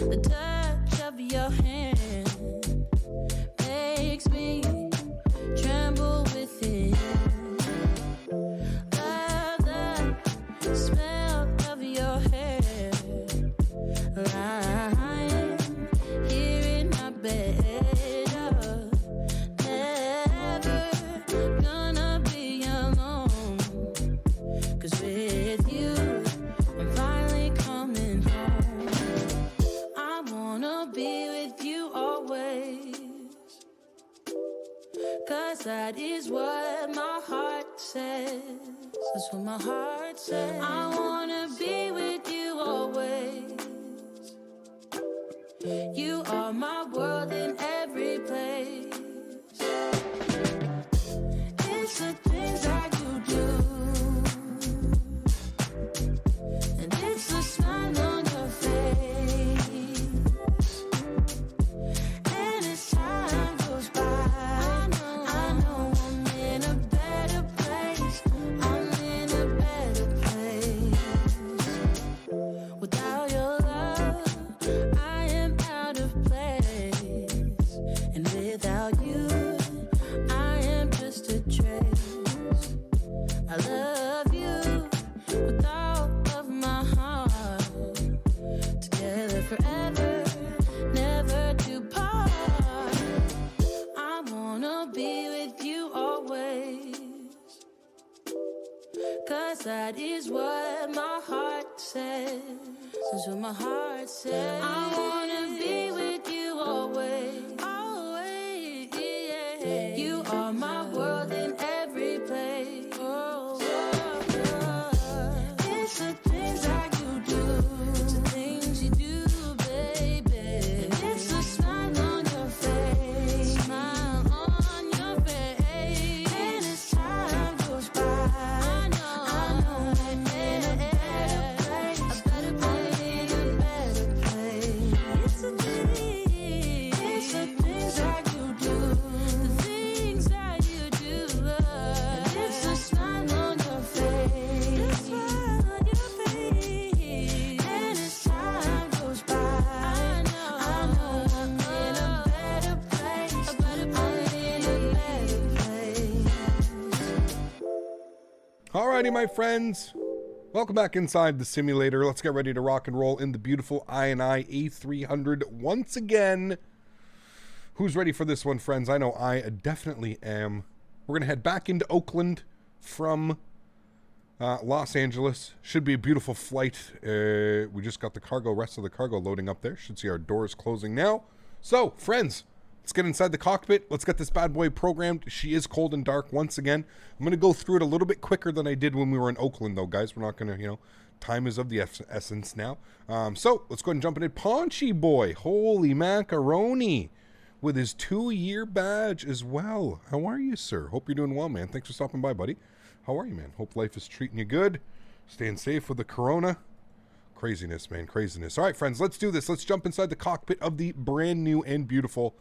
The touch of your hand makes me tremble within. Love the smell of your hair lying here in my bed. Never gonna be alone, 'cause with you I'm finally coming home. I wanna be with you always, 'cause that is what my heart says. That's what my heart says. I wanna be with you always. You are my world in every place. It's the things that you do, and it's the smile on your face. And as time goes by, I know I'm in a better place. I'm in a better place. Without your love, I am out of place. And without you, I am just a trace. I love you with all of my heart. Together forever, never to part. I wanna be with you always, 'cause that is what my heart says. That's what my heart says. I wanna be with you always. Always, yeah. You are my world in every place. Oh, it's the things that you do. It's the things you do, baby. It's the smile on your face. Smile on your face. And as time goes by, I know I'm in a better place. I'm in a better place. It's the things that you do. The things that you do. And it's the smile on your face. The smile on your face. And as time goes by, I know I'm in a better place. I'm in a better place. Alrighty, my friends. Welcome back inside the simulator. Let's get ready to rock and roll in the beautiful INI A300 once again. Who's ready for this one, friends? I know I definitely am. We're going to head back into Oakland from Los Angeles. Should be a beautiful flight. We just got the rest of the cargo loading up there. Should see our doors closing now. So, friends, let's get inside the cockpit. Let's get this bad boy programmed. She is cold and dark once again. I'm going to go through it a little bit quicker than I did when we were in Oakland, though, guys. We're not going to, time is of the essence now. So, let's go ahead and jump in. Paunchy boy. Holy macaroni. With his 2-year badge as well. How are you, sir? Hope you're doing well, man. Thanks for stopping by, buddy. How are you, man? Hope life is treating you good. Staying safe with the corona. Craziness, man. Craziness. All right, friends. Let's do this. Let's jump inside the cockpit of the brand new and beautiful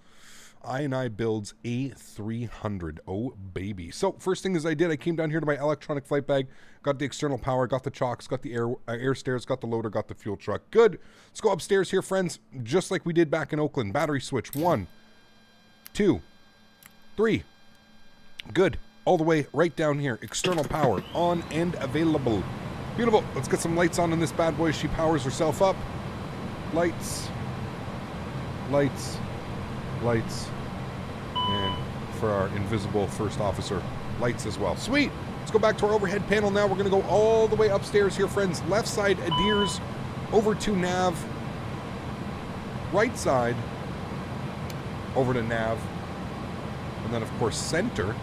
iniBuilds A300. Oh, baby. So, first thing I came down here to my electronic flight bag, got the external power, got the chocks, got the air stairs, got the loader, got the fuel truck. Good. Let's go upstairs here, friends, just like we did back in Oakland. Battery switch. 1, 2, 3. Good. All the way right down here. External power on and available. Beautiful. Let's get some lights on in this bad boy. She powers herself up. Lights. Lights. Lights. And for our invisible first officer, lights as well. Sweet. Let's go back to our overhead panel now. We're going to go all the way upstairs here, friends. Left side adheres over to nav. Right side over to nav. And then, of course, center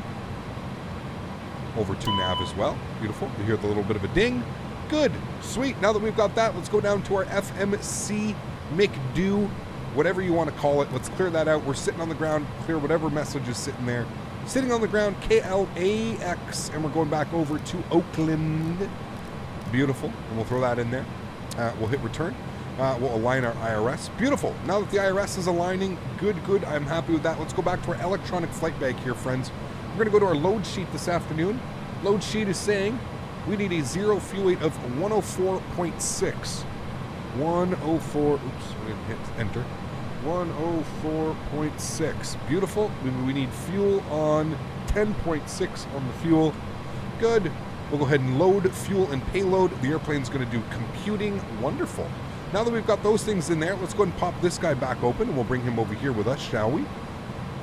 over to nav as well. Beautiful. You hear the little bit of a ding. Good. Sweet. Now that we've got that, let's go down to our FMC McDo, whatever you want to call it. Let's clear that out. We're sitting on the ground. Clear whatever message is sitting there. Sitting on the ground, KLAX, and we're going back over to Oakland. Beautiful. And we'll throw that in there. We'll hit return. We'll align our IRS. Beautiful. Now that the IRS is aligning, good. I'm happy with that. Let's go back to our electronic flight bag here, friends. We're going to go to our load sheet this afternoon. Load sheet is saying we need a zero fuel weight of 104.6. 104, oops, we didn't hit enter. 104.6. Beautiful. We need fuel on 10.6 on the fuel. Good. We'll go ahead and load fuel and payload. The airplane's going to do computing. Wonderful. Now that we've got those things in there, let's go ahead and pop this guy back open, and we'll bring him over here with us, shall we?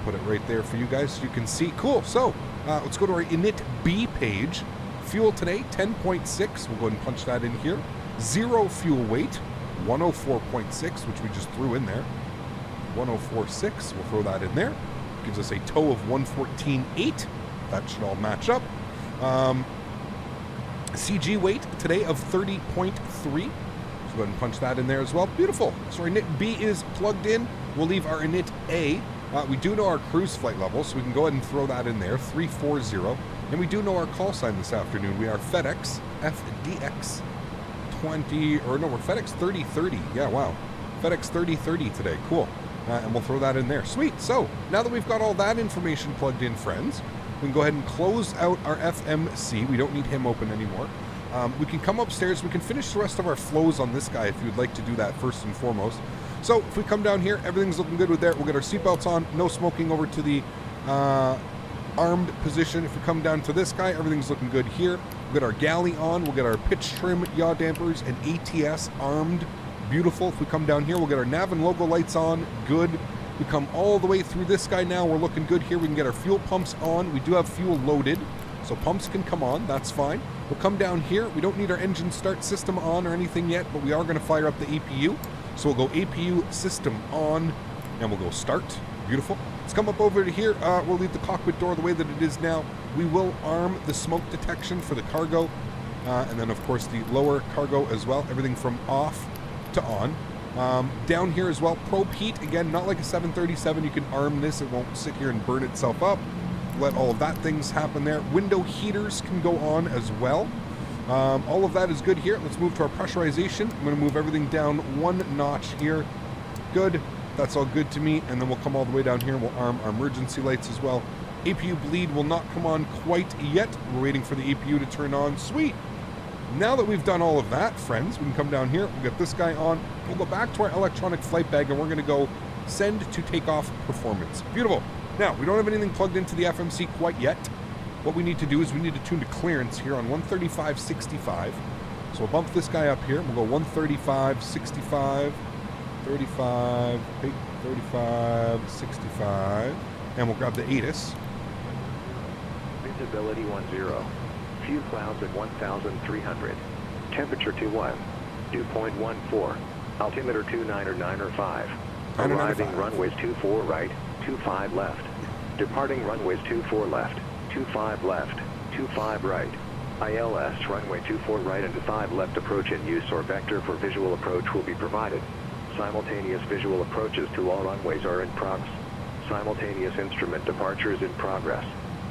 Put it right there for you guys so you can see. Cool. So let's go to our init B page. Fuel today, 10.6. We'll go ahead and punch that in here. 0 fuel weight, 104.6, which we just threw in there. 104.6. We'll throw that in there. Gives us a tow of 114.8. That should all match up. CG weight today of 30.3. So go ahead and punch that in there as well. Beautiful. So our init B is plugged in. We'll leave our init A. We do know our cruise flight level, so we can go ahead and throw that in there, 340. And we do know our call sign this afternoon. We are FedEx FDX 20, or no, we're FedEx 3030. Yeah, wow. FedEx 3030 today. Cool. And we'll throw that in there. Sweet. So now that we've got all that information plugged in, friends, we can go ahead and close out our FMC. We don't need him open anymore. We can come upstairs. We can finish the rest of our flows on this guy if you would like to do that first and foremost. So if we come down here, everything's looking good with there. We'll get our seatbelts on. No smoking over to the armed position. If we come down to this guy, everything's looking good here. We'll get our galley on. We'll get our pitch trim, yaw dampers, and ATS armed. Beautiful. If we come down here, we'll get our nav and logo lights on. Good. We come all the way through this guy now. We're looking good here. We can get our fuel pumps on. We do have fuel loaded, so pumps can come on. That's fine. We'll come down here. We don't need our engine start system on or anything yet, but we are going to fire up the APU. So we'll go APU system on, and we'll go start. Beautiful. Let's come up over to here. We'll leave the cockpit door the way that it is now. We will arm the smoke detection for the cargo, and then, of course, the lower cargo as well. Everything from off to on. Down here as well, probe heat. Again, not like a 737. You can arm this. It won't sit here and burn itself up. Let all of that things happen there. Window heaters can go on as well. All of that is good here. Let's move to our pressurization. I'm going to move everything down one notch here. Good. That's all good to me. And then we'll come all the way down here and we'll arm our emergency lights as well. APU bleed will not come on quite yet. We're waiting for the APU to turn on. Sweet. Now that we've done all of that, friends, we can come down here. We'll get this guy on. We'll go back to our electronic flight bag and we're going to go send to takeoff performance. Beautiful. Now, we don't have anything plugged into the FMC quite yet. What we need to do is we need to tune to clearance here on 135.65. So we'll bump this guy up here. We'll go 135.65, 35, 35.65, and we'll grab the ATIS. Visibility 10. Few clouds at 1,300. Temperature 21. Dew point 14. Altimeter 29 or 9 or 5. Arriving runways 24 right, 25 left. Departing runways 24 left, 25 left, 25 right. ILS runway 24 right and 25 left approach in use or vector for visual approach will be provided. Simultaneous visual approaches to all runways are in progress. Simultaneous instrument departures in progress.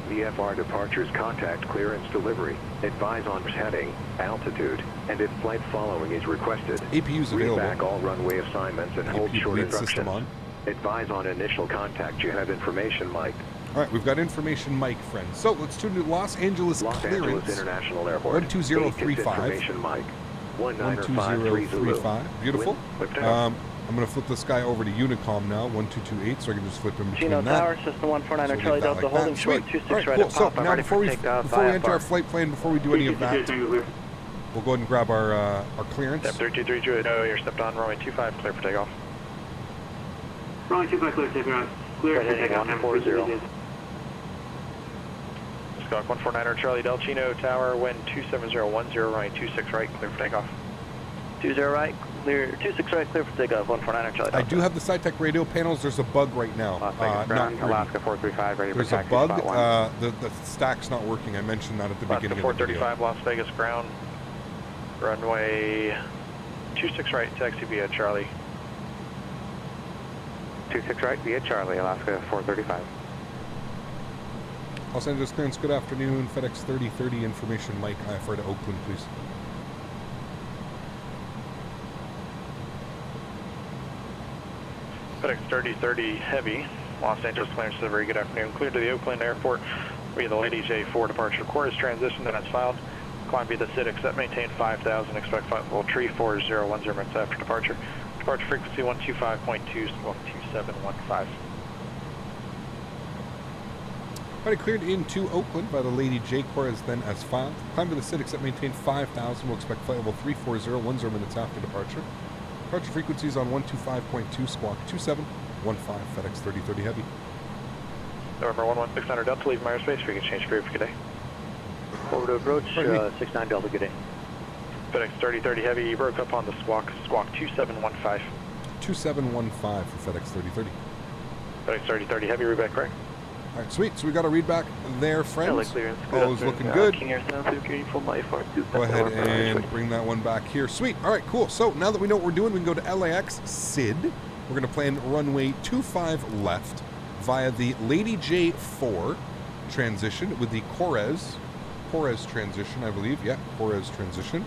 VFR departures contact clearance delivery. Advise on heading, altitude, and if flight following is requested. APU's read available. Back all runway assignments and hold short instructions. On. Advise on initial contact. You have information, Mike. All right, we've got information, Mike, friends. So let's tune to Los Angeles Los clearance. Angeles International Airport. 12035. Information, Mike. 12035. Beautiful. I'm going to flip this guy over to Unicom now, 1228, so I can just flip him between Chino that. Tower, System 149, So Charlie leave that Delta, like holding that. short, Sweet. 26 All right, right cool. at So pop. now before we enter our flight plan, before we do any of that, we'll go ahead and grab our clearance. Step 3232, no, you're stepped on runway 25, clear for takeoff. Runway 25, clear for takeoff. Clear for takeoff. 140. Squawk 149er, Charlie Del Chino Tower, wind 27010, runway 26 right, clear for takeoff. 20 right, clear, 26 right, clear for takeoff, 149er, Charlie Delta. I do have the SciTech radio panels. There's a bug right now. Ground, Alaska 435, ready for There's a taxi, bug. spot one. The stack's not working. I mentioned that at the Alaska beginning of the video. 435, Las Vegas ground, runway 26 right, taxi via Charlie. 26 right via Charlie, Alaska 435. Los Angeles clearance, good afternoon. FedEx 3030 information, Mike. IFR to Oakland, please. FedEx 3030 Heavy, Los Angeles clearance delivery, good afternoon. Cleared to the Oakland Airport via the Lady J4 departure. Chorus transition, then it's filed. climb via the SID, accept maintain 5,000, expect well, tree 4010 minutes after departure. Departure frequency 125.2, squawk 2715. Alright, cleared into Oakland by the Lady J. Corez, then as filed. Climb to the SID, accept maintain 5,000. We'll expect flight level 34010 minutes after departure. Departure frequencies on 125.2, squawk 2715, FedEx 3030 Heavy. November 11600 Delta, leave my airspace. We can change period for good day. Over to approach, 69 Delta, good day. FedEx 3030 Heavy, you broke up on the squawk 2715. 2715 for FedEx 3030. FedEx 3030 Heavy, read back correct. Alright, sweet. So we got a read back there, friends. All is looking good. Go ahead and bring that one back here. Sweet. Alright, cool. So now that we know what we're doing, we can go to LAX SID. We're going to plan runway 25 left via the Lady J4 transition with the Corez transition, I believe. Yeah, Corez transition.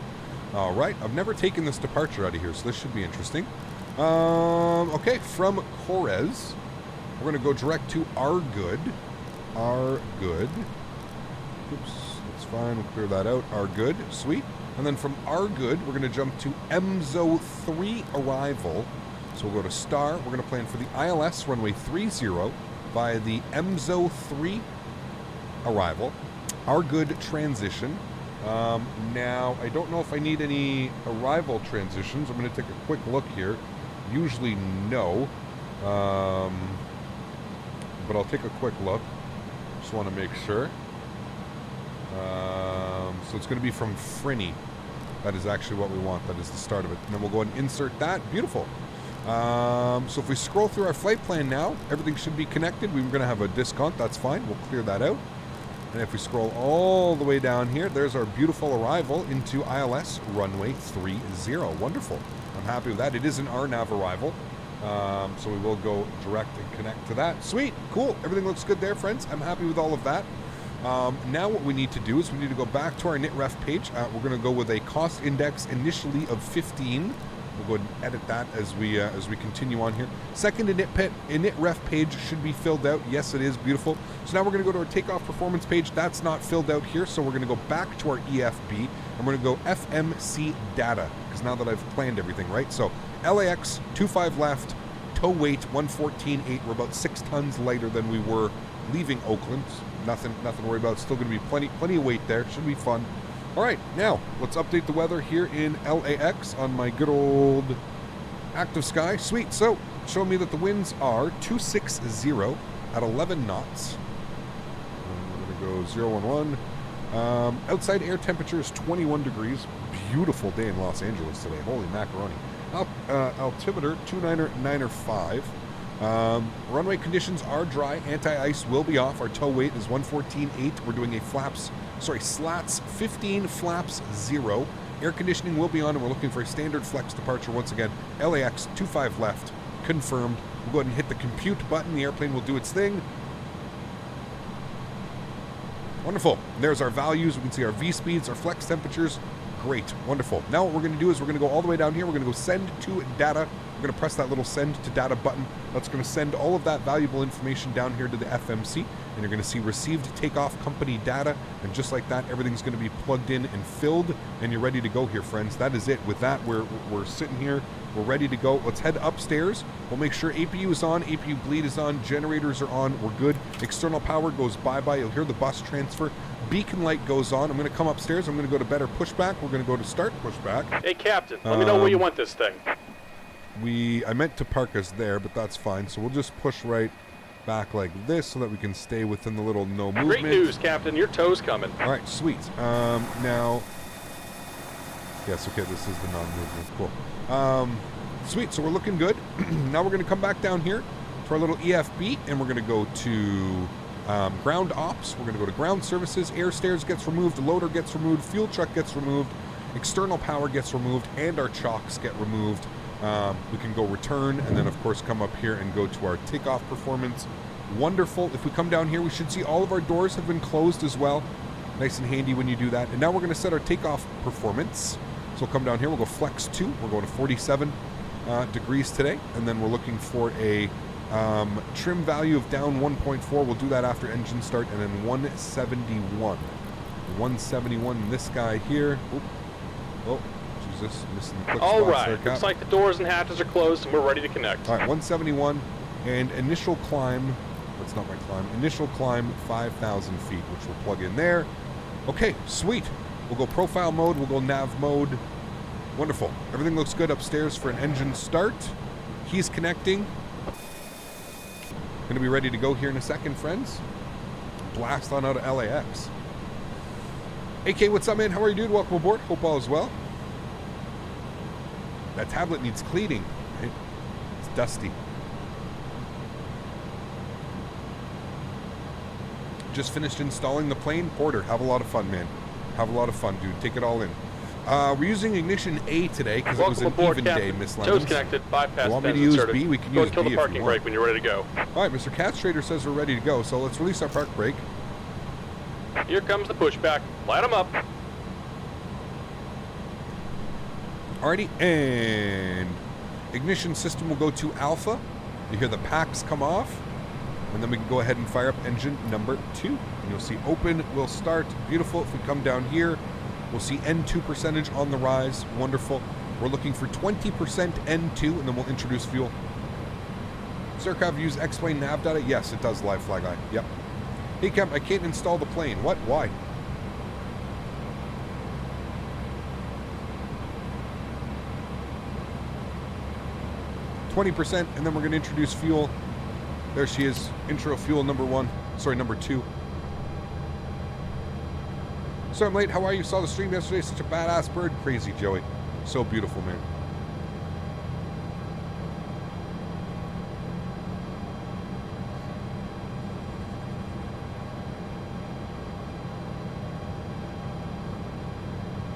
Alright, I've never taken this departure out of here, so this should be interesting. Okay, from Corez, we're going to go direct to Argood. Argood. Oops, that's fine. We'll clear that out. Argood. Sweet. And then from Argood, we're going to jump to EMZO 3 arrival. So we'll go to Star. We're going to plan for the ILS runway 30 via the EMZO 3 arrival. Argood transition. Now, I don't know if I need any arrival transitions. I'm going to take a quick look here. Usually no. But I'll take a quick look. Just want to make sure. So it's going to be from Frinny. That is actually what we want. That is the start of it. And then we'll go ahead and insert that. Beautiful. So if we scroll through our flight plan now, everything should be connected. We were going to have a discount. That's fine. We'll clear that out. And if we scroll all the way down here, there's our beautiful arrival into ILS runway 30. Wonderful. I'm happy with that. It is an RNAV arrival. So we will go direct and connect to that. Sweet. Cool. Everything looks good there, friends. I'm happy with all of that. Now what we need to do is we need to go back to our init-ref page. We're going to go with a cost index initially of 15. We'll go ahead and edit that as we continue on here. Second init-ref page should be filled out. Yes, it is. Beautiful. So now we're going to go to our takeoff performance page. That's not filled out here, so we're going to go back to our EFB, and we're going to go FMC data, because now that I've planned everything, right? So LAX, 25 left, tow weight 114.8. We're about 6 tons lighter than we were leaving Oakland. Nothing to worry about. Still going to be plenty of weight there. Should be fun. All right, now let's update the weather here in LAX on my good old active sky. Sweet. So showing me that the winds are 260 at 11 knots. And we're going to go 011. Outside air temperature is 21 degrees. Beautiful day in Los Angeles today. Holy macaroni. Altimeter 295. Runway conditions are dry. Anti-ice will be off. Our tow weight is 114.8. We're doing a slats 15, flaps 0. Air conditioning will be on, and we're looking for a standard flex departure once again. LAX 25 left, confirmed. We'll go ahead and hit the compute button. The airplane will do its thing. Wonderful. There's our values. We can see our V speeds, our flex temperatures. Great. Wonderful. Now what we're going to do is we're going to go all the way down here. We're going to go send to data. We're going to press that little send to data button. That's going to send all of that valuable information down here to the FMC. And you're going to see received takeoff company data. And just like that, everything's going to be plugged in and filled. And you're ready to go here, friends. That is it. With that, we're sitting here. We're ready to go. Let's head upstairs. We'll make sure APU is on. APU bleed is on. Generators are on. We're good. External power goes bye-bye. You'll hear the bus transfer. Beacon light goes on. I'm going to come upstairs. I'm going to go to better pushback. We're going to go to start pushback. Hey, Captain, let me know where you want this thing. I meant to park us there, but that's fine. So we'll just push right back like this so that we can stay within the little no movement. Great news, Captain. Your tow's coming. All right, sweet. Now, yes, okay, this is the non-movement. Cool. Sweet, so we're looking good. Now we're going to come back down here to our little EFB, and we're going to go to ground ops. We're going to go to ground services. Air stairs gets removed. Loader gets removed. Fuel truck gets removed. External power gets removed, and our chocks get removed. We can go return, and then of course come up here and go to our takeoff performance. Wonderful. If we come down here, we should see all of our doors have been closed as well. Nice and handy when you do that. And now we're going to set our takeoff performance. So we'll come down here, we'll go flex 2. We're going to 47 degrees today, and then we're looking for a trim value of down 1.4. We'll do that after engine start, and then 171. 171, this guy here. Oop. Oh, Jesus, missing the quick All spots right, there, Cap. looks like the doors and hatches are closed and we're ready to connect. All right, 171, and initial climb, that's not my climb, initial climb 5,000 feet, which we'll plug in there. Okay, sweet. We'll go profile mode, we'll go nav mode. Wonderful. Everything looks good upstairs for an engine start. He's connecting. Gonna be ready to go here in a second, friends. Blast on out of LAX. AK, what's up, man? How are you, dude? Welcome aboard. Hope all is well. That tablet needs cleaning, right? It's dusty. Just finished installing the plane. Porter, have a lot of fun, man. Have a lot of fun, dude. Take it all in. We're using ignition A today because it was an aboard, even Captain. day, Miss Toes Lemons. connected, bypass You want me to pins use inserted. B? We can Go use kill B the if you parking want. brake when you're ready to go. All right, Mr. Cat Trader says we're ready to go, so let's release our park brake. Here comes the pushback. Light them up. Alrighty, and ignition system will go to alpha. You hear the packs come off, and then we can go ahead and fire up engine number 2. And you'll see open will start. Beautiful. If we come down here, we'll see N2 percentage on the rise. Wonderful. We're looking for 20% N2, and then we'll introduce fuel. Zerkov use X-Plane nav data? Yes, it does, live flag eye. Yep. Hey, Cap, I can't install the plane. What? Why? %, and then we're going to introduce fuel. There she is. Intro fuel number 1. Sorry, number 2. So I'm late. How are you? Saw the stream yesterday. Such a badass bird. Crazy, Joey. So beautiful, man.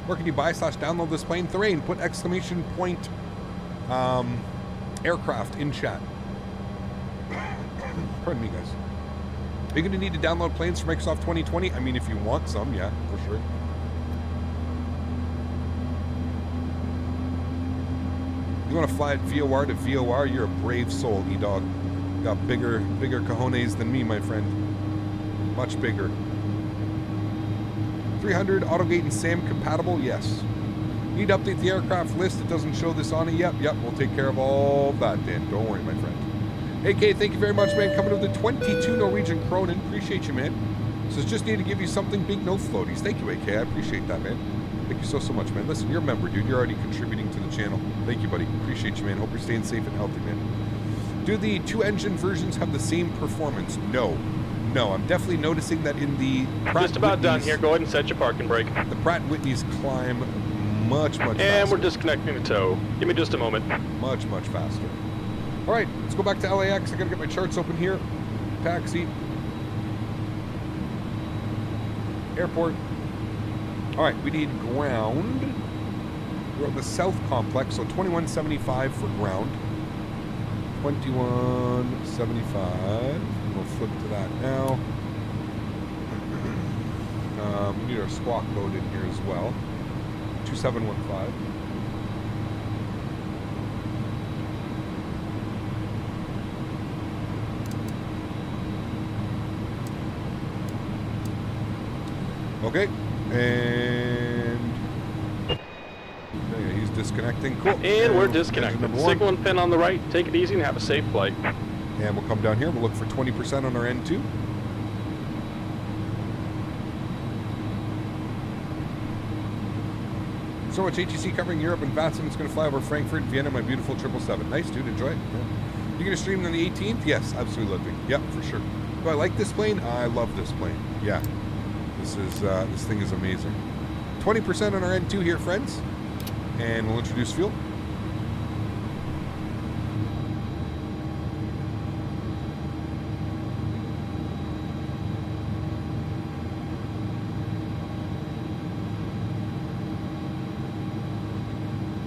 Where can you buy / download this plane? Thorane, put exclamation point aircraft in chat. Pardon me, guys. Are you going to need to download planes for Microsoft 2020? I mean, if you want some, yeah, for sure. You want to fly at VOR to VOR? You're a brave soul, E-Dog. Got bigger cojones than me, my friend. Much bigger. 300 AutoGate and SAM compatible? Yes. Need to update the aircraft list. It doesn't show this on it yet. Yep, we'll take care of all that, Dan. Don't worry, my friend. AK, thank you very much, man. Coming to the 22 Norwegian Kronen. Appreciate you, man. Says just need to give you something big, no floaties. Thank you, AK. I appreciate that, man. Thank you so much, man. Listen, you're a member, dude. You're already contributing to the channel. Thank you, buddy. Appreciate you, man. Hope you're staying safe and healthy, man. Do the 2-engine versions have the same performance? No. No, I'm definitely noticing that in the Pratt Just about done here. Go ahead and set your parking brake. The Pratt Whitney's climb much faster. And we're disconnecting the tow. Give me just a moment. Much faster. All right, let's go back to LAX. I gotta get my charts open here. Taxi. Airport. All right, we need ground. We're at the South Complex, so 2175 for ground. 2175. We'll flip to that now. We need our squawk code in here as well. 2715. Okay, and he's disconnecting. Cool. And we're disconnected. Signal and pin on the right. Take it easy and have a safe flight. And we'll come down here. We'll look for 20% on our N2. So much HEC covering Europe and Vatsen. It's going to fly over Frankfurt, Vienna, my beautiful 777. Nice, dude. Enjoy it. Yeah. You going to stream on the 18th? Yes, absolutely. Yep, for sure. Do I like this plane? I love this plane. Yeah. This thing is amazing. 20% on our N2 here, friends. And we'll introduce fuel.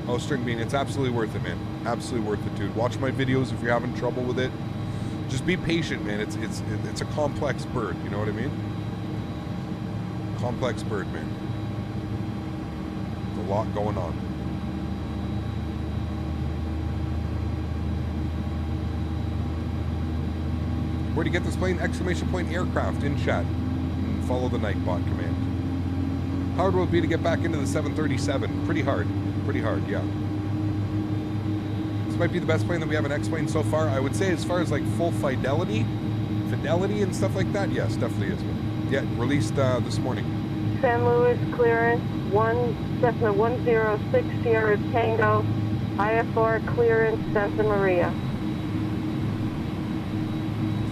Oh, string bean, it's absolutely worth it, man. Absolutely worth it, dude. Watch my videos if you're having trouble with it. Just be patient, man. It's a complex bird, you know what I mean? Complex bird, man. There's a lot going on. Where do you get this plane? Exclamation point aircraft in chat. And follow the Nightbot command. hard will it be to get back into the 737? Pretty hard. Pretty hard, yeah. This might be the best plane that we have in X-Plane so far. I would say as far as like full fidelity and stuff like that, yes, definitely is. Yeah, released this morning. San Luis clearance, Cessna 106 Sierra Tango, IFR clearance, Santa Maria.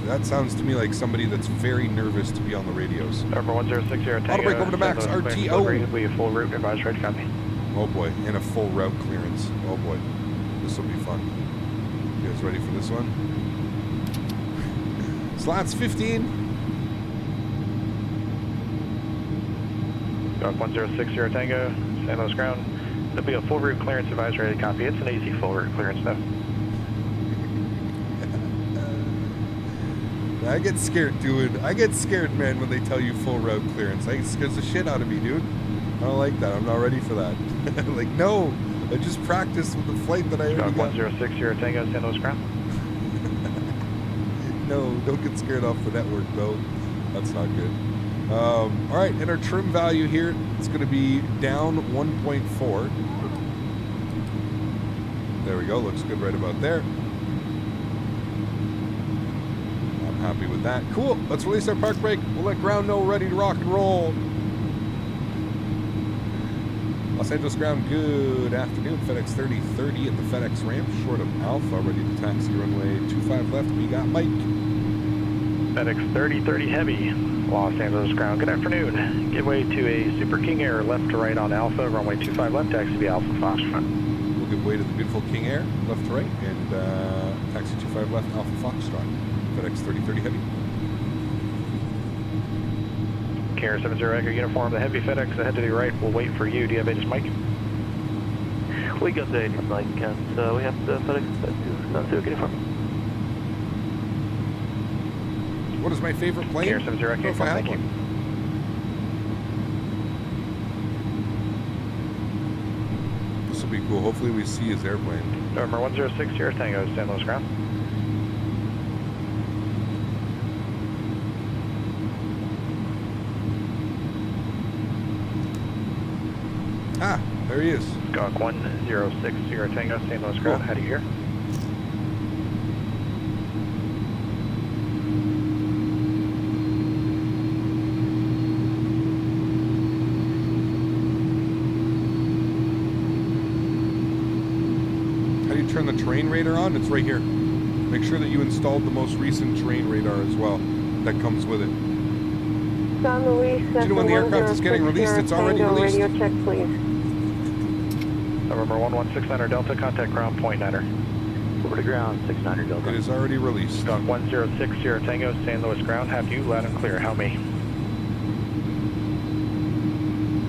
That sounds to me like somebody that's very nervous to be on the radios. Number 106 Sierra Tango. Auto break over to Max, RTO. We have full route, advise ready, copy. Oh boy, and a full route clearance. Oh boy, this will be fun. You guys ready for this one? Slots 15. Dock 106 Sierra Tango, San Luis ground. There'll be a full route clearance, advise ready, copy. It's an easy full route clearance though. I get scared, man, when they tell you full route clearance. It scares the shit out of me, dude. I don't like that. I'm not ready for that. Like, no. I just practiced with the flight that I already got. 106 Sierra Tango, San Luis ground. No, don't get scared off the network, though. That's not good. All right, and our trim value here, it's going to be down 1.4. There we go. Looks good right about there. Happy with that. Cool. Let's release our park brake. We'll let ground know we're ready to rock and roll. Los Angeles ground, good afternoon. FedEx 3030 at the FedEx ramp, short of Alpha, ready to taxi runway 25 left. We got Mike. FedEx 3030 heavy, Los Angeles ground. Good afternoon. Give way to a Super King Air left to right on Alpha, runway 25 left, taxi via Alpha Foxtrot. We'll give way to the beautiful King Air left to right and taxi 25 left, Alpha Foxtrot. FedEx 3030 heavy. King Air 70 Echo uniform, the heavy FedEx ahead to the right will wait for you. Do you have Aegis Mike? We got the Aegis Mike, and we have the FedEx to uniform. What is my favorite plane? King Air 70 Echo uniform, thank you. This will be cool. Hopefully we see his airplane. November 106 Sierra Tango, San Luis ground. Ah, there he is. Gawk 106 Sierra Tango, St. Louis ground. How do you hear? How do you turn the terrain radar on? It's right here. Make sure that you installed the most recent terrain radar as well. That comes with it. San Luis, do you know when the aircraft is getting released? It's already released. Radio check, please. November 116 Delta, contact ground point 9er. Over to ground, 69 Delta. It is already released. Gawk 106 Sierra Tango, St. Louis ground. Have you loud and clear? How me?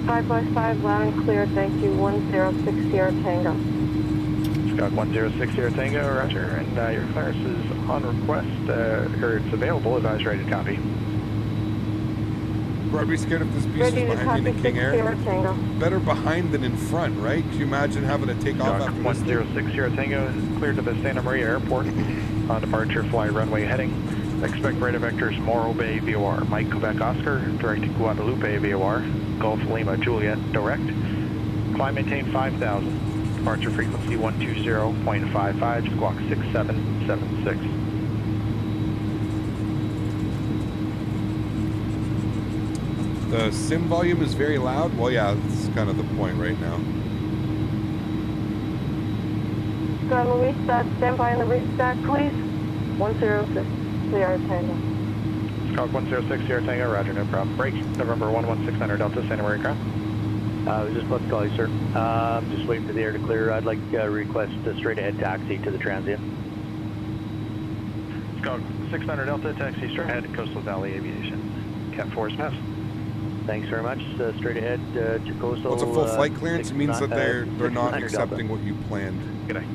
555 loud and clear, thank you. 106 Sierra Tango. Gawk 106 Sierra Tango, roger. And your clearance is on request, or it's available. Advise ready to copy. Robbie, scared if this beast is behind me in the King Air. Better behind than in front, right? Can you imagine having to take off after 106 Sierra Tango is cleared to the Santa Maria Airport. On departure, fly runway heading. Expect radar vectors Morro Bay VOR. Mike Quebec Oscar, direct to Guadalupe VOR. Gulf Lima Juliet, direct. Climb maintain 5,000. Departure frequency 120.55, squawk 6776. The sim volume is very loud. Well, yeah, that's kind of the point right now. San Luis, stand by in the reach stack, please. 106 Sierra Tango. Squawk 106 Sierra Tango, roger, no problem. Break, November 116 Delta, Santa Maria ground. I was just about to call you, sir. Just waiting for the air to clear. I'd like to request a straight ahead taxi to the transient. Squawk 600 Delta, taxi straight ahead to Coastal Valley Aviation. Cat 4 is pass. Thanks very much. Straight ahead to Coastal. What's a full flight clearance? It means that they're not accepting what you planned. Good day.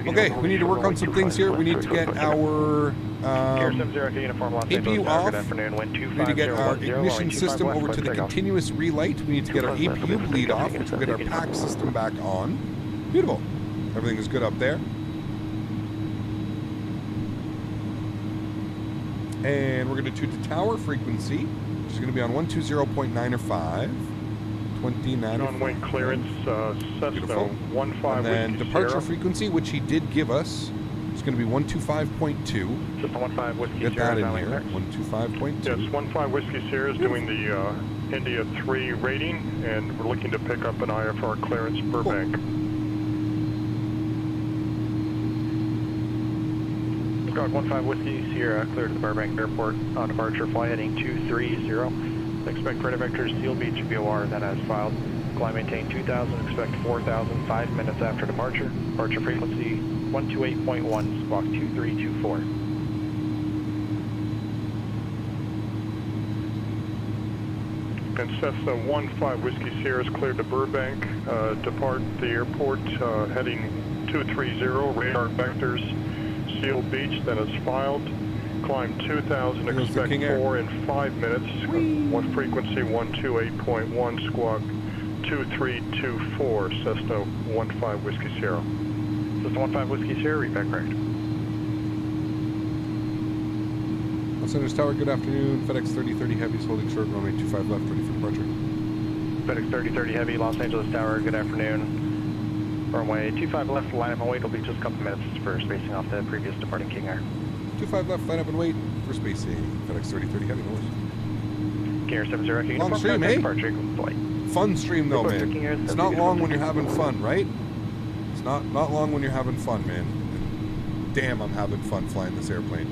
Okay, we need to work on some things here. We need to get our APU off. We need to get our ignition system over to the continuous relight. We need to get our APU bleed off, which will get our pack system back on. Beautiful. Everything is good up there. And we're going to tune to tower frequency, She's going to be on 120.905. 29. On wing clearance, Cessna 15 And then Whiskey departure Sierra. frequency, which he did give us, is going to be 125.2. Cessna 15 Whiskey Get Sierra. that in here. 125.2. Yes, 15 Whiskey Sierra is doing the India 3 rating, and we're looking to pick up an IFR clearance Burbank. Squawk 15 Whiskey Sierra, clear to the Burbank Airport on departure, fly heading 230. Expect radar vectors Seal Beach VOR, then as filed. Climb maintain 2000, expect 4000, 5 minutes after departure. Departure frequency 128.1, squawk 2324. And Cessna 15 Whiskey Sierra is cleared to Burbank. Depart the airport heading 230, radar vectors Seal Beach, then it's filed. Climb 2000, expect 4 in 5 minutes. One frequency 128.1, squawk 2324, Cessna 15 Whiskey Sierra. Cessna 15 Whiskey Sierra, read back correct. Los Angeles Tower, good afternoon. FedEx 3030 Heavy is holding short, runway 25 left, ready for departure. FedEx 3030 Heavy, Los Angeles Tower, good afternoon. Runway 25 left, line up and wait will be just a couple minutes for spacing off the previous departing King Air. 25 left, line up and wait for spacing. FedEx 3030 Heavy, north. King Air 70 Long stream, eh? Departure, flight. Fun stream though, man. It's not long when you're having fun, right? It's not long when you're having fun, man. And damn, I'm having fun flying this airplane.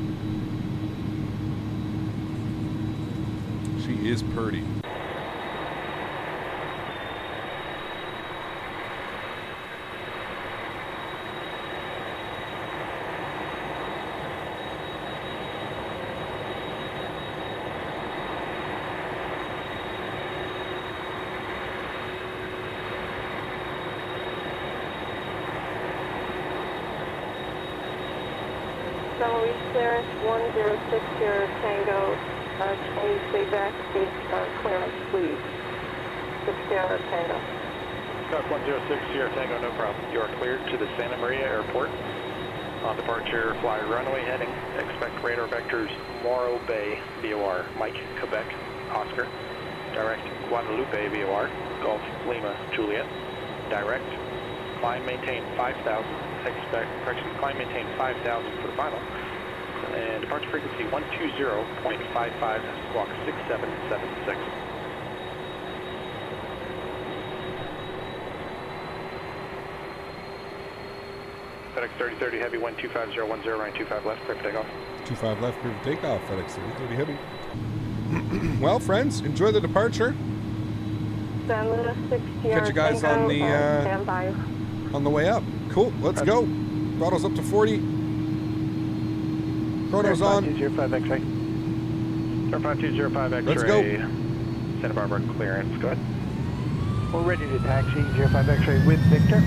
She is purty. Summary clearance 106 Tango. Change the backseat clearance, please. 6 Tango. Scout 106 Sierra Tango, no problem. You are cleared to the Santa Maria Airport. On departure, fly runway heading. Expect radar vectors Morro Bay, VOR, Mike, Quebec, Oscar. Direct Guadalupe, VOR, Golf, Lima, Juliet. Direct. Climb, maintain 5,000. Climb, maintain 5,000 for the final. And departure frequency 120.55, squawk 6776. FedEx 3030 Heavy, 125.010, running 25 left, clear for takeoff. 25 left, clear for takeoff. FedEx 3030 Heavy. Well, friends, enjoy the departure. Catch you guys on the way up. Cool, let's go. Throttle's up to 40. Chrono's on. 5205 X-ray. 5205 X-ray. Let's go. Santa Barbara clearance. Go ahead. We're ready to taxi 05 X-ray with Victor.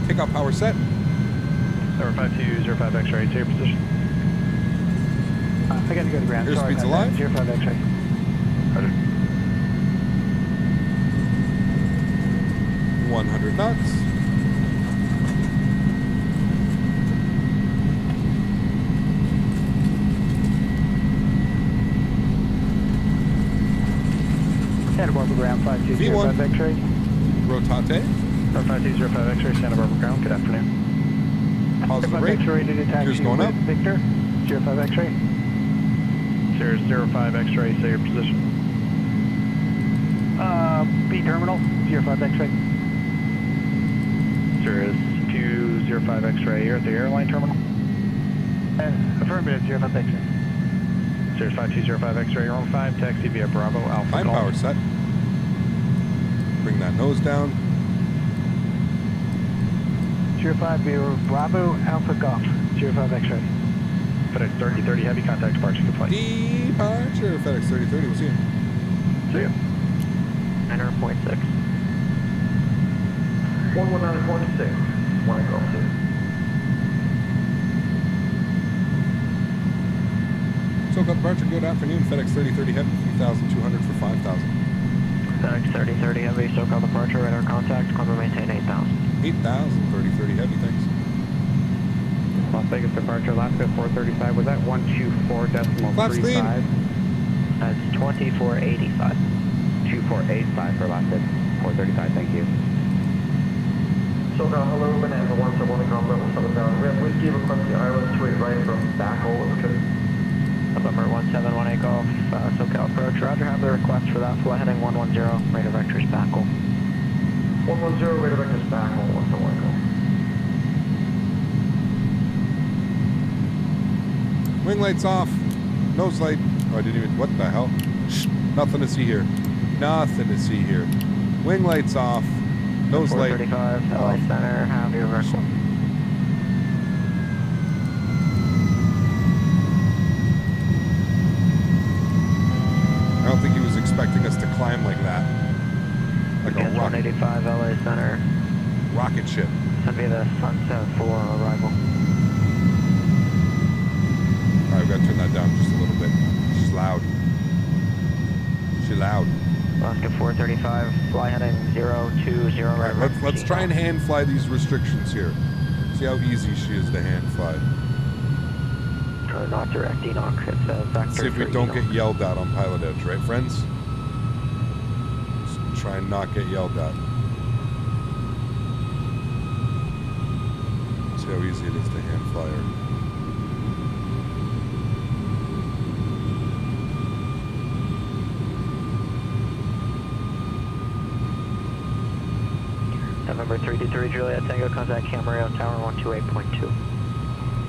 Takeoff power set. Number 5205 X-ray to your position. I got to go to ground. Airspeed's alive. 05 X-ray. 100 knots. Santa Barbara ground 5205 X-ray. Rotate. 5205 X-ray, Santa Barbara ground. Good afternoon. Positive rate. X-ray to taxi Gears going up. Victor. 05 X-ray. Sirius 05 X-ray, say your position. B terminal 05 X-ray. Sirius 205 X-ray, you're at the airline terminal. Affirmative 05 X-ray. Sirius 5205 X-ray, you're on 5, taxi via Bravo, Alpha. Time power set. Bring that nose down. 05 via Bravo, Alpha Golf. 05 X-ray. FedEx 3030 Heavy, contact departure to flight. Departure. FedEx 3030, we'll see you. See you. 9.6. 119.6. Want to go to. SoCal departure, good afternoon. FedEx 3030 Heavy, 3,200 for 5,000. FedEx 3030 Heavy, SoCal departure, radar contact, climb and maintain 8,000. 8,000, 3030 Heavy, thanks. Las Vegas departure, Alaska 435. Was that 124.35? That's 2485. 2485 for Alaska 435, thank you. SoCal, hello, Bonanza 171, level 7000. We have whiskey requesting island 28 right from Backle, it's good. November 1718 Golf, SoCal approach. Roger, have the request for that. Flight heading 110, radar vectors Backle. 110, radar vectors Backle, 171 Golf. Wing lights off. Nose light. Oh, I didn't even. What the hell? Shh. Nothing to see here. Nothing to see here. Wing lights off. Nose light. 435, LA Center, have your reversal. I don't think he was expecting us to climb like that. Like a rocket. 185, LA Center. Rocket ship. It's going to be the Sunset for arrival. Alright, we've got to turn that down just a little bit. She's loud. She's loud. Alaska 435, fly heading 020. Alright, let's try and hand fly these restrictions here. See how easy she is to hand fly. Not direct Enoch, it's a vector. See if we don't get yelled at on PilotEdge, right friends? Just try and not get yelled at. See how easy it is to hand fly her. November 323 Juliet Tango, contact Camarillo Tower 128.2.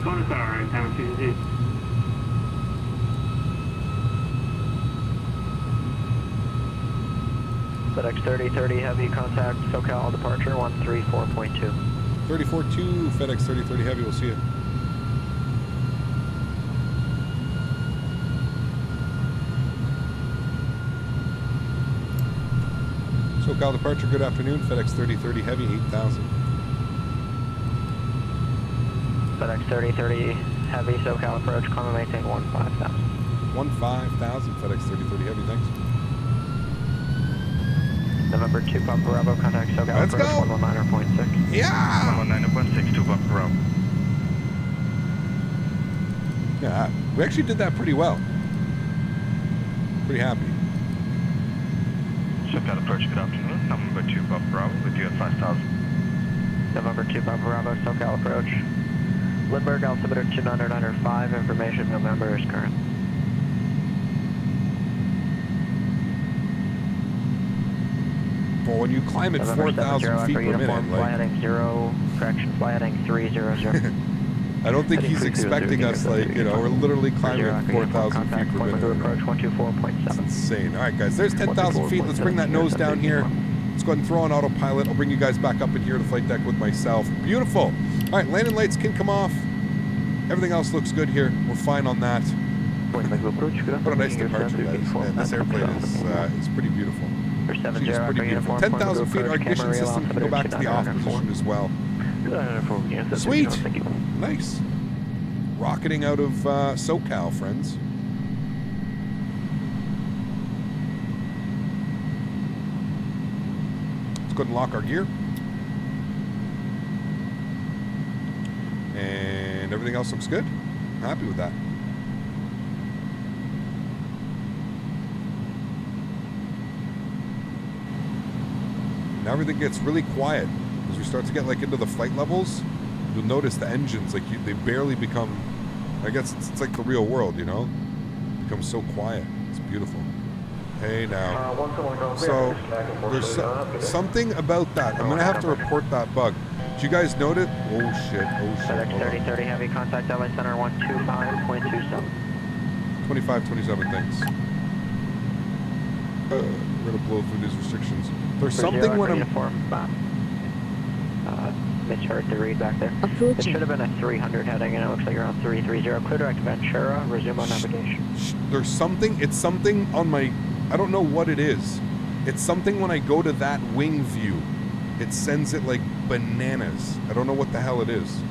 Going to Tower, Tower 2. FedEx 3030 Heavy, contact SoCal departure 134.2. 34-2, FedEx 3030 Heavy, we'll see you. SoCal departure, good afternoon. FedEx 3030 Heavy, 8,000. FedEx 3030 Heavy, SoCal approach, climb and maintain 15,000. 15,000, FedEx 3030 Heavy, thanks. November 2 Papa Bravo, contact SoCal Let's approach go. 119.6. Yeah! 119.6, 2 Papa Bravo. Yeah, we actually did that pretty well. Pretty happy. SoCal approach, good afternoon. November 2 Papa Bravo with you at 5,000. November 2 Papa Bravo, SoCal approach. Lindbergh, altimeter 2995, information November is current. Well, when you climb at November 4,000 feet per uniform, minute, fly heading 0, correction, fly heading 300. I don't think he's expecting us, like, you know, we're literally climbing at 4,000 feet per minute. Approach 124.7. That's insane. All right, guys, there's 10,000 feet. Let's bring that nose down here. Let's go ahead and throw on autopilot. I'll bring you guys back up in here to the flight deck with myself. Beautiful. All right, landing lights can come off. Everything else looks good here. We're fine on that. What a nice departure, guys. Man, this airplane is pretty beautiful. She's pretty beautiful. 10,000 feet, our ignition system can go back to the off position as well. Sweet. Nice. Rocketing out of SoCal, friends. Let's go ahead and lock our gear. And everything else looks good. I'm happy with that. Now everything gets really quiet. As we start to get like into the flight levels, you'll notice the engines, like they barely become, I guess it's like the real world, you know? It becomes so quiet. It's beautiful. Hey now. So there's something about that. I'm gonna have to report that bug. Did you guys note it? Oh shit, oh shit. FedEx 3030 Heavy, contact LA Center 125.27. 2527, thanks. We're gonna blow through these restrictions. There's something when I'm... misheard the read back there. Approaching. It should have been a 300 heading, and it looks like you're on 330. Clear direct Ventura, resume on navigation. There's something, it's something on my, I don't know what it is. It's something when I go to that wing view, it sends it like bananas. I don't know what the hell it is.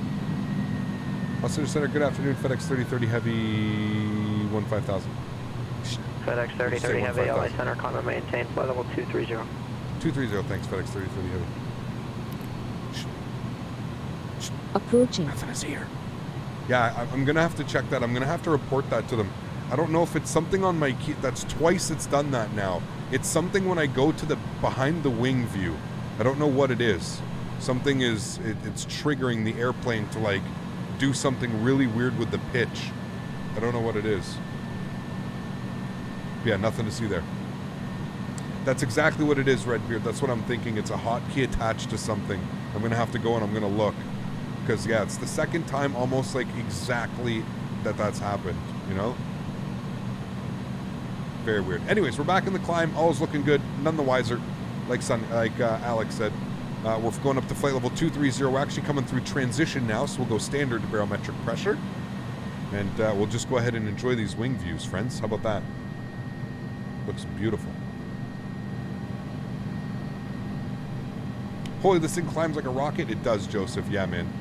Passenger Center, good afternoon. FedEx 3030 Heavy, 15,000. FedEx 3030 Heavy, LA Center, climb and maintain, flight level 230. 230, thanks, FedEx 3030 Heavy. Approaching. Nothing is here. Yeah, I'm going to have to check that. I'm going to have to report that to them. I don't know if it's something on my key. That's twice it's done that now. It's something when I go to the behind the wing view. I don't know what it is. Something is, it's triggering the airplane to like do something really weird with the pitch. I don't know what it is. Yeah, nothing to see there. That's exactly what it is, Redbeard. That's what I'm thinking. It's a hotkey attached to something. I'm going to have to go and I'm going to look. Because, yeah, it's the second time almost like exactly that's happened, you know? Very weird. Anyways, we're back in the climb. All's looking good. None the wiser. Like Alex said. We're going up to flight level 230. We're actually coming through transition now, so we'll go standard barometric pressure. And we'll just go ahead and enjoy these wing views, friends. How about that? Looks beautiful. Holy, this thing climbs like a rocket. It does, Joseph. Yeah, man.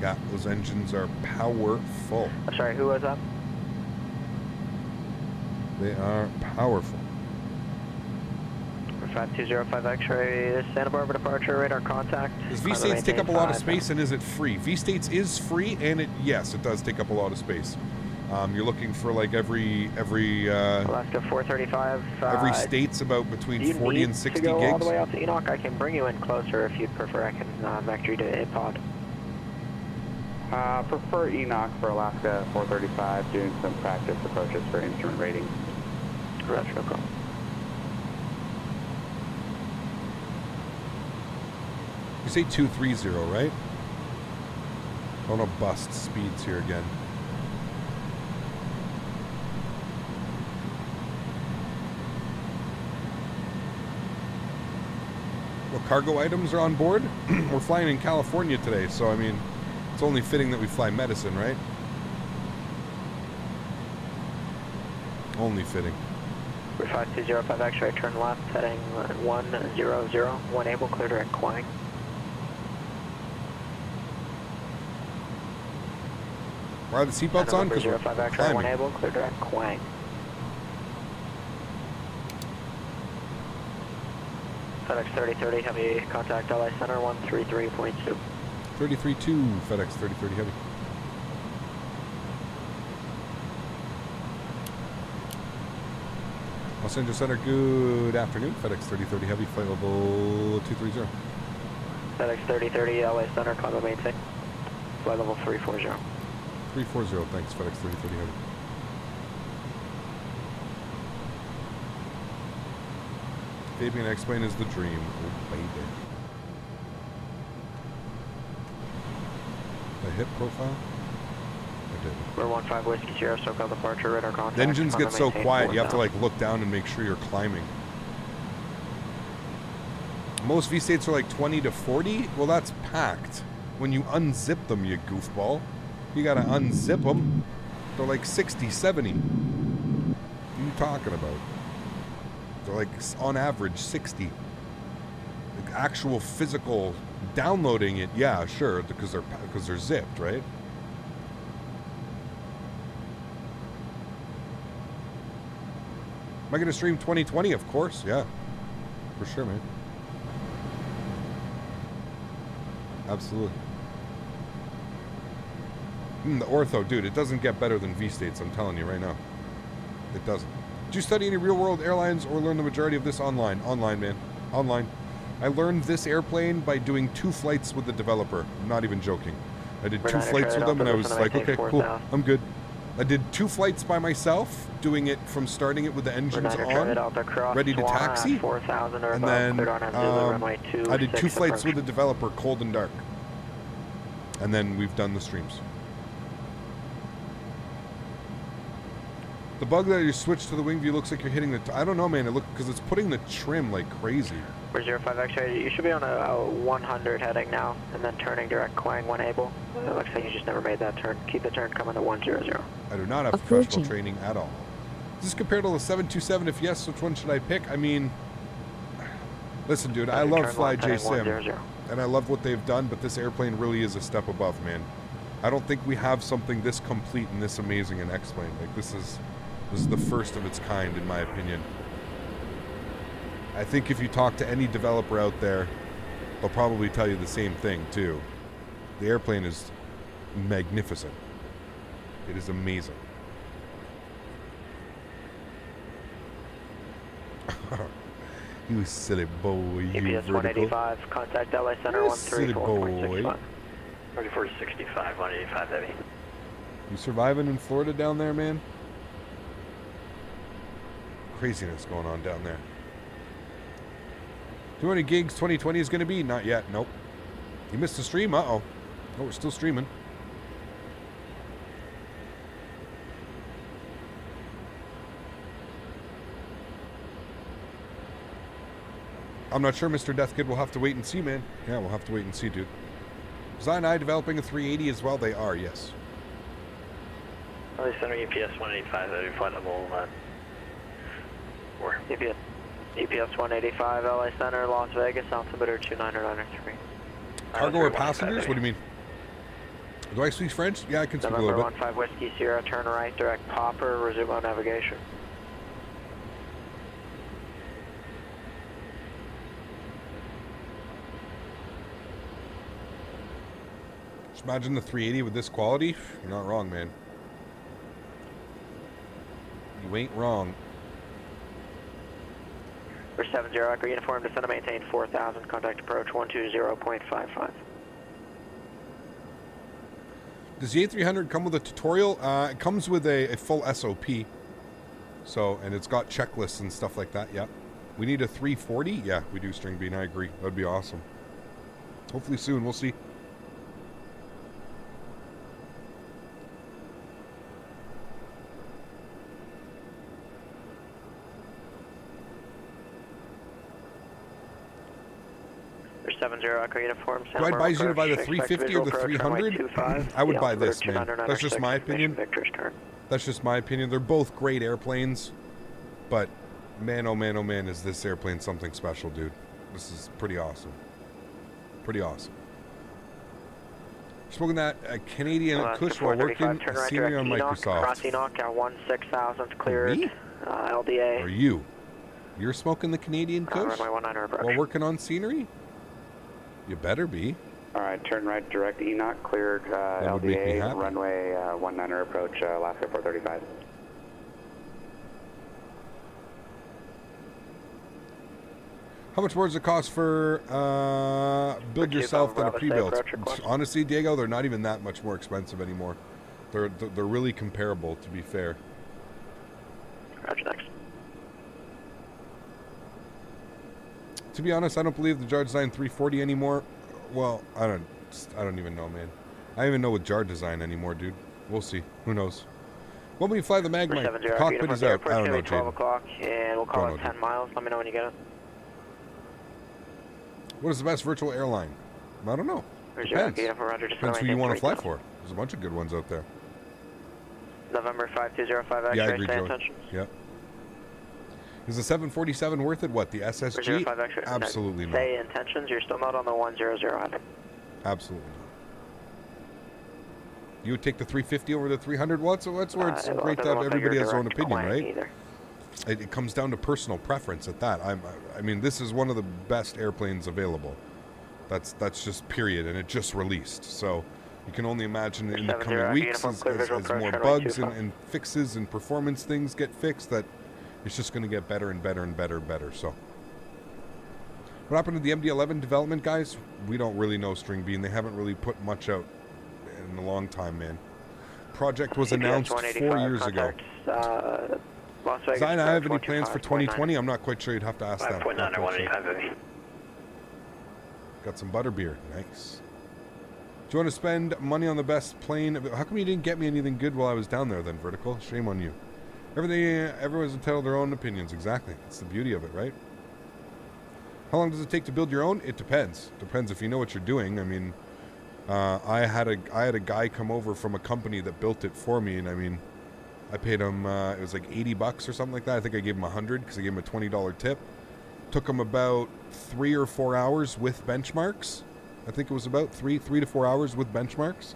Yeah, those engines are powerful. I'm sorry, who was that? They are powerful. 5205 X-ray, Santa Barbara departure, radar contact. Does V-States take up a lot of space, and is it free? V-States is free, and yes, it does take up a lot of space. You're looking for like every Alaska 435. Every state's about between 40 and 60 gigs. Do you need to go all the way gigs. out to Enoch? I can bring you in closer if you'd prefer. I can vector you to pod. Prefer Enoch for Alaska 435, doing some practice approaches for instrument ratings. Roger, no problem. You say 230, right? I want to bust speeds here again. What cargo items are on board? We're flying in California today, so I mean, it's only fitting that we fly medicine, right? Only fitting. 5205 X-ray, turn left, heading 100, 1 able, clear direct Quang. Why are the seatbelts on? Because we're 05 X-ray, 1 climbing. able, clear direct Quang. FedEx 3030, heavy contact LA Center 133.2. 33-2, FedEx 3030 Heavy. Los Angeles Center, good afternoon. FedEx 3030 Heavy, flight level 230. FedEx 3030, LA Center, climb and maintain. Flight level 340. 340, thanks, FedEx 3030 Heavy. Fabian X-Plane is the dream. Oh, baby. The hip profile? I did. We're 15 Whiskey Sierra, SoCal departure, radar contact. The engines climb get and so maintain, quiet, you have to 4000. like look down and make sure you're climbing. Most V-States are like 20 to 40. Well, that's packed. When you unzip them, you goofball. You gotta unzip them. They're like 60, 70. What are you talking about? They're like, on average, 60. Like actual physical downloading it, yeah, sure, because they're zipped, right? Am I gonna stream 2020? Of course, yeah, for sure, man. Absolutely. The ortho, dude, it doesn't get better than V-States, I'm telling you right now. It doesn't. Did you study any real-world airlines or learn the majority of this online? Online, man. Online. I learned this airplane by doing 2 flights with the developer. I'm not even joking. I did 2 flights with them, and I was like, okay, cool, I'm good. I did 2 flights by myself, doing it from starting it with the engines on, ready to taxi, and then I did 2 flights with the developer, cold and dark. And then we've done the streams. The bug that you switch to the wing view looks like you're hitting the... I don't know, man. It look because it's putting the trim like crazy. We're 05 X-ray, you should be on a 100 heading now, and then turning direct Quang 1 able. It looks like you just never made that turn. Keep the turn coming to 100. I do not have professional training at all. Is this compared to the 727? If yes, which one should I pick? I mean, listen, dude, I love FlyJSim, and I love what they've done, but this airplane really is a step above, man. I don't think we have something this complete and this amazing in X-Plane. Like, this is the first of its kind, in my opinion. I think if you talk to any developer out there, they'll probably tell you the same thing, too. The airplane is magnificent. It is amazing. You silly boy, you EPS vertical. 185, contact LA Center You silly boy. 134.65. 3465, 185 heavy. You surviving in Florida down there, man? Craziness going on down there. 200 gigs 2020 is going to be? Not yet, nope. You missed the stream? Uh-oh. Oh, we're still streaming. I'm not sure, Mr. Deathkid. We'll have to wait and see, man. Yeah, we'll have to wait and see, dude. Design I developing a 380 as well? They are, yes. LA Center EPS 185, heavy flight level 4. EPS 185, LA Center, Las Vegas, altimeter 29993. Cargo or passengers? What do you mean? Do I speak French? Yeah, I can speak a little bit. 15 Whiskey Sierra, turn right, direct Popper, resume on navigation. Just imagine the 380 with this quality. You're not wrong, man. You ain't wrong. For 70, Echo Uniform, descend and maintain 4000, contact approach 120.55. Does the A300 come with a tutorial? It comes with a full SOP. So, and it's got checklists and stuff like that, yeah. We need a 340? Yeah, we do, String Bean, I agree. That'd be awesome. Hopefully soon, we'll see. Echo Uniform, do I advise you to buy the 350 or the 300? I would buy this, man. That's just my opinion. That's just my opinion. They're both great airplanes, but man, oh man, oh man, is this airplane something special, dude. This is pretty awesome. Pretty awesome. Smoking that Canadian Kush while working senior on Microsoft. Cross Enoch at 16,000 cleared. LDA. Or you? You're smoking the Canadian Kush while working on scenery? You better be. All right, turn right, direct Enoch, cleared LDA, runway 19 approach, Alaska 435. How much more does it cost for build yourself than a pre-built? Honestly, Diego, they're not even that much more expensive anymore. They're really comparable, to be fair. Roger, next. To be honest, I don't believe the JarDesign 340 anymore. Well, I don't even know, man. I don't even know with JarDesign anymore, dude. We'll see. Who knows? When we fly the Magma, the cockpit is out. I don't know, 12 Jade. o'clock, and we'll call it 10 miles. Let me know when you get it. What is the best virtual airline? I don't know. Depends. Depends who you want to fly for. There's a bunch of good ones out there. November 5205 X-ray, yeah, I agree, stay Joey. intentions. Yep. Is the 747 worth it? What, the SSG? Absolutely not. Stay intentions, you're still not on the 100 heavy. Absolutely not. You would take the 350 over the 300 watts? So that's where it's great to have everybody has their own opinion, right? It comes down to personal preference at that. I mean, this is one of the best airplanes available. That's just period, and it just released. So you can only imagine in the coming weeks as more bugs and fixes and performance things get fixed that it's just going to get better and better and better and better. So what happened to the MD-11 development, guys? We don't really know, String Bean. They haven't really put much out in a long time, man. Project was announced 4 years ago. Design, I have any plans for 2020? I'm not quite sure. You'd have to ask that. 5.9 or 185. Got some butterbeer. Nice. Do you want to spend money on the best plane? How come you didn't get me anything good while I was down there then, Vertical? Shame on you. Everyone's entitled to their own opinions. Exactly. That's the beauty of it, right? How long does it take to build your own? It depends. Depends if you know what you're doing. I mean, I had a guy come over from a company that built it for me, and I mean, I paid him, it was like $80 or something like that. I think I gave him $100 because I gave him a $20 tip. Took him about 3 or 4 hours with benchmarks. I think it was about 3 to 4 hours with benchmarks.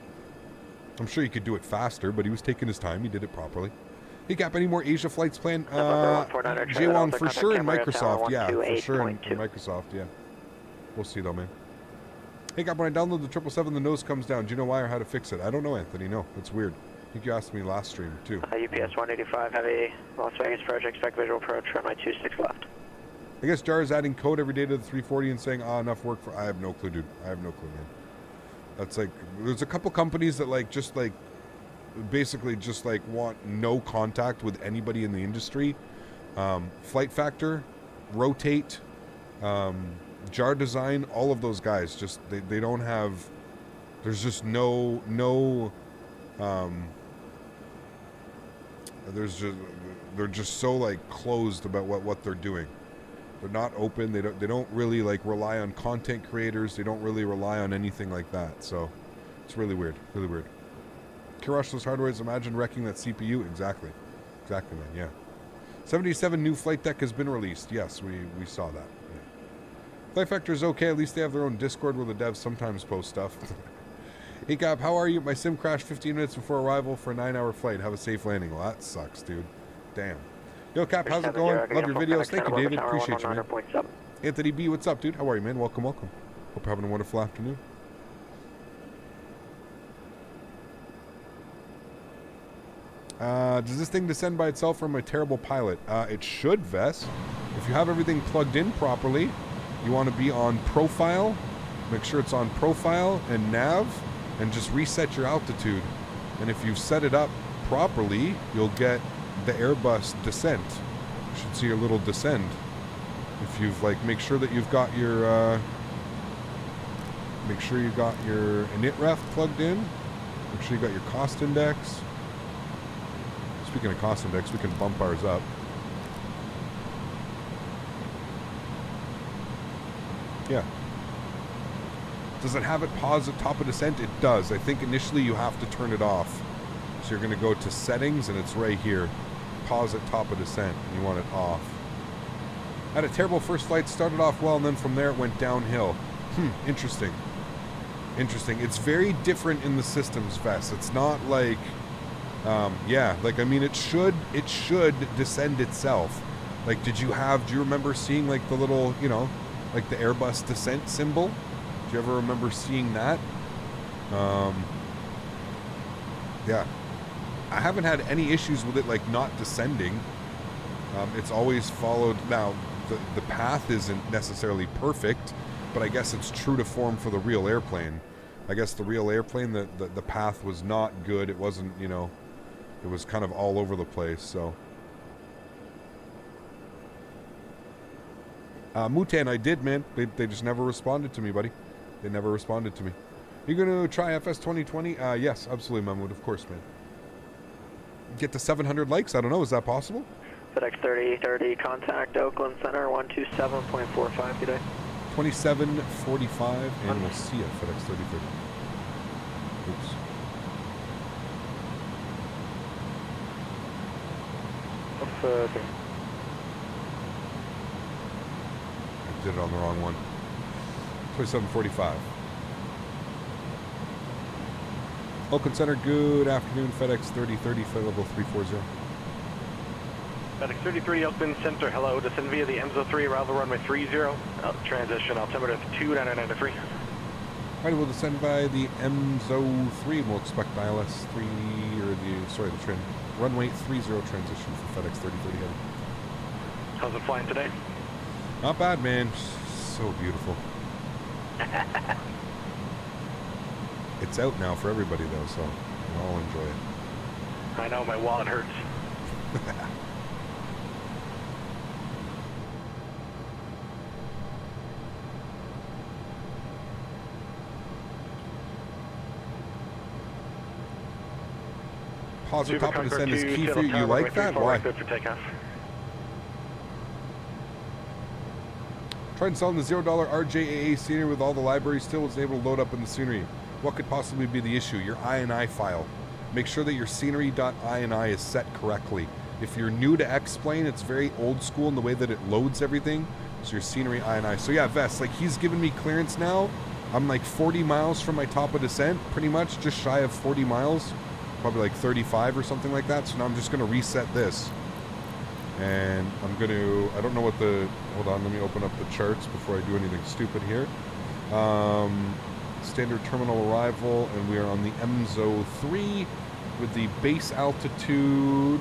I'm sure you could do it faster, but he was taking his time. He did it properly. Hey, Cap, any more Asia flights planned? J-Wong for sure, and Microsoft. Yeah, for sure, and Microsoft, yeah. We'll see, though, man. Hey, Cap, when I download the 777, the nose comes down. Do you know why or how to fix it? I don't know, Anthony. No, it's weird. I think you asked me last stream, too. UPS 185, heavy, Las Vegas approach, expect visual approach, runway 26 left. I guess Jar is adding code every day to the 340 and saying, enough work for... I have no clue, dude. I have no clue, man. That's like... There's a couple companies that, like, just, like... Basically just, like, want no contact with anybody in the industry. Flight Factor, Rotate, JarDesign, all of those guys, just... They don't have... There's just no... They're just so, like, closed about what they're doing. They're not open. They don't really, like, rely on content creators. They don't really rely on anything like that. So it's really weird. Really weird. Kiroshless Hardwares, imagine wrecking that CPU. Exactly. Exactly, man. Yeah. 77 new flight deck has been released. Yes, we saw that. Yeah. Flight Factor is okay. At least they have their own Discord where the devs sometimes post stuff. Hey, Cap, how are you? My sim crashed 15 minutes before arrival for a 9-hour flight. Have a safe landing. Well, that sucks, dude. Damn. Yo, Cap, how's it going? Love your videos. Thank you, David. Appreciate you, man. Anthony B, what's up, dude? How are you, man? Welcome, welcome. Hope you're having a wonderful afternoon. Does this thing descend by itself from a terrible pilot? It should, Vess. If you have everything plugged in properly, you want to be on profile. Make sure it's on profile and nav, and just reset your altitude. And if you've set it up properly, you'll get the Airbus descent. You should see your little descend. If you've, like, make sure that you've got your init ref plugged in. Make sure you got your cost index. Speaking of cost index, we can bump ours up. Yeah. Does it have it pause at top of descent? It does. I think initially you have to turn it off. So you're going to go to settings, and it's right here. Pause at top of descent, and you want it off. Had a terrible first flight, started off well, and then from there it went downhill. Interesting. Interesting. It's very different in the systems, Vest. It's not like, yeah, like, I mean, it should descend itself. Like, do you remember seeing, like, the little, you know, like the Airbus descent symbol? Do you ever remember seeing that? Yeah. I haven't had any issues with it, like, not descending. It's always followed. Now, the path isn't necessarily perfect, but I guess it's true to form for the real airplane. I guess the real airplane, the path was not good. It wasn't, you know, it was kind of all over the place, so. Mutan, I did, man. They just never responded to me, buddy. They never responded to me. You gonna try FS 2020? Yes, absolutely, Mahmoud. Of course, man. Get to 700 likes? I don't know. Is that possible? FedEx 3030, contact Oakland Center 127.45 today. 27:45, and we'll see you at FedEx 3030. Oops. I did it on the wrong one. 27:45. Oakland Center, good afternoon. FedEx 3030, flight level 340. FedEx 3030, Oakland Center, hello. Descend via the EMSO3, arrival runway 30. Transition altimeter 2993. Alright, we'll descend by the EMSO3 and we'll expect ILS 3, or the trend. Runway 30 transition for FedEx 3030 heading. How's it flying today? Not bad, man. So beautiful. It's out now for everybody, though, so we'll all enjoy it. I know, my wallet hurts. Pause at top of descent is key for you. You like that? Why? Tried installing the $0 RJAA scenery with all the libraries still wasn't able to load up in the scenery. What could possibly be the issue? Your INI file. Make sure that your scenery.ini is set correctly. If you're new to X-Plane, it's very old school in the way that it loads everything. So your scenery INI. So yeah, Vest, like, he's giving me clearance now. I'm like 40 miles from my top of descent, pretty much, just shy of 40 miles. Probably like 35 or something like that. So now I'm just going to reset this. And I'm going to, I don't know what the, hold on, let me open up the charts before I do anything stupid here. Standard terminal arrival, and we are on the EMSO 3. with the base altitude.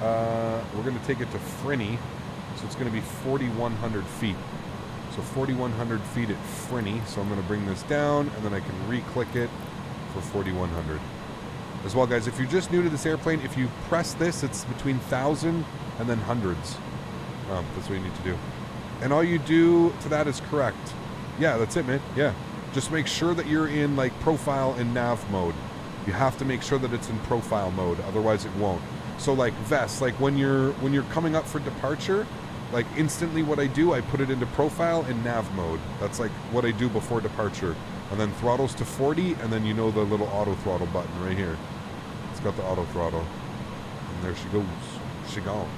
We're going to take it to Frinny, so it's going to be 4,100 feet. So 4,100 feet at Frinny. So I'm going to bring this down, and then I can re-click it for 4,100. As well, guys, if you're just new to this airplane, if you press this, it's between 1,000 and then hundreds. That's what you need to do. And all you do to that is correct. Yeah, that's it, man. Yeah. Just make sure that you're in, like, profile and nav mode. You have to make sure that it's in profile mode, otherwise it won't. So, like, Vest, like, when you're coming up for departure, like, instantly what I do, I put it into profile and nav mode. That's, like, what I do before departure. And then throttles to 40, and then you know the little auto throttle button right here. It's got the auto throttle. And there she goes. She gone.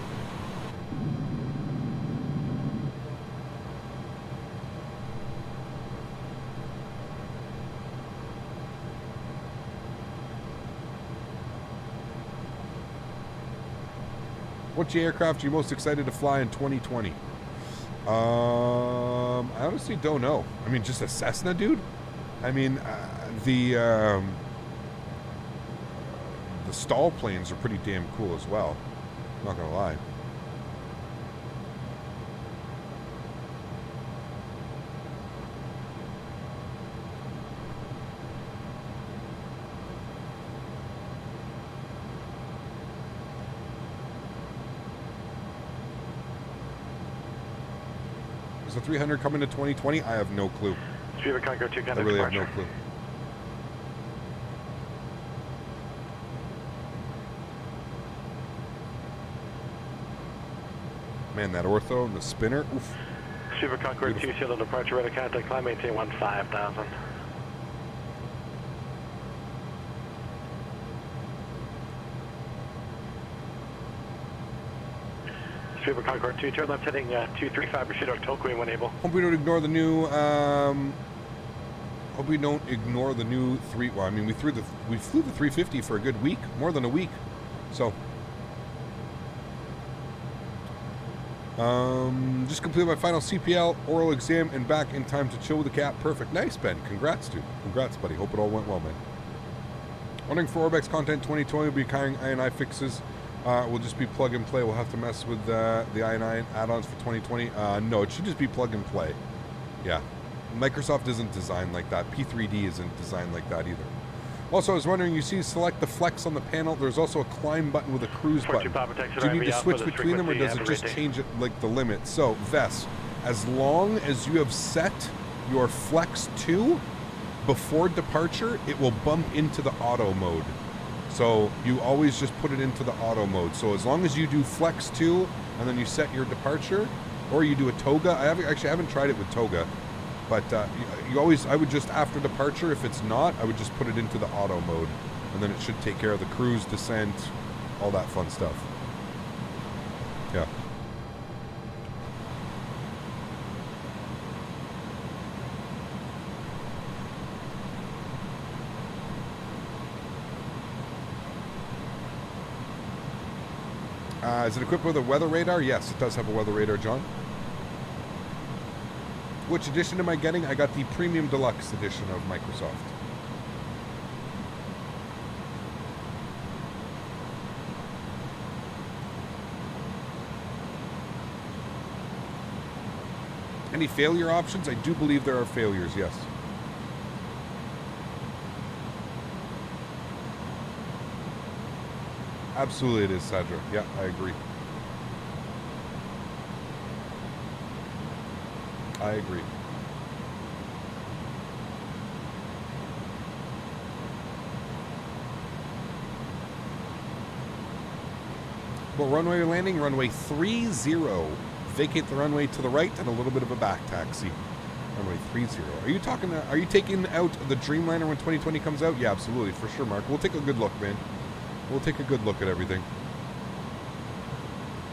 What aircraft are you most excited to fly in 2020? I honestly don't know. I mean, just a Cessna, dude? I mean, the stall planes are pretty damn cool as well. I'm not gonna lie. Is the 300 coming to 2020? I have no clue. I really have no clue. Man, that ortho and the spinner. Oof. Super Concorde 2, seal departure, radar contact, climb, maintain 15,000. Super Concorde 2, turn left heading 235, proceed to Queen when able. Hope we don't ignore the new, hope we don't ignore the new well, I mean, we flew the 350 for a good week, more than a week, so. Just completed my final CPL, oral exam, and back in time to chill with the cat. Perfect. Nice, Ben. Congrats, dude. Congrats, buddy. Hope it all went well, man. Wondering for Orbex content 2020 will be carrying INI fixes. Will just be plug and play. We'll have to mess with the INI add-ons for 2020. No, it should just be plug and play. Yeah. Microsoft isn't designed like that. P3D isn't designed like that either. Also, I was wondering, you see select the flex on the panel. There's also a climb button with a cruise button. Do you need to switch between them, or does it just change it like the limit? So, Vess, as long as you have set your flex to before departure, it will bump into the auto mode. So you always just put it into the auto mode. So as long as you do flex 2 and then you set your departure, or you do a toga. I haven't tried it with toga, but you always, I would just, after departure, if it's not, I would just put it into the auto mode, and then it should take care of the cruise, descent, all that fun stuff. Yeah. Is it equipped with a weather radar? Yes, it does have a weather radar, John. Which edition am I getting? I got the Premium Deluxe edition of Microsoft. Any failure options? I do believe there are failures, yes. Absolutely it is, Sadra. Yeah, I agree. I agree. Well, runway landing, runway 30. Vacate the runway to the right and a little bit of a back taxi. Runway 30. Are you taking out the Dreamliner when 2020 comes out? Yeah, absolutely, for sure, Mark. We'll take a good look, man. We'll take a good look at everything.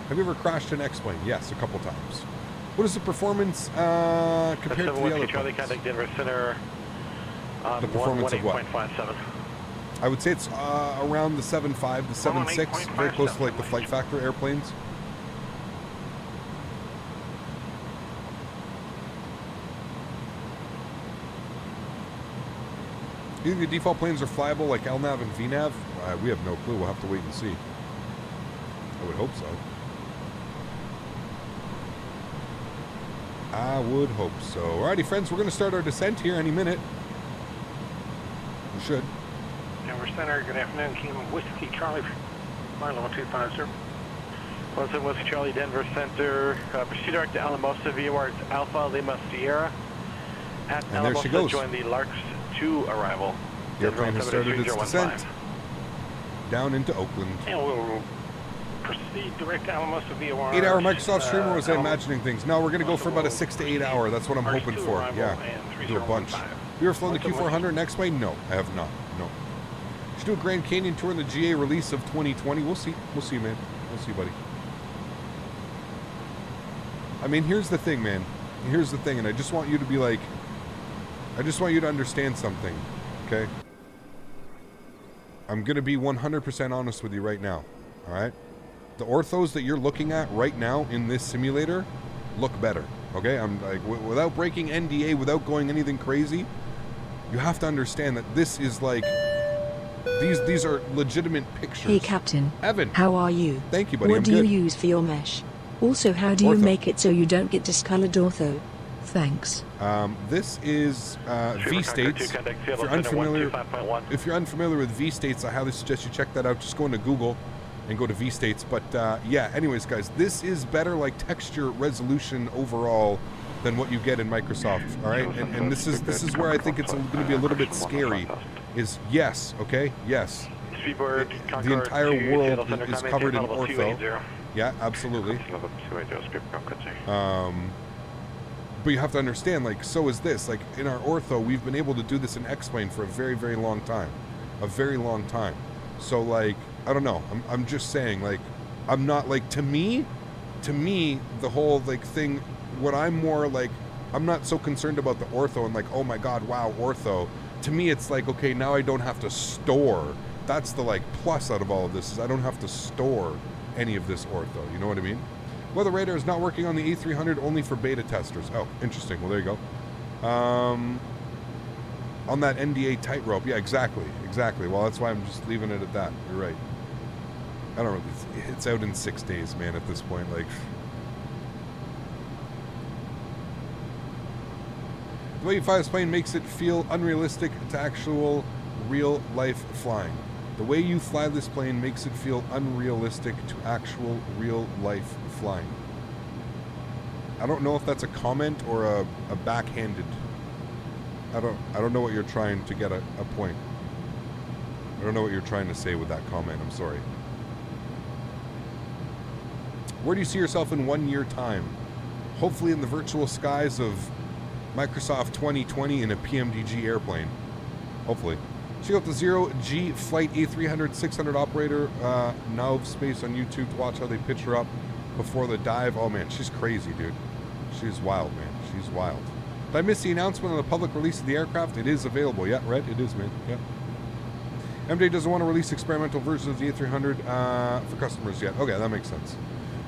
Have you ever crashed an X-Plane? Yes, a couple times. What is the performance compared to the other planes? The performance of what? I would say it's around the 7.5 to 7.6, very close to like the Flight Factor airplanes. Do you think the default planes are flyable like LNAV and VNAV? We have no clue. We'll have to wait and see. I would hope so. I would hope so. Alrighty, friends, we're going to start our descent here any minute. We should. Denver Center, good afternoon. Kingdom Whiskey Charlie, flight level 250. 17 Whiskey Charlie, Denver Center. Proceed direct to Alamosa via wards Alpha Lima Sierra. At And there she goes. Join the Larks 2 arrival. The airplane has started its descent down into Oakland. And we'll proceed direct to Alamosa via wards. 8-hour Microsoft stream, or was I imagining things? No, we're going to go for about a 6 to 8 hour. That's what I'm hoping for. Yeah, do a bunch. Have you ever flown the Q400 and X-Plane? No, I have not. No. Should do a Grand Canyon tour in the GA release of 2020. We'll see. We'll see, man. We'll see, buddy. I mean, here's the thing, man. Here's the thing, and I just want you to be like, I just want you to understand something, okay? I'm going to be 100% honest with you right now, all right? The orthos that you're looking at right now in this simulator look better, okay? I'm like, without breaking NDA, without going anything crazy, you have to understand that this is like, these are legitimate pictures. Hey, Captain. Evan. How are you? Thank you, buddy. What I'm do good. you use for your mesh? Also, how do you make it so you don't get discolored ortho? Thanks. This is V-States. If you're unfamiliar with V-States, I highly suggest you check that out. Just go into Google and go to V-States. But yeah, anyways, guys, this is better like texture resolution overall than what you get in Microsoft. All right, and this is where I think it's going to be a little bit scary. Is yes, okay, yes. The entire world is covered in ortho. Yeah, absolutely. But you have to understand, like, so is this. Like, in our ortho, we've been able to do this in X-Plane for a very, very long time. A very long time. So, like, I don't know. I'm just saying, like, I'm not, like, to me, the whole, like, thing, what I'm more, like, I'm not so concerned about the ortho and, like, oh my god, wow, ortho. To me, it's like, okay, now I don't have to store. That's the, like, plus out of all of this, is I don't have to store any of this ortho. You know what I mean? Weather radar is not working on the A300, only for beta testers. Oh, interesting. Well, there you go. On that NDA tightrope. Yeah, exactly. Exactly. Well, that's why I'm just leaving it at that. You're right. I don't know. It's out in 6 days, man, at this point. Like, the way you fly this plane makes it feel unrealistic to actual real-life flying. The way you fly this plane makes it feel unrealistic to actual real-life flying. I don't know if that's a comment or a backhanded. I don't know what you're trying to get a point. I don't know what you're trying to say with that comment. I'm sorry. Where do you see yourself in 1 year time? Hopefully in the virtual skies of Microsoft 2020 in a PMDG airplane. Hopefully. Check out the 0G Flight A300-600 operator nav space on YouTube to watch how they pitch her up before the dive. Oh man, she's crazy, dude. She's wild, man. She's wild. Did I miss the announcement on the public release of the aircraft? It is available. Yeah, Red, it is, man. Yeah. MJ doesn't want to release experimental versions of the A300 for customers yet. Okay, that makes sense.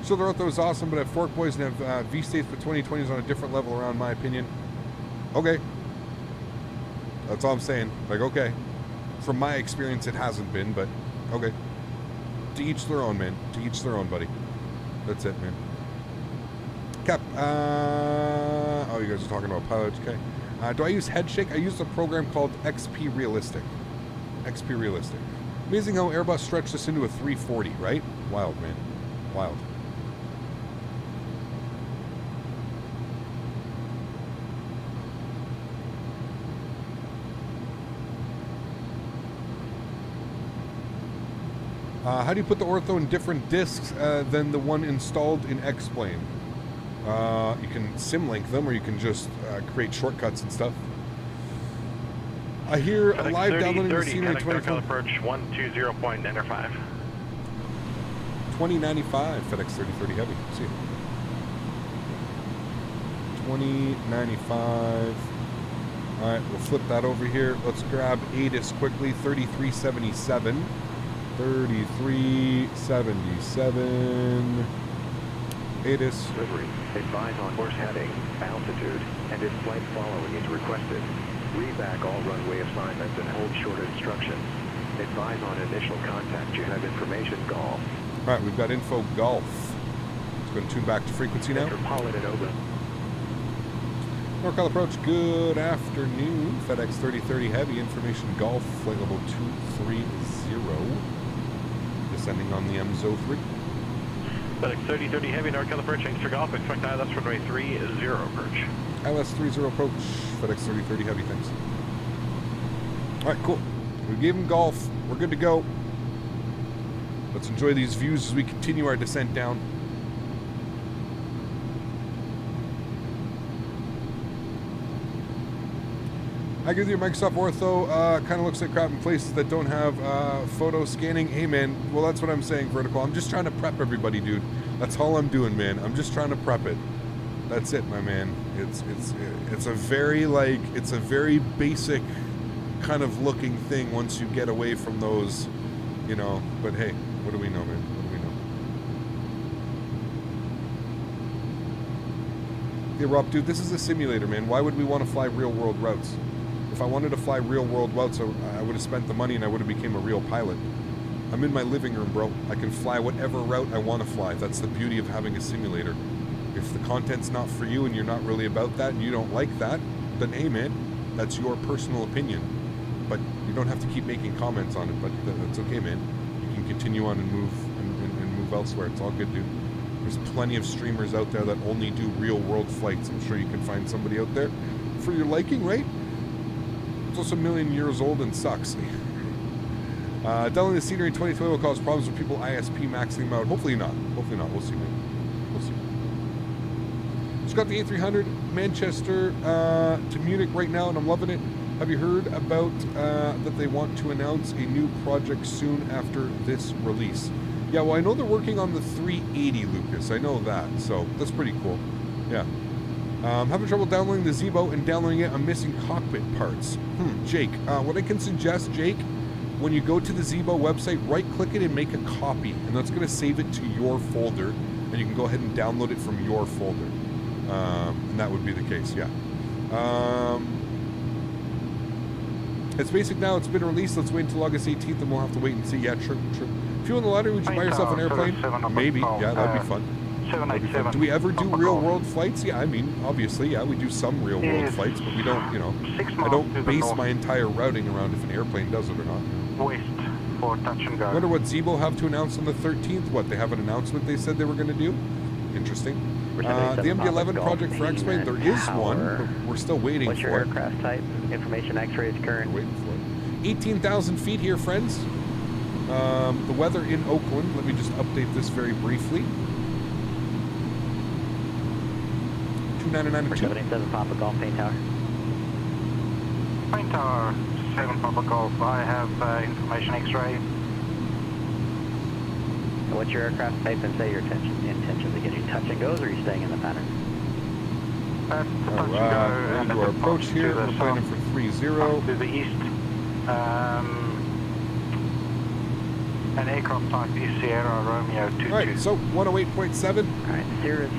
So the Ortho is awesome, but at Fork Boys and have V-States, but 2020 is on a different level around my opinion. Okay. That's all I'm saying. Like, okay. From my experience, it hasn't been, but okay. To each their own, man. To each their own, buddy. That's it, man. Cap. Oh, you guys are talking about PilotEdge. Okay. Do I use Headshake? I use a program called XP Realistic. XP Realistic. Amazing how Airbus stretched this into a 340, right? Wild, man. Wild. How do you put the ortho in different discs than the one installed in X-Plane? You can sim-link them, or you can just create shortcuts and stuff. I hear a live downloading the scenery 2020. Approach 120.95. 2095 FedEx 3030 Heavy. See you. 2095. All right, we'll flip that over here. Let's grab ATIS quickly. 3377. 3377. ATIS. Delivery. Advise on course heading, altitude, and if flight following is requested. Read back all runway assignments and hold short instructions. Advise on initial contact. You have information golf. All right, we've got info golf. Let's go to tune back to frequency now. Metropolitan Oakland. NorCal approach, good afternoon. FedEx 3030 Heavy, information golf, flight level 230. Descending on the MZO3. FedEx 3030 Heavy, NorCal approach, thanks for golf. Expect ILS runway 30 approach. ILS 30 approach, FedEx 3030 Heavy, thanks. All right, cool. We gave him golf. We're good to go. Let's enjoy these views as we continue our descent down. I agree with you, Microsoft Ortho kind of looks like crap in places that don't have photo scanning. Hey, man, well, that's what I'm saying, Vertical. I'm just trying to prep everybody, dude. That's all I'm doing, man. I'm just trying to prep it. That's it, my man. It's a very, like, it's a very basic kind of looking thing once you get away from those, you know, but hey, what do we know, man? What do we know? Hey, Rob, dude, this is a simulator, man. Why would we want to fly real-world routes? If I wanted to fly real-world routes, I would have spent the money and I would have became a real pilot. I'm in my living room, bro. I can fly whatever route I want to fly. That's the beauty of having a simulator. If the content's not for you and you're not really about that and you don't like that, then hey, man, that's your personal opinion. But you don't have to keep making comments on it, but that's okay, man. You can continue on and move move elsewhere. It's all good, dude. There's plenty of streamers out there that only do real-world flights. I'm sure you can find somebody out there for your liking, right? It's also a million years old and sucks. Doubling the scenery in 2020 will cause problems with people ISP maxing them out. Hopefully not. Hopefully not. We'll see, man. We'll see. Just got the A300 Manchester to Munich right now, and I'm loving it. Have you heard about that they want to announce a new project soon after this release? Yeah, well, I know they're working on the 380, Lucas. I know that, so that's pretty cool. Yeah. Having trouble downloading the Zibo and downloading it, I'm missing cockpit parts. Jake, what I can suggest, Jake, when you go to the Zibo website, right-click it and make a copy, and that's going to save it to your folder, and you can go ahead and download it from your folder. And that would be the case, yeah. It's basic now. It's been released. Let's wait until August 18th, and we'll have to wait and see. Yeah, true. If you won the lottery, would you buy yourself an airplane? Maybe. Yeah, that'd be fun. That'd be fun. Do we ever do real-world flights? Yeah, I mean, obviously, yeah, we do some real-world flights, but we don't, you know, I don't base my entire routing around if an airplane does it or not. West for touch and go. I wonder what Zibo have to announce on the 13th. What, they have an announcement they said they were going to do? Interesting. The MD-11 project for X-Plane, there is one, but we're still waiting for it. What's your aircraft type? Information X-ray is current. We're waiting for it. 18,000 feet here, friends. The weather in Oakland, let me just update this very briefly. 299 787 Papa Golf, Paint Tower. Paint Tower, 7 Papa Golf. I have information X-ray. What's your aircraft type and say your intentions to get you touch and goes, or are you staying in the pattern? Alright, we're into our approach here. We're planning for 3-0. To the east. An aircraft type is Sierra Romeo 22. Alright, so 108.7. Alright, Cirrus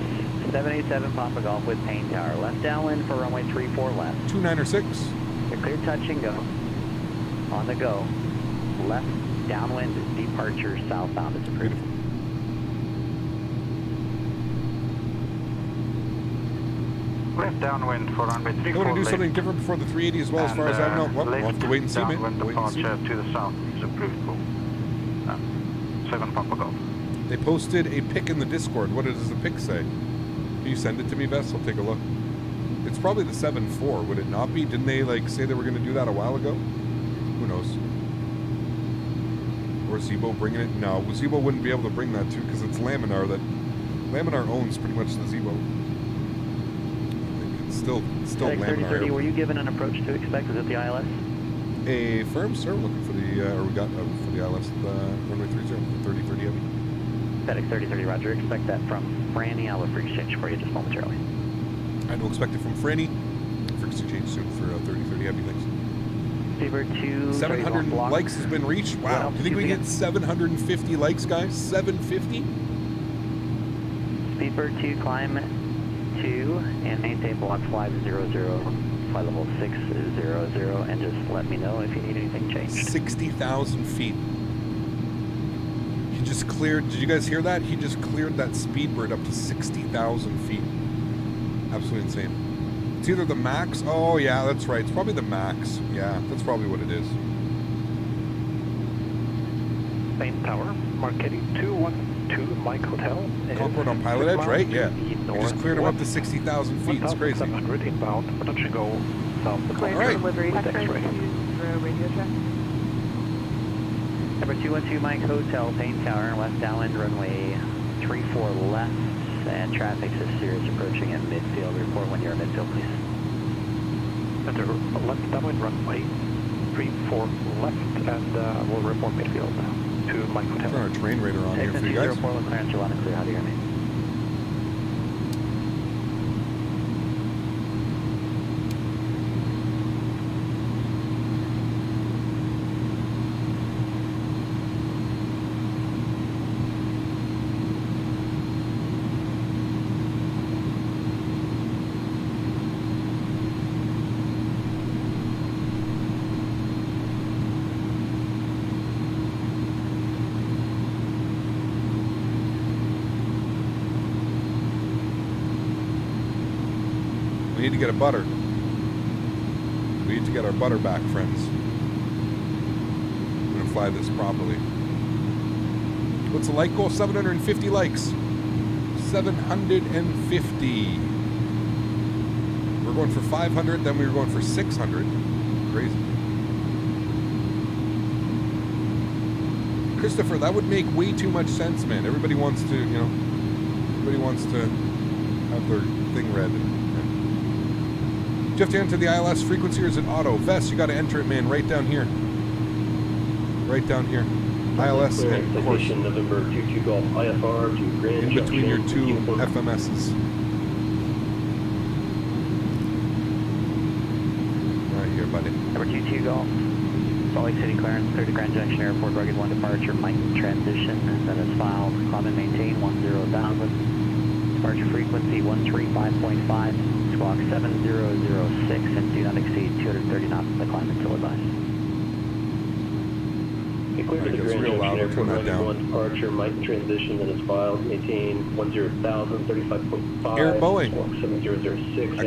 787 Papa Golf with Paint Tower. Left downwind for runway 34 left. 296. You're clear touch and go. On the go. Left downwind departure southbound is approved. Left downwind for runway 34 left. You want to do something different before the 380 as well, as far as I know? Well, we'll have to wait and see, man. Wait and see. Departure to the south is approved for 7 Papa Golf. They posted a pic in the Discord. What does the pic say? Can you send it to me, Bess? I'll take a look. It's probably the 7-4, would it not be? Didn't they like say they were going to do that a while ago? Who knows? Or Zibo bringing it? No, Zibo wouldn't be able to bring that too because it's Laminar that Laminar owns pretty much the Zibo. It's still Laminar. Were you given an approach to expect? Is it the ILS? A firm, sir. Looking for the or we got for the ILS runway 30 heavy. FedEx 3030, roger. Expect that from Franny. I'll look for exchange for you just momentarily. I don't expect it from Franny. Frequency change soon for 3030 heavy. Thanks. Fever 2. 700 likes has been reached. Wow. Do you think we get 750 likes, guys? 750? Fever 2, climb 2, and maintain block 500, flight level 600, and just let me know if you need anything changed. 60,000 feet. He just cleared, did you guys hear that? He just cleared that Speedbird up to 60,000 feet. Absolutely insane. It's either the max, oh yeah, that's right, it's probably the max. Yeah, that's probably what it is. Main tower, Marquetti 212 Mike Hotel. Concord on PilotEdge, right? Yeah. He just cleared him up to 60,000 feet. It's crazy. 700 inbound, production go south. All right. Delivery, X-ray. Radio check. Number 212 Mike Hotel, Payne Tower, west downwind runway 34 left, and traffic is serious approaching at midfield. Report when you're at midfield, please. Center left downwind runway 34 left, and we'll report midfield to Mike Hotel. Got our train radar on here for you guys. Portland clearance, you're on and clear. How do you hear me? We need to get a butter. We need to get our butter back, friends. I'm gonna fly this properly. What's the like goal? 750 likes. 750. We're going for 500, then we were going for 600. Crazy. Christopher, that would make way too much sense, man. Everybody wants to, you know, everybody wants to have their thing read. Do you have to enter the ILS frequency or is it auto? Vest, you got to enter it, man, right down here. Right down here. ILS and of course. November 22 Golf IFR to Grand in between your two FMSs. Right here, buddy. Number 22 Golf. Salt Lake City clearance, clear to Grand Junction Airport, rugged 1 departure, Mike transition, that is filed, climb and maintain 10,000. Departure frequency 135.5. Squawk 7006 and do not exceed 230 knots in the climb until advised. Clear to the Grand Junction Airport, runway 1 departure, Mike transition that is filed, maintain 10,000, 35.5. Air Boeing. Squawk 7006. I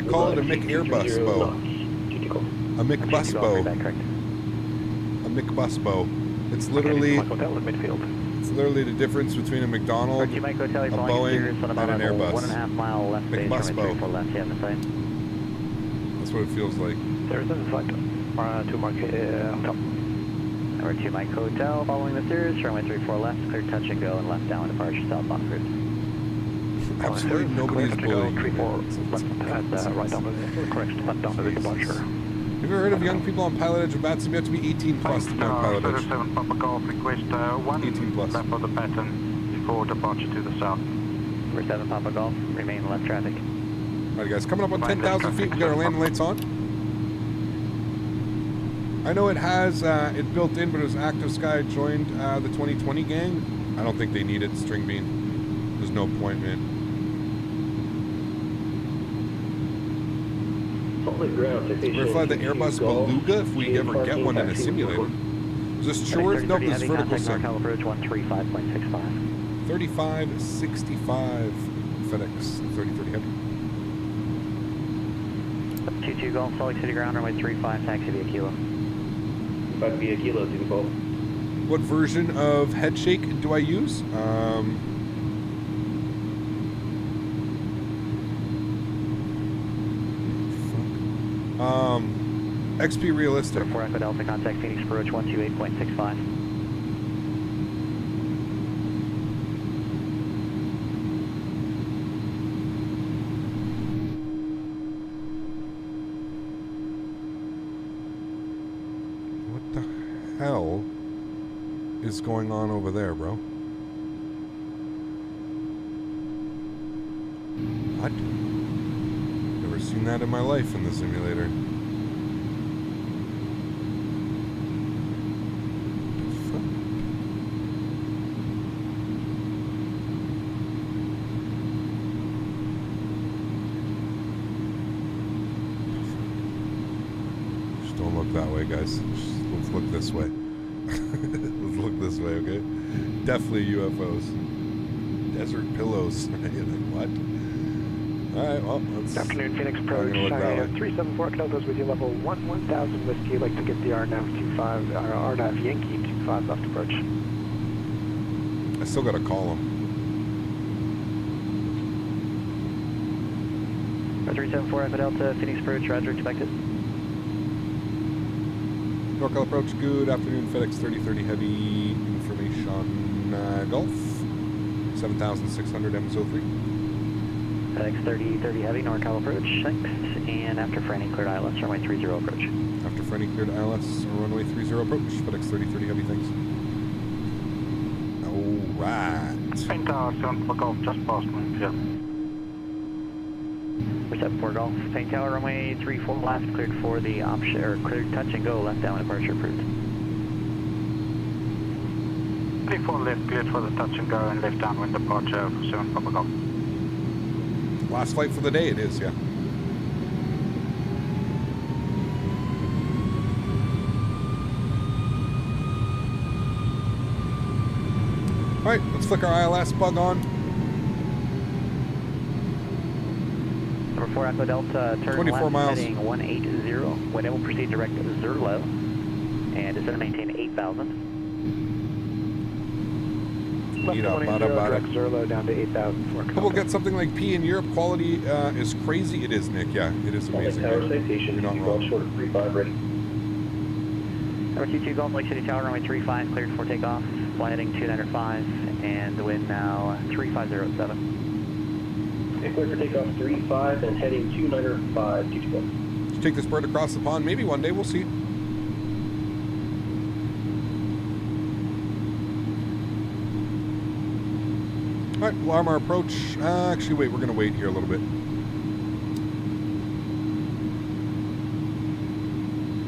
call it a Mick Airbus bow. A Mick bus bow. A Mick bus bow. It's literally it's literally the difference between a McDonald, a Boeing, and an Airbus. 1.5 mile left base, McBus bow. left hand the side. That's what it feels like. There's a flight to Hotel. Number 2 Mike Hotel, following the Cirrus, runway 34 left, clear touch and go and left down departure southbound route. Absolutely nobody's bullying. 34 left and right down to the correct, left down to the departure. Have you ever heard of young people on PilotEdge with bats? You have to be 18 plus to be on PilotEdge. 07 Papa Golf, request 1 18 plus. left of the pattern before departure to the south. Number 7 Papa Golf, remain left traffic. Alright guys, coming up on 10,000 feet, we got our landing lights on. I know it has it built in, but it was Active Sky joined the 2020 gang. I don't think they need it, String Bean. There's no point, man. We're going to fly the Airbus Beluga if we ever get one in a simulator. Is this short? No, this is vertical sim. Approach 135.65. 3565 FedEx 3030 heavy. 22 Golf, Salt Lake City ground, runway 35, taxi via Kilo. 5 via Kilo, 2 Golf. What version of headshake do I use? XP Realistic. 4 Echo Delta, contact Phoenix approach 128.65. What the hell is going on over there, bro? What? Never seen that in my life in the simulator. look that way, guys. Let's look this way. Let's look this way, okay? Definitely UFOs. Desert pillows. What? Alright, well, let's... Good afternoon, Phoenix approach. I have 374 Deltas with you, level 1000 whiskey. I'd like to get the RNAV Yankee 25 left approach. I still gotta call him. 374 Echo Delta, Phoenix approach, roger, expected. NorCal approach, good afternoon, FedEx 3030 Heavy, information Gulf, 7600 MSO3. FedEx 3030 Heavy, NorCal approach, thanks. And after Franny cleared ILS, runway 30 approach. After Franny cleared ILS, runway 30 approach, FedEx 3030 Heavy, thanks. Alright. Main tower, 74 Golf, just past wind, yeah. 74 Golf, Paint Tower, runway 34 left, cleared for the option, or cleared touch and go, left down departure approved. 34 left, cleared for the touch and go and left downwind departure for 7 Papa Golf. Last flight for the day, it is, yeah. Alright, let's flick our ILS bug on. Number 4 Echo Delta, turn 24 left, miles. heading 180. When it will proceed direct Zerlo, and descend and maintain 8,000. Left 180, direct Zerlo down to 8,000. We'll get something like P in Europe. Quality is crazy. It is, Nick. Yeah, it is amazing. Tower citation, you're not wrong. short of 35 ready. Number 22 Golf Lake City Tower, runway 35, cleared for takeoff. Fly heading 295, and the wind now 3507. Clear for takeoff 35 and heading 295, 212. Let's take this bird across the pond. Maybe one day, we'll see. Alright, we'll arm our approach. Actually, wait, we're going to wait here a little bit.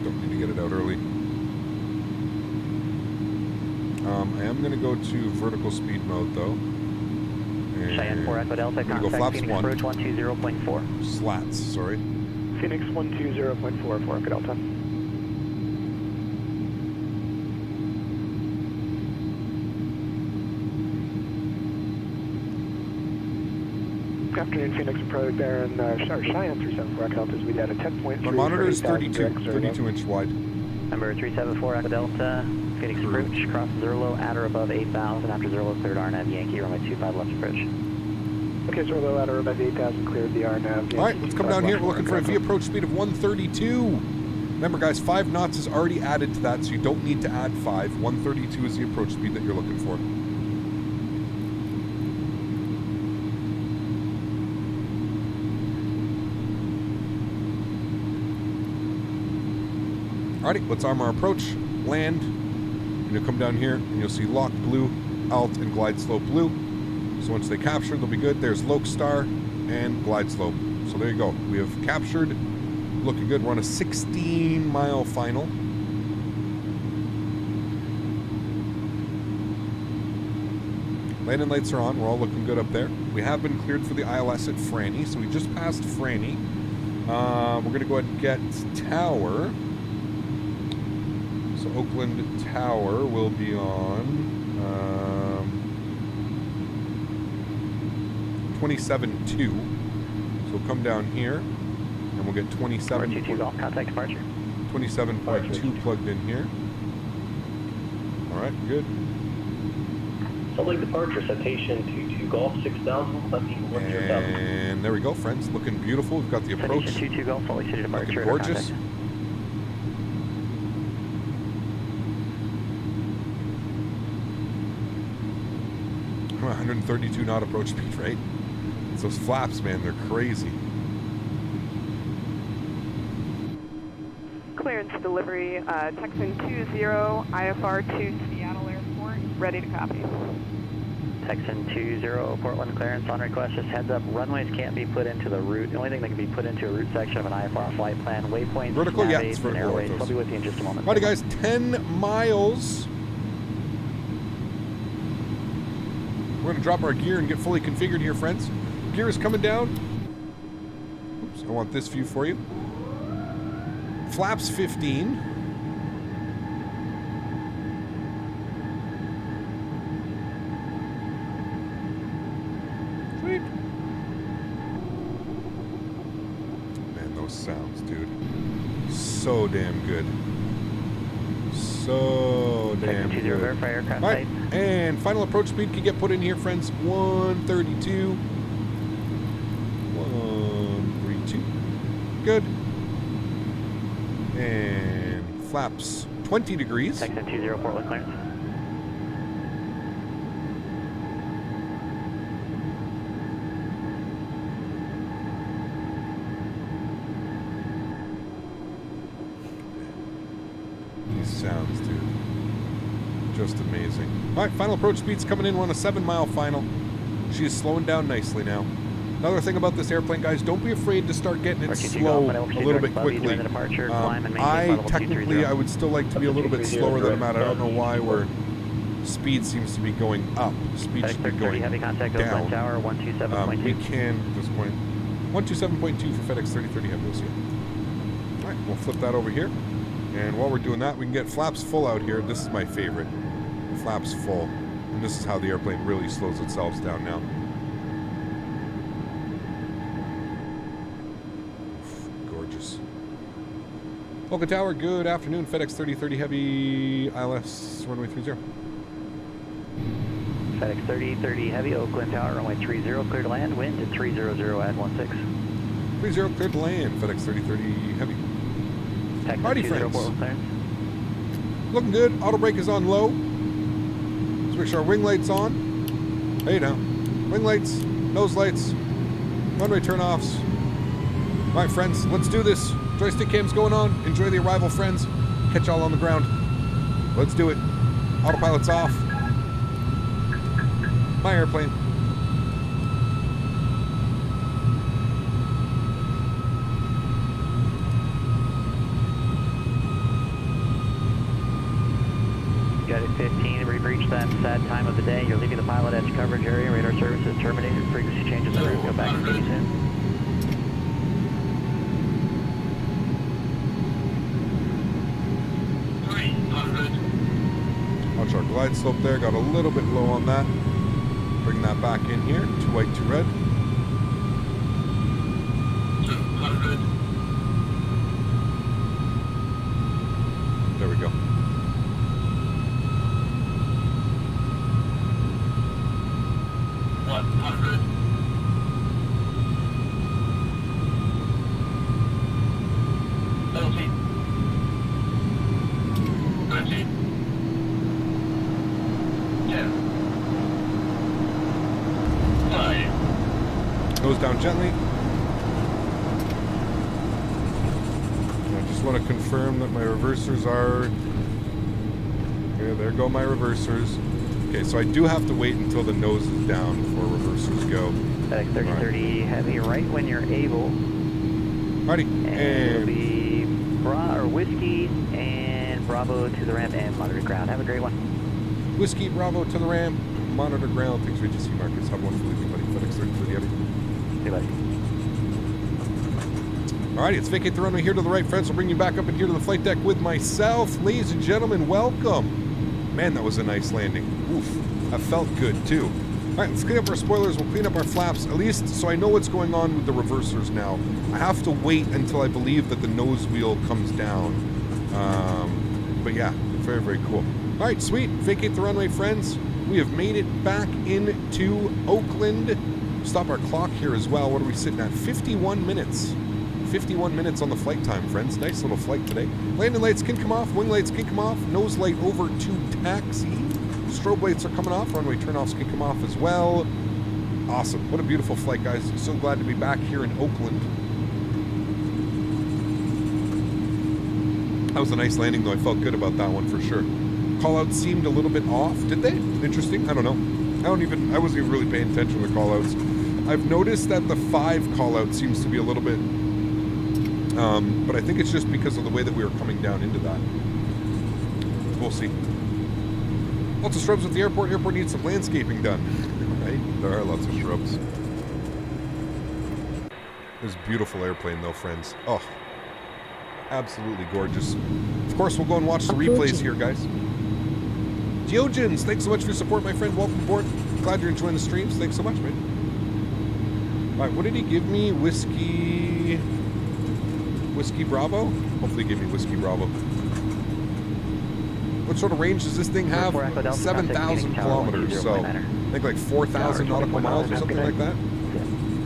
Don't need to get it out early. I am going to go to vertical speed mode, though. Cheyenne 4 Echo Delta, I'm going to go contact flaps Phoenix 1. approach 120.4. Slats, sorry. Phoenix 120.4 for Echo Delta. Good afternoon, Phoenix approach there, and Cheyenne 374 Echo Delta is we at a 10.3. My monitor is 32 inch wide. Number 374 Echo Delta, Phoenix approach, cross Zerlo at or above 8,000. After Zerlo cleared RNAV Yankee, runway 25 left approach. Okay, Zerlo at or above 8,000, cleared the RNAV Yankee. All right, let's come down here. We're looking for a V approach speed of 132. Remember, guys, 5 knots is already added to that, so you don't need to add 5. 132 is the approach speed that you're looking for. Alrighty, let's arm our approach, land, and you'll come down here and you'll see lock blue, alt, and glide slope blue. So once they capture, they'll be good. There's Lokestar and glide slope. So there you go. We have captured, looking good. We're on a 16-mile final. Landing lights are on. We're all looking good up there. We have been cleared for the ILS at Franny, so we just passed Franny. We're going to go ahead and get Tower. So Oakland Tower will be on 27.2. So we'll come down here and we'll get 27.2 contact departure. 27.2 plugged in here. All right, good. Salt Lake departure, citation 22 Golf 6,000, left 10,000. And there we go, friends. Looking beautiful. We've got the approach. Citation 22 Golf, Salt Lake City departure. Looking gorgeous. 132 knot approach speed, right? It's those flaps, man, they're crazy. Clearance delivery, Texan 20, IFR to Seattle Airport, ready to copy. Texan 20, Portland clearance on request. Just heads up, runways can't be put into the route. The only thing that can be put into a route section of an IFR flight plan, waypoints, vertical, yeah, it's and vertical. airways. I'll be with you in just a moment. Alrighty, guys, 10 miles. We're going to drop our gear and get fully configured here, friends. Gear is coming down. Oops, I want this view for you. Flaps 15. Sweet. Man, those sounds, dude. So damn good. So damn good. Verify aircraft All right, and final approach speed can get put in here, friends. 132. 132. Good. And flaps 20 degrees. Texan 20 Portland clearance. These sounds, dude. Just amazing. All right, final approach speed's coming in. We're on a 7-mile final. She is slowing down nicely now. Another thing about this airplane, guys, don't be afraid to start getting it slow a little bit quickly. I would still like to be a little bit slower than I'm at. I don't know why, where speed seems to be going up. Speed should be going down. We can, at this point, 127.2 for FedEx 3030 Heavy. We'll see. All right, we'll flip that over here. And while we're doing that, we can get flaps full out here. This is my favorite. Flaps full. And this is how the airplane really slows itself down now. Gorgeous. Oakland Tower, good afternoon. FedEx 3030 Heavy, ILS runway 30. FedEx 3030 Heavy, Oakland Tower, runway 30, clear to land, wind at 300 at 16. 30 clear to land, FedEx 3030 Heavy. Party friends. Looking good. Auto brake is on low. Let's make sure our wing lights on. Hey now. Wing lights, nose lights, runway turn-offs. All right, friends, let's do this. Joystick cam's going on. Enjoy the arrival, friends. Catch y'all on the ground. Let's do it. Autopilot's off. My airplane. Got it 15, we've reached that sad time of the day. You're leaving the PilotEdge coverage area. Radar services terminated. Frequency changes are going to go back and get you soon. Watch our glide slope there. Got a little bit low on that. Bring that back in here. 2 white, 2 red. 200. There we go. Goes down gently. I just want to confirm that my reversers are... Okay, there go my reversers. Okay, so I do have to wait until the nose is down before reversers go. FedEx 3030 Heavy, right when you're able. Alrighty, and it'll be Whiskey and Bravo to the ramp and monitor ground. Have a great one. Whiskey, Bravo to the ramp, monitor ground. Thanks, VGC Marcus. Have one for leaving, buddy. FedEx 3030 Heavy. Hey, buddy. Alrighty, let's vacate the runway here to the right, friends. We'll bring you back up in here to the flight deck with myself. Ladies and gentlemen, welcome. Man, that was a nice landing. Oof, that felt good too. Alright, let's clean up our spoilers. We'll clean up our flaps, at least so I know what's going on with the reversers now. I have to wait until I believe that the nose wheel comes down. But yeah, very, very cool. Alright, sweet. Vacate the runway, friends. We have made it back into Oakland. Stop our clock here as well. What are we sitting at? 51 minutes. 51 minutes on the flight time, friends. Nice little flight today. Landing lights can come off. Wing lights can come off. Nose light over to taxi. Strobe lights are coming off. Runway turnoffs can come off as well. Awesome. What a beautiful flight, guys. So glad to be back here in Oakland. That was a nice landing, though. I felt good about that one for sure. Callouts seemed a little bit off. Did they? Interesting. I don't know. I wasn't even really paying attention to the callouts. I've noticed that the 5 callout seems to be a little bit, but I think it's just because of the way that we were coming down into that. We'll see. Lots of shrubs at the airport. Airport needs some landscaping done. Right? There are lots of shrubs. This beautiful airplane, though, friends. Oh, Absolutely gorgeous. Of course, we'll go and watch the replays here, guys. Geogens, thanks so much for your support, my friend. Welcome aboard. Glad you're enjoying the streams. Thanks so much, man. All right, what did he give me? Whiskey Bravo? Hopefully he gave me Whiskey Bravo. What sort of range does this thing have? 7,000 kilometers, so I think like 4,000 nautical miles or something like that.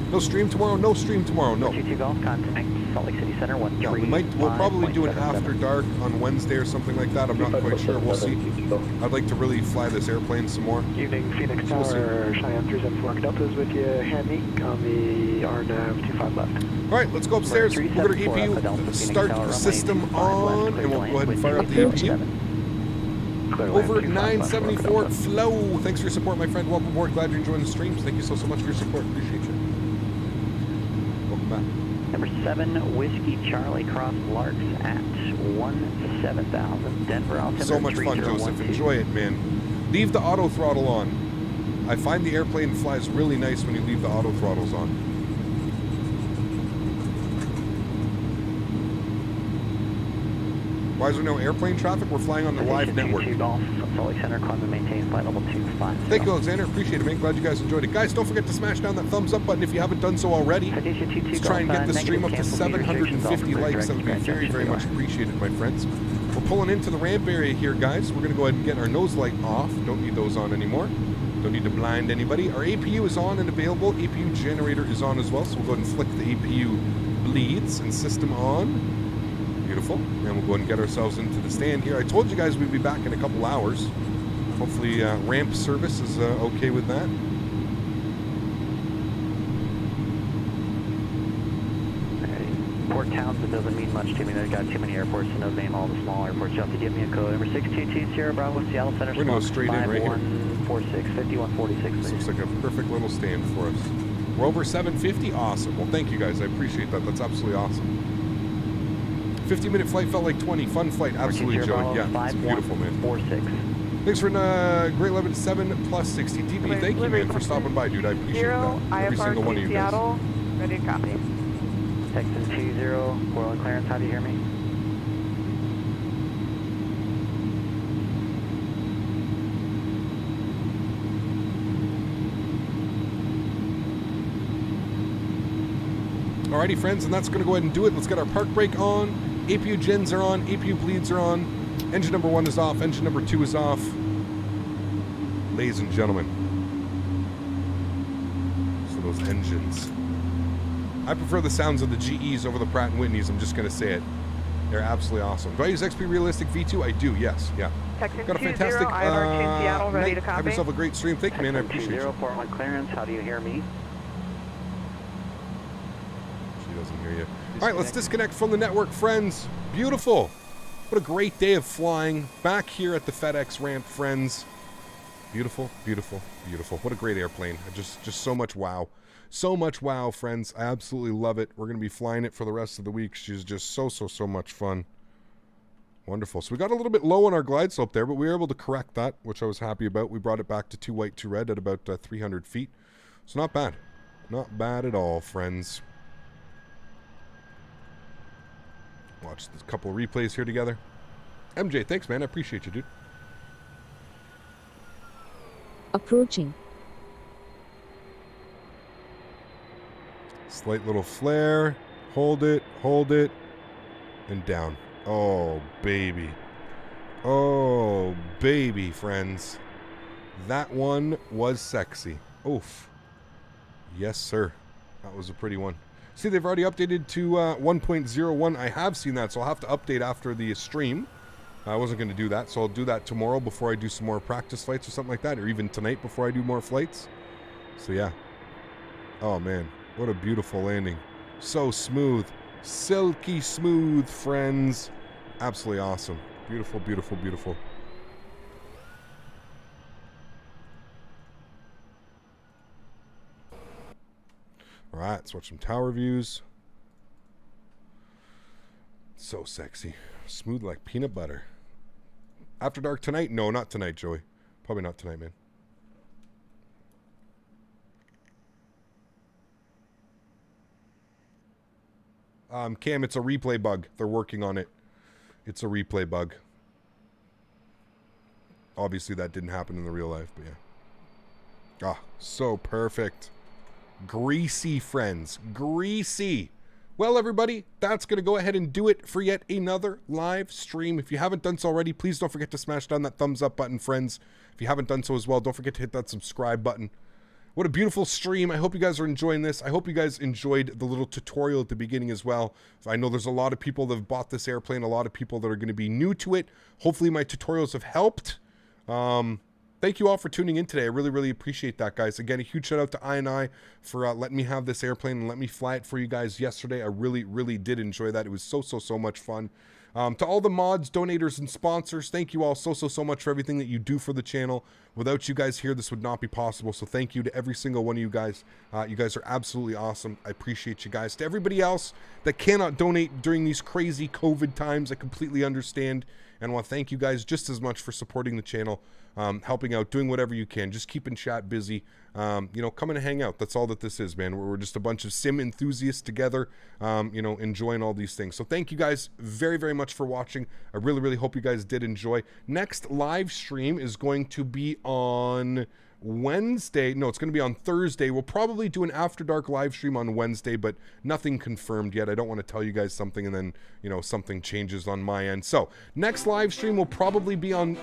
No stream tomorrow? No stream tomorrow, no. We'll probably do an after dark on Wednesday or something like that. I'm not quite sure. We'll see. I'd like to really fly this airplane some more. Evening, Phoenix Tower, Cheyenne 374 Deltas with you, Handy on the RNAV 25 left. All right, let's go upstairs. We're going to APU, start the system on, and we'll go ahead and fire up the APU. Over 974 Flow. Thanks for your support, my friend. Welcome aboard. Glad you're enjoying the streams. Thank you so much for your support. Appreciate you. Welcome back. Number 7, Whiskey Charlie Cross Larks at 17,000. Denver altimeter. So much fun, Joseph. Enjoy it, man. Leave the auto throttle on. I find the airplane flies really nice when you leave the auto throttles on. Why is there no airplane traffic? We're flying on the live network. Golf, Salt Lake Center, climb and maintain flight level 25. Thank you, Alexander. Appreciate it, man. Glad you guys enjoyed it. Guys, don't forget to smash down that thumbs up button if you haven't done so already. Let's try and get the stream up to 750 likes. That would be very, very much appreciated, my friends. We're pulling into the ramp area here, guys. We're going to go ahead and get our nose light off. Don't need those on anymore. Don't need to blind anybody. Our APU is on and available. APU generator is on as well, so we'll go ahead and flick the APU bleeds and system on. Beautiful. And we'll go ahead and get ourselves into the stand here. I told you guys we'd be back in a couple hours. Hopefully ramp service is okay with that. Port Townsend doesn't mean much to me. They've got too many airports to name all the small airports. You'll have to give me a code. Number 622 Sierra Bravo, Seattle Center. We're going to go straight in right here. 5146. This looks like a perfect little stand for us. We're over 750. Awesome. Well, thank you guys. I appreciate that. That's absolutely awesome. 50-minute flight felt like 20. Fun flight. Absolutely, Joey. Yeah, it's beautiful, man. 46. Thanks for great 11-7 plus 60 TP. Thank you, man, for stopping by, dude. I appreciate that. Every single one of you guys. Seattle, ready to copy. Texas 20, Portland clearance. How do you hear me? Alrighty, friends, and that's going to go ahead and do it. Let's get our park brake on. APU gens are on. APU bleeds are on. Engine number 1 is off. Engine number 2 is off. Ladies and gentlemen. So those engines. I prefer the sounds of the GEs over the Pratt & Whitneys. I'm just going to say it. They're absolutely awesome. Do I use XP Realistic V2? I do, yes. Yeah. Texas Got a fantastic Seattle, ready night. to copy. Have yourself a great stream. Thank you, man. I appreciate you. Portland clearance. How do you hear me? Doesn't hear you. All right, let's disconnect from the network, friends. Beautiful. What a great day of flying. Back here at the FedEx ramp, friends. Beautiful, beautiful, beautiful. What a great airplane. Just so much wow. So much wow, friends. I absolutely love it. We're going to be flying it for the rest of the week. She's just so much fun. Wonderful. So we got a little bit low on our glide slope there, but we were able to correct that, which I was happy about. We brought it back to 2 white, 2 red at about 300 feet. So not bad. Not bad at all, friends. Watch a couple of replays here together. MJ, thanks, man. I appreciate you, dude. Approaching. Slight little flare. Hold it, and down. Oh, baby. Oh, baby, friends. That one was sexy. Oof. Yes, sir. That was a pretty one. See, they've already updated to 1.01. I have seen that, so I'll have to update after the stream. I wasn't going to do that, so I'll do that tomorrow before I do some more practice flights or something like that, or even tonight before I do more flights. So, yeah. Oh, man. What a beautiful landing. So smooth. Silky smooth, friends. Absolutely awesome. Beautiful, beautiful, beautiful. All right, let's watch some tower views. So sexy. Smooth like peanut butter. After dark tonight? No, not tonight, Joey. Probably not tonight, man. Cam, it's a replay bug. They're working on it. It's a replay bug. Obviously, that didn't happen in the real life, but yeah. Ah, so perfect. Greasy, friends. Greasy. Well, everybody, that's going to go ahead and do it for yet another live stream. If you haven't done so already, please don't forget to smash down that thumbs up button, friends. If you haven't done so as well, don't forget to hit that subscribe button. What a beautiful stream. I hope you guys are enjoying this. I hope you guys enjoyed the little tutorial at the beginning as well. I know there's a lot of people that have bought this airplane, a lot of people that are going to be new to it. Hopefully my tutorials have helped. Thank you all for tuning in today. I really, really appreciate that, guys. Again, a huge shout out to I for letting me have this airplane and let me fly it for you guys yesterday. I really, really did enjoy that. It was so much fun. To all the mods, donators, and sponsors, thank you all so much for everything that you do for the channel. Without you guys here, this would not be possible. So thank you to every single one of you guys. You guys are absolutely awesome. I appreciate you guys. To everybody else that cannot donate during these crazy COVID times, I completely understand. And I want to thank you guys just as much for supporting the channel, helping out, doing whatever you can, just keeping chat busy. You know, come and hang out. That's all that this is, man. We're just a bunch of sim enthusiasts together, you know, enjoying all these things. So thank you guys very much for watching. I really, really hope you guys did enjoy. Next live stream is going to be on Wednesday. No, it's going to be on Thursday. We'll probably do an After Dark live stream on Wednesday, but nothing confirmed yet. I don't want to tell you guys something and then, you know, something changes on my end. So next live stream will probably be on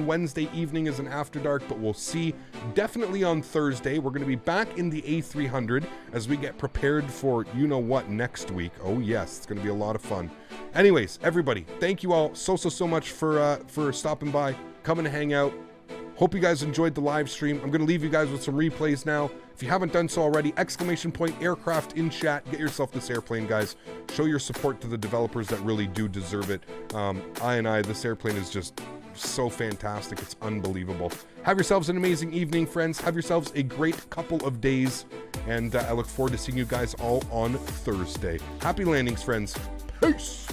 Wednesday evening as an After Dark, but we'll see. Definitely on Thursday. We're going to be back in the A300 as we get prepared for you know what next week. Oh yes, it's going to be a lot of fun. Anyways, everybody, thank you all so much for stopping by, coming to hang out. Hope you guys enjoyed the live stream. I'm going to leave you guys with some replays now. If you haven't done so already, !aircraft in chat. Get yourself this airplane, guys. Show your support to the developers that really do deserve it. This airplane is just so fantastic. It's unbelievable. Have yourselves an amazing evening, friends. Have yourselves a great couple of days. And I look forward to seeing you guys all on Thursday. Happy landings, friends. Peace.